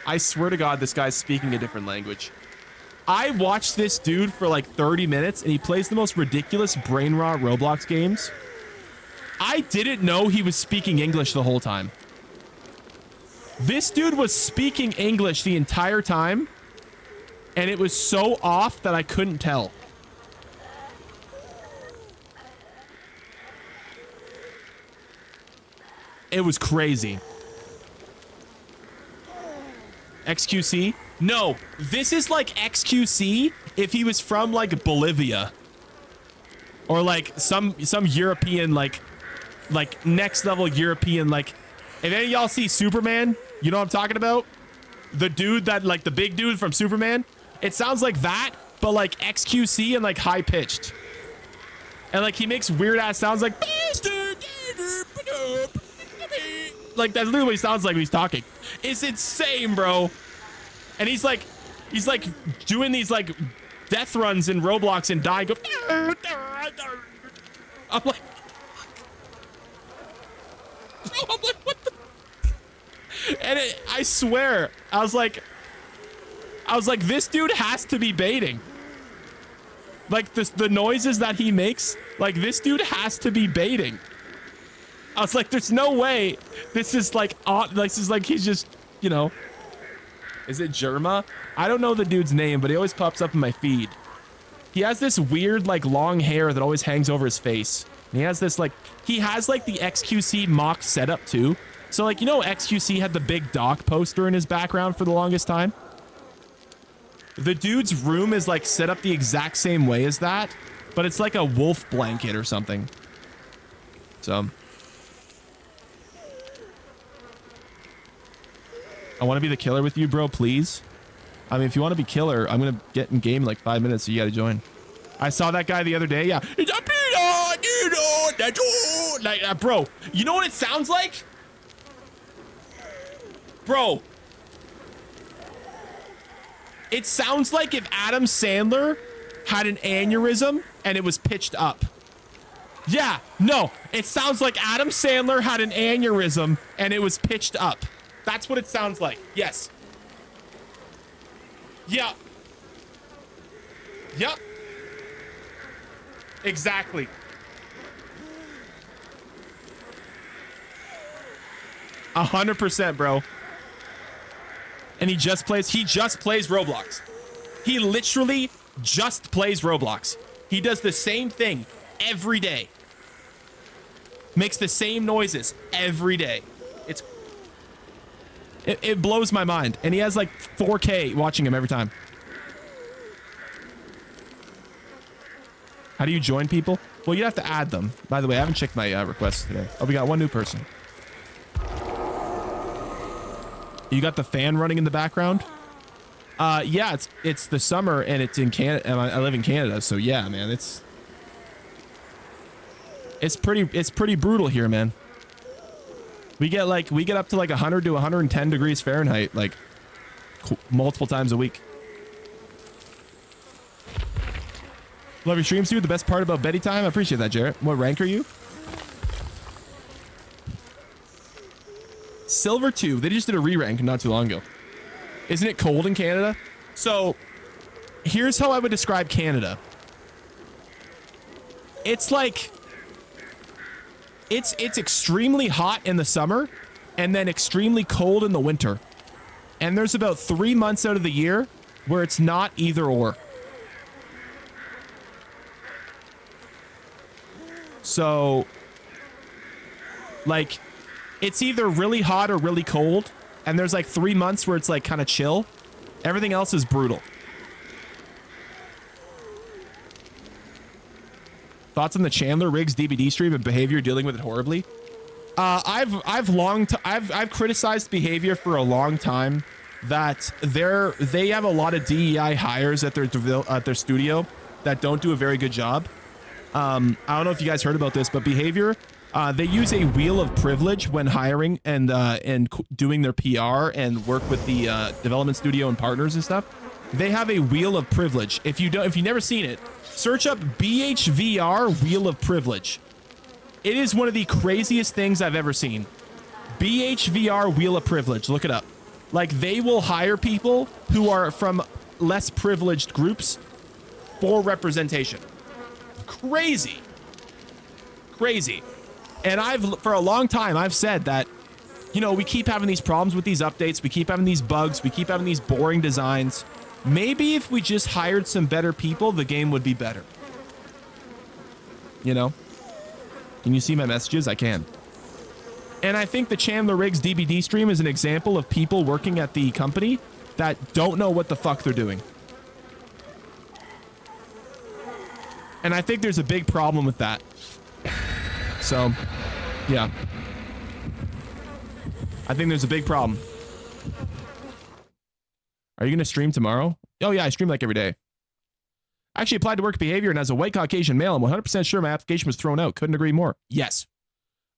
I swear to God, this guy's speaking a different language. I watched this dude for like 30 minutes, and he plays the most ridiculous brain rot Roblox games. I didn't know he was speaking English the whole time. This dude was speaking English the entire time, and it was so off that I couldn't tell. It was crazy. XQC? No, this is like XQC if he was from like Bolivia. Or like some European, like next level European, like, if any of y'all see Superman, you know what I'm talking about? The dude that, like, the big dude from Superman? It sounds like that, but like XQC and like high pitched. And like he makes weird ass sounds like that's literally what he sounds like when he's talking. It's insane, bro. And he's like doing these like death runs in Roblox and dying. I'm like, what the? And I swear, I was like, this dude has to be baiting. Like the noises that he makes, like this dude has to be baiting. I was like, there's no way this is like, this is like, he's just, you know. Is it Jerma? I don't know the dude's name, but he always pops up in my feed. He has this weird, like, long hair that always hangs over his face. And he has this, like, he has, like, the XQC mock setup, too. So, like, you know, XQC had the big Doc poster in his background for the longest time? The dude's room is, like, set up the exact same way as that, but it's like a wolf blanket or something. So... I want to be the killer with you, bro, please. I mean, if you want to be killer, I'm going to get in game in like 5 minutes, so you got to join. I saw that guy the other day. Yeah. Like, bro, you know what it sounds like? Bro. It sounds like if Adam Sandler had an aneurysm and it was pitched up. Yeah, no, it sounds like Adam Sandler had an aneurysm and it was pitched up. That's what it sounds like. Yes. Yeah. Yep. Exactly. A 100%, bro. And he just plays Roblox. He literally just plays Roblox. He does the same thing every day. Makes the same noises every day. It blows my mind. And he has like 4K watching him every time. How do you join people? Well, you have to add them. By the way, I haven't checked my requests today. Oh, we got one new person. You got the fan running in the background? Yeah, it's the summer and it's in Canada. And I live in Canada, so yeah, man, it's pretty brutal here, man. We get up to like 100 to 110 degrees Fahrenheit, like multiple times a week. Love your streams, dude. The best part about Betty time. I appreciate that, Jarrett. What rank are you? Silver 2. They just did a re-rank not too long ago. Isn't it cold in Canada? So here's how I would describe Canada. It's like it's extremely hot in the summer and then extremely cold in the winter. And there's about 3 months out of the year where it's not either or. So like it's either really hot or really cold, and there's like 3 months where it's like kind of chill. Everything else is brutal. Thoughts on the Chandler Riggs DBD stream and behavior dealing with it horribly? I've criticized behavior for a long time that they have a lot of DEI hires at their studio that don't do a very good job. I don't know if you guys heard about this, but behavior, they use a wheel of privilege when hiring and doing their PR and work with the development studio and partners and stuff. They have a wheel of privilege. If you've never seen it, search up BHVR Wheel of Privilege. It is one of the craziest things I've ever seen. BHVR Wheel of Privilege. Look it up. Like, they will hire people who are from less privileged groups for representation. Crazy. Crazy. And for a long time, I've said that, you know, we keep having these problems with these updates. We keep having these bugs. We keep having these boring designs. Maybe if we just hired some better people, the game would be better. You know? Can you see my messages? I can. And I think the Chandler Riggs DBD stream is an example of people working at the company that don't know what the fuck they're doing. And I think there's a big problem with that. So, yeah. I think there's a big problem. Are you going to stream tomorrow? Oh, yeah, I stream like every day. I actually applied to work behavior, and as a white Caucasian male, I'm 100% sure my application was thrown out. Couldn't agree more. Yes.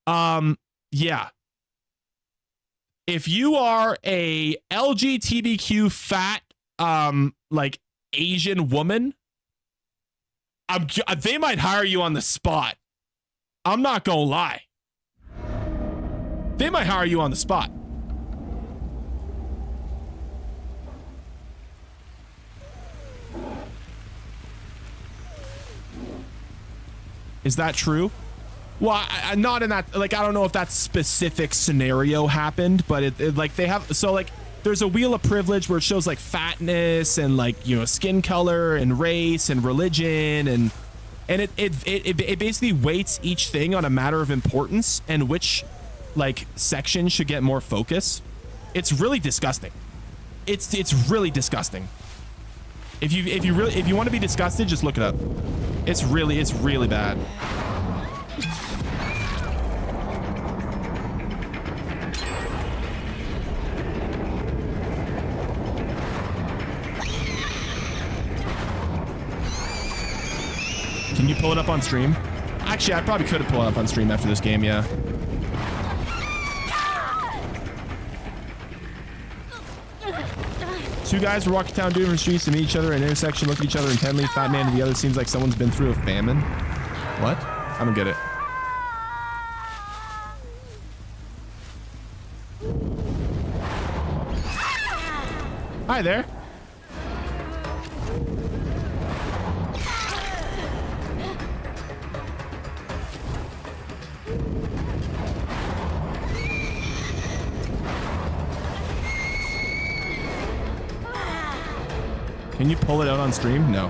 Yeah. If you are a LGBTQ fat, like Asian woman, they might hire you on the spot. I'm not gonna lie. They might hire you on the spot. Is that true? Well, I not in that, like, I don't know if that specific scenario happened, but it like they have, so like there's a wheel of privilege where it shows like fatness and like, you know, skin color and race and religion, and it basically weights each thing on a matter of importance and which like section should get more focus. It's really disgusting. It's really disgusting. If you want to be disgusted, just look it up. It's really bad. Can you pull it up on stream? Actually, I probably could have pulled it up on stream after this game, yeah. Two guys were walking down different streets to meet each other in an intersection, look at each other intently. Fat man to the other seems like someone's been through a famine. What? I don't get it. Hi there. Can you pull it out on stream? No.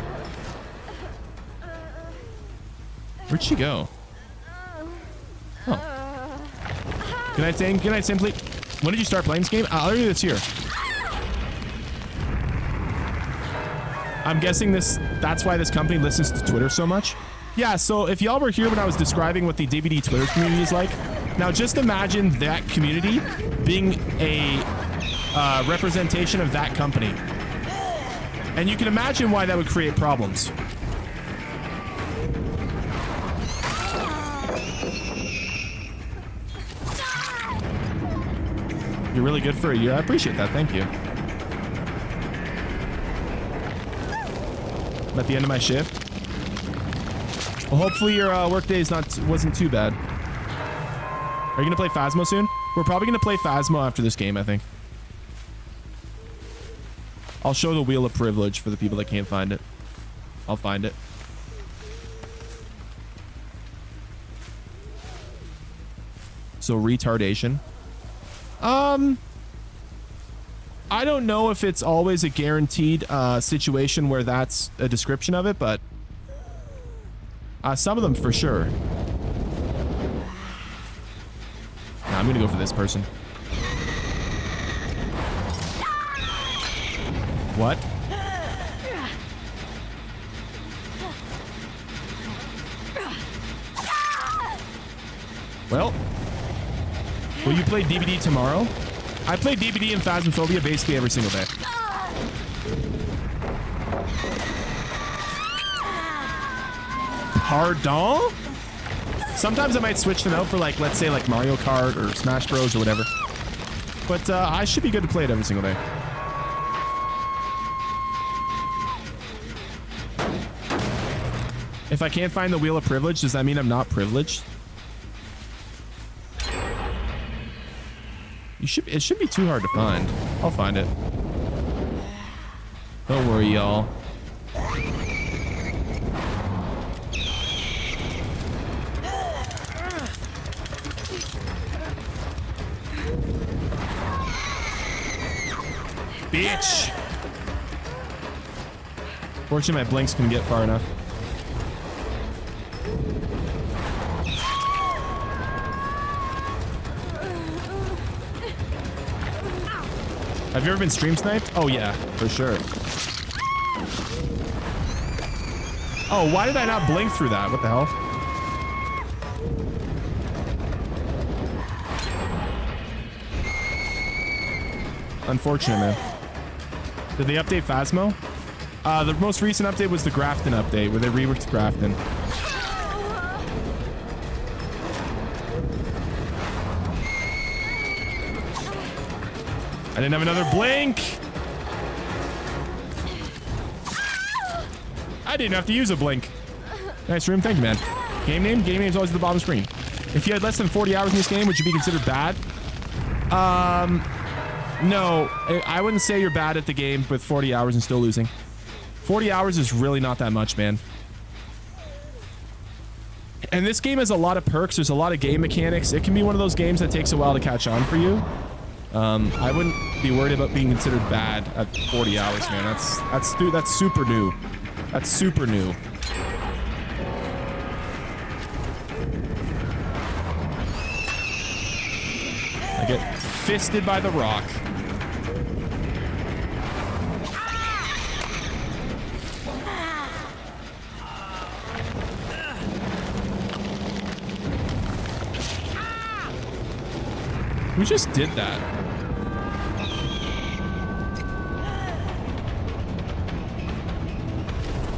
Where'd she go? Oh. Good night, Sam. Good night, Simply. When did you start playing this game? Earlier this year. I'm guessing that's why this company listens to Twitter so much. Yeah, so if y'all were here when I was describing what the DVD Twitter community is like, now just imagine that community being a representation of that company. And you can imagine why that would create problems. You're really good for a year. I appreciate that. Thank you. I'm at the end of my shift. Well, hopefully your workday wasn't too bad. Are you gonna play Phasmo soon? We're probably gonna play Phasmo after this game, I think. I'll show the Wheel of Privilege for the people that can't find it. I'll find it. So retardation. I don't know if it's always a guaranteed situation where that's a description of it, but some of them for sure. Nah, I'm gonna go for this person. What? Well, will you play DBD tomorrow? I play DBD and Phasmophobia basically every single day. Pardon? Sometimes I might switch them out for like, let's say like Mario Kart or Smash Bros or whatever. But I should be good to play it every single day. If I can't find the Wheel of Privilege, does that mean I'm not privileged? It should be too hard to find. I'll find it. Don't worry, y'all. Bitch! Fortunately, my blinks can get far enough. Have you ever been stream sniped? Oh yeah, for sure. Oh, why did I not blink through that? What the hell? Unfortunate, man. Did they update Phasmo? The most recent update was the Grafton update, where they reworked Grafton. I didn't have another blink. I didn't have to use a blink. Nice room. Thank you, man. Game name? Game name's always at the bottom screen. If you had less than 40 hours in this game, would you be considered bad? No. I wouldn't say you're bad at the game with 40 hours and still losing. 40 hours is really not that much, man. And this game has a lot of perks. There's a lot of game mechanics. It can be one of those games that takes a while to catch on for you. I wouldn't be worried about being considered bad at 40 hours, man. That's super new. That's super new. I get fisted by the rock. Who just did that?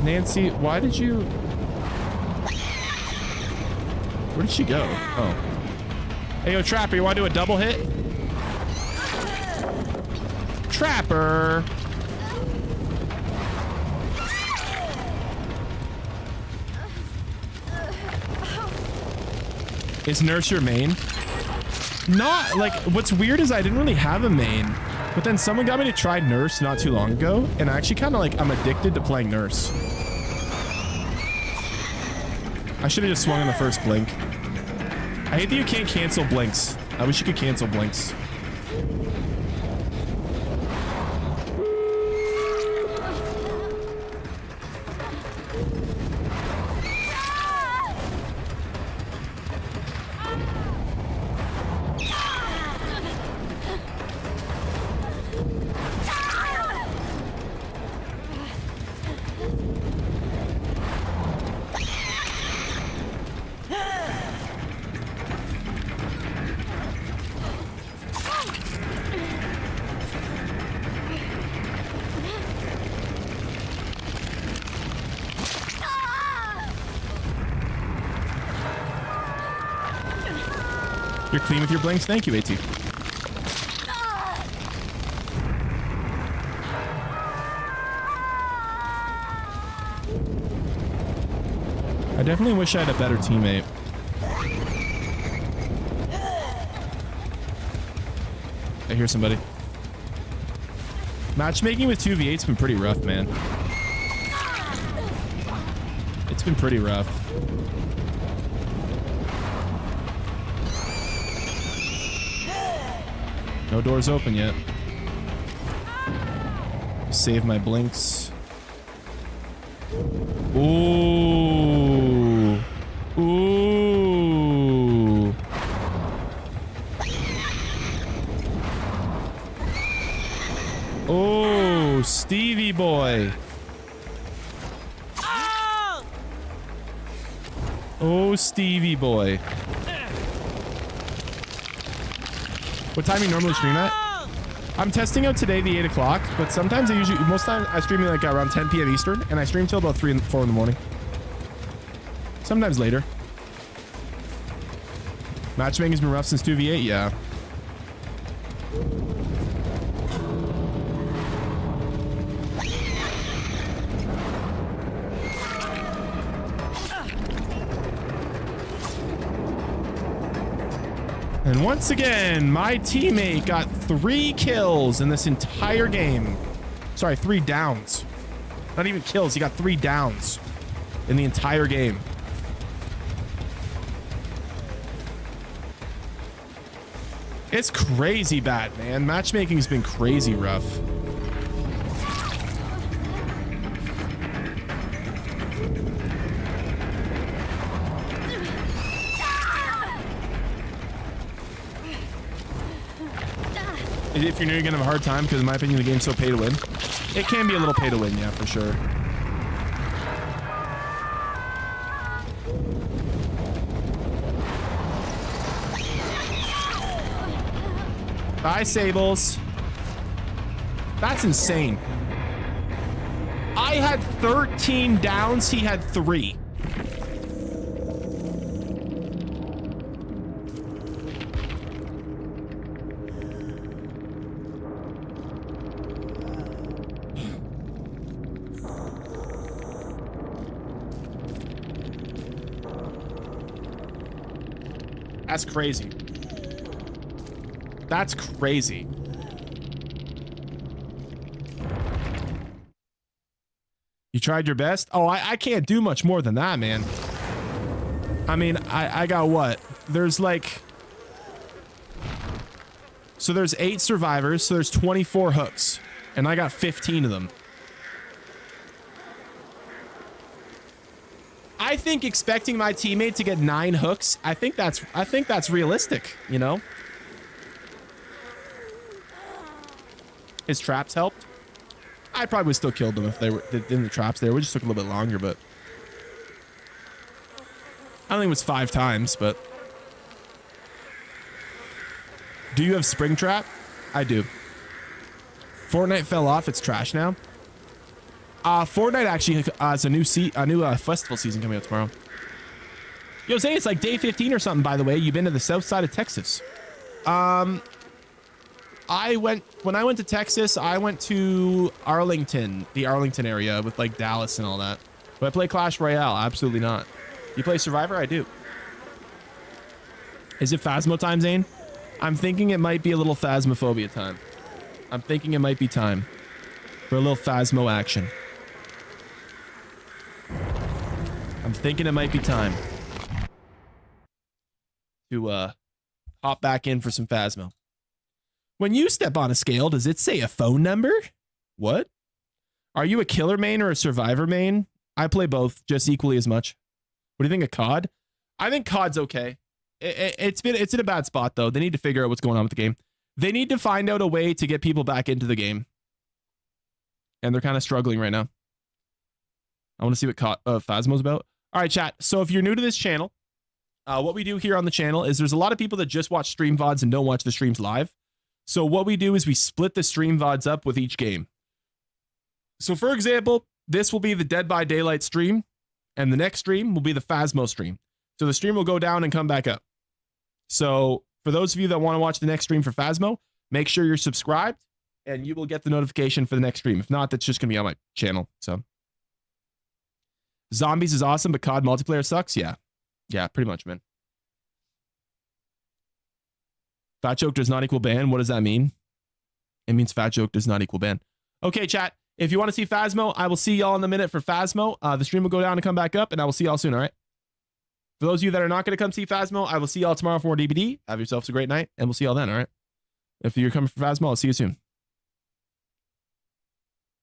Nancy, why did you... Where did she go? Oh. Hey, yo, Trapper, you want to do a double hit? Trapper! Is Nurse your main? Not like, what's weird is I didn't really have a main, but then someone got me to try Nurse not too long ago, and I actually kind of like, I'm addicted to playing Nurse. I should have just swung on the first blink. I hate that you can't cancel blinks. I wish you could cancel blinks. You're clean with your blinks. Thank you, AT. I definitely wish I had a better teammate. I hear somebody. Matchmaking with 2v8's been pretty rough, man. It's been pretty rough. No doors open yet. Save my blinks. Ooh. Ooh. Oh, Stevie boy. Oh, Stevie boy. What time do you normally stream at? I'm testing out today the 8 o'clock, but sometimes most times I stream like around 10 p.m. Eastern, and I stream till about 3 and 4 in the morning. Sometimes later. Matchmaking's been rough since 2v8, yeah. And once again, my teammate got 3 kills in this entire game. Sorry, 3 downs. Not even kills, he got 3 downs in the entire game. It's crazy bad, man. Matchmaking's been crazy rough. If you're new, you're gonna have a hard time because in my opinion the game's so pay to win. It can be a little pay to win, yeah, for sure. Bye, Sables. That's insane. I had 13 downs, he had 3. That's crazy. That's crazy. You tried your best? Oh, I can't do much more than that, man. I mean, I got what? There's like... So there's 8 survivors, so there's 24 hooks. And I got 15 of them. I think expecting my teammate to get 9 hooks, I think that's realistic, you know? His traps helped. I probably would still killed them if they were in the traps there. We just took a little bit longer, but I don't think it was 5 times, but do you have Springtrap? I do. Fortnite fell off. It's trash now. Fortnite actually has a new festival season coming out tomorrow. Yo, say it's like day 15 or something, by the way. You've been to the south side of Texas. When I went to Texas, I went to Arlington, the Arlington area with like Dallas and all that. Do I play Clash Royale? Absolutely not. You play Survivor? I do. Is it Phasmo time, Zane? I'm thinking it might be a little Phasmophobia time. I'm thinking it might be time for a little Phasmo action. I'm thinking it might be time to hop back in for some Phasmo. When you step on a scale, does it say a phone number? What? Are you a killer main or a survivor main? I play both just equally as much. What do you think of COD? I think COD's okay. It's in a bad spot though. They need to figure out what's going on with the game. They need to find out a way to get people back into the game. And they're kind of struggling right now. I want to see what Phasmo's about. All right, chat. So if you're new to this channel, what we do here on the channel is there's a lot of people that just watch stream VODs and don't watch the streams live. So what we do is we split the stream VODs up with each game. So for example, this will be the Dead by Daylight stream, and the next stream will be the Phasmo stream. So the stream will go down and come back up. So for those of you that want to watch the next stream for Phasmo, make sure you're subscribed, and you will get the notification for the next stream. If not, that's just going to be on my channel. So Zombies is awesome, but COD multiplayer sucks. Yeah, pretty much, man. Fat joke does not equal ban. What does that mean? It means fat joke does not equal ban. Okay, chat. If you want to see Phasmo, I will see y'all in a minute for Phasmo. The stream will go down and come back up, and I will see y'all soon, all right? For those of you that are not going to come see Phasmo, I will see y'all tomorrow for more DBD. Have yourselves a great night, and we'll see y'all then, all right? If you're coming for Phasmo, I'll see you soon.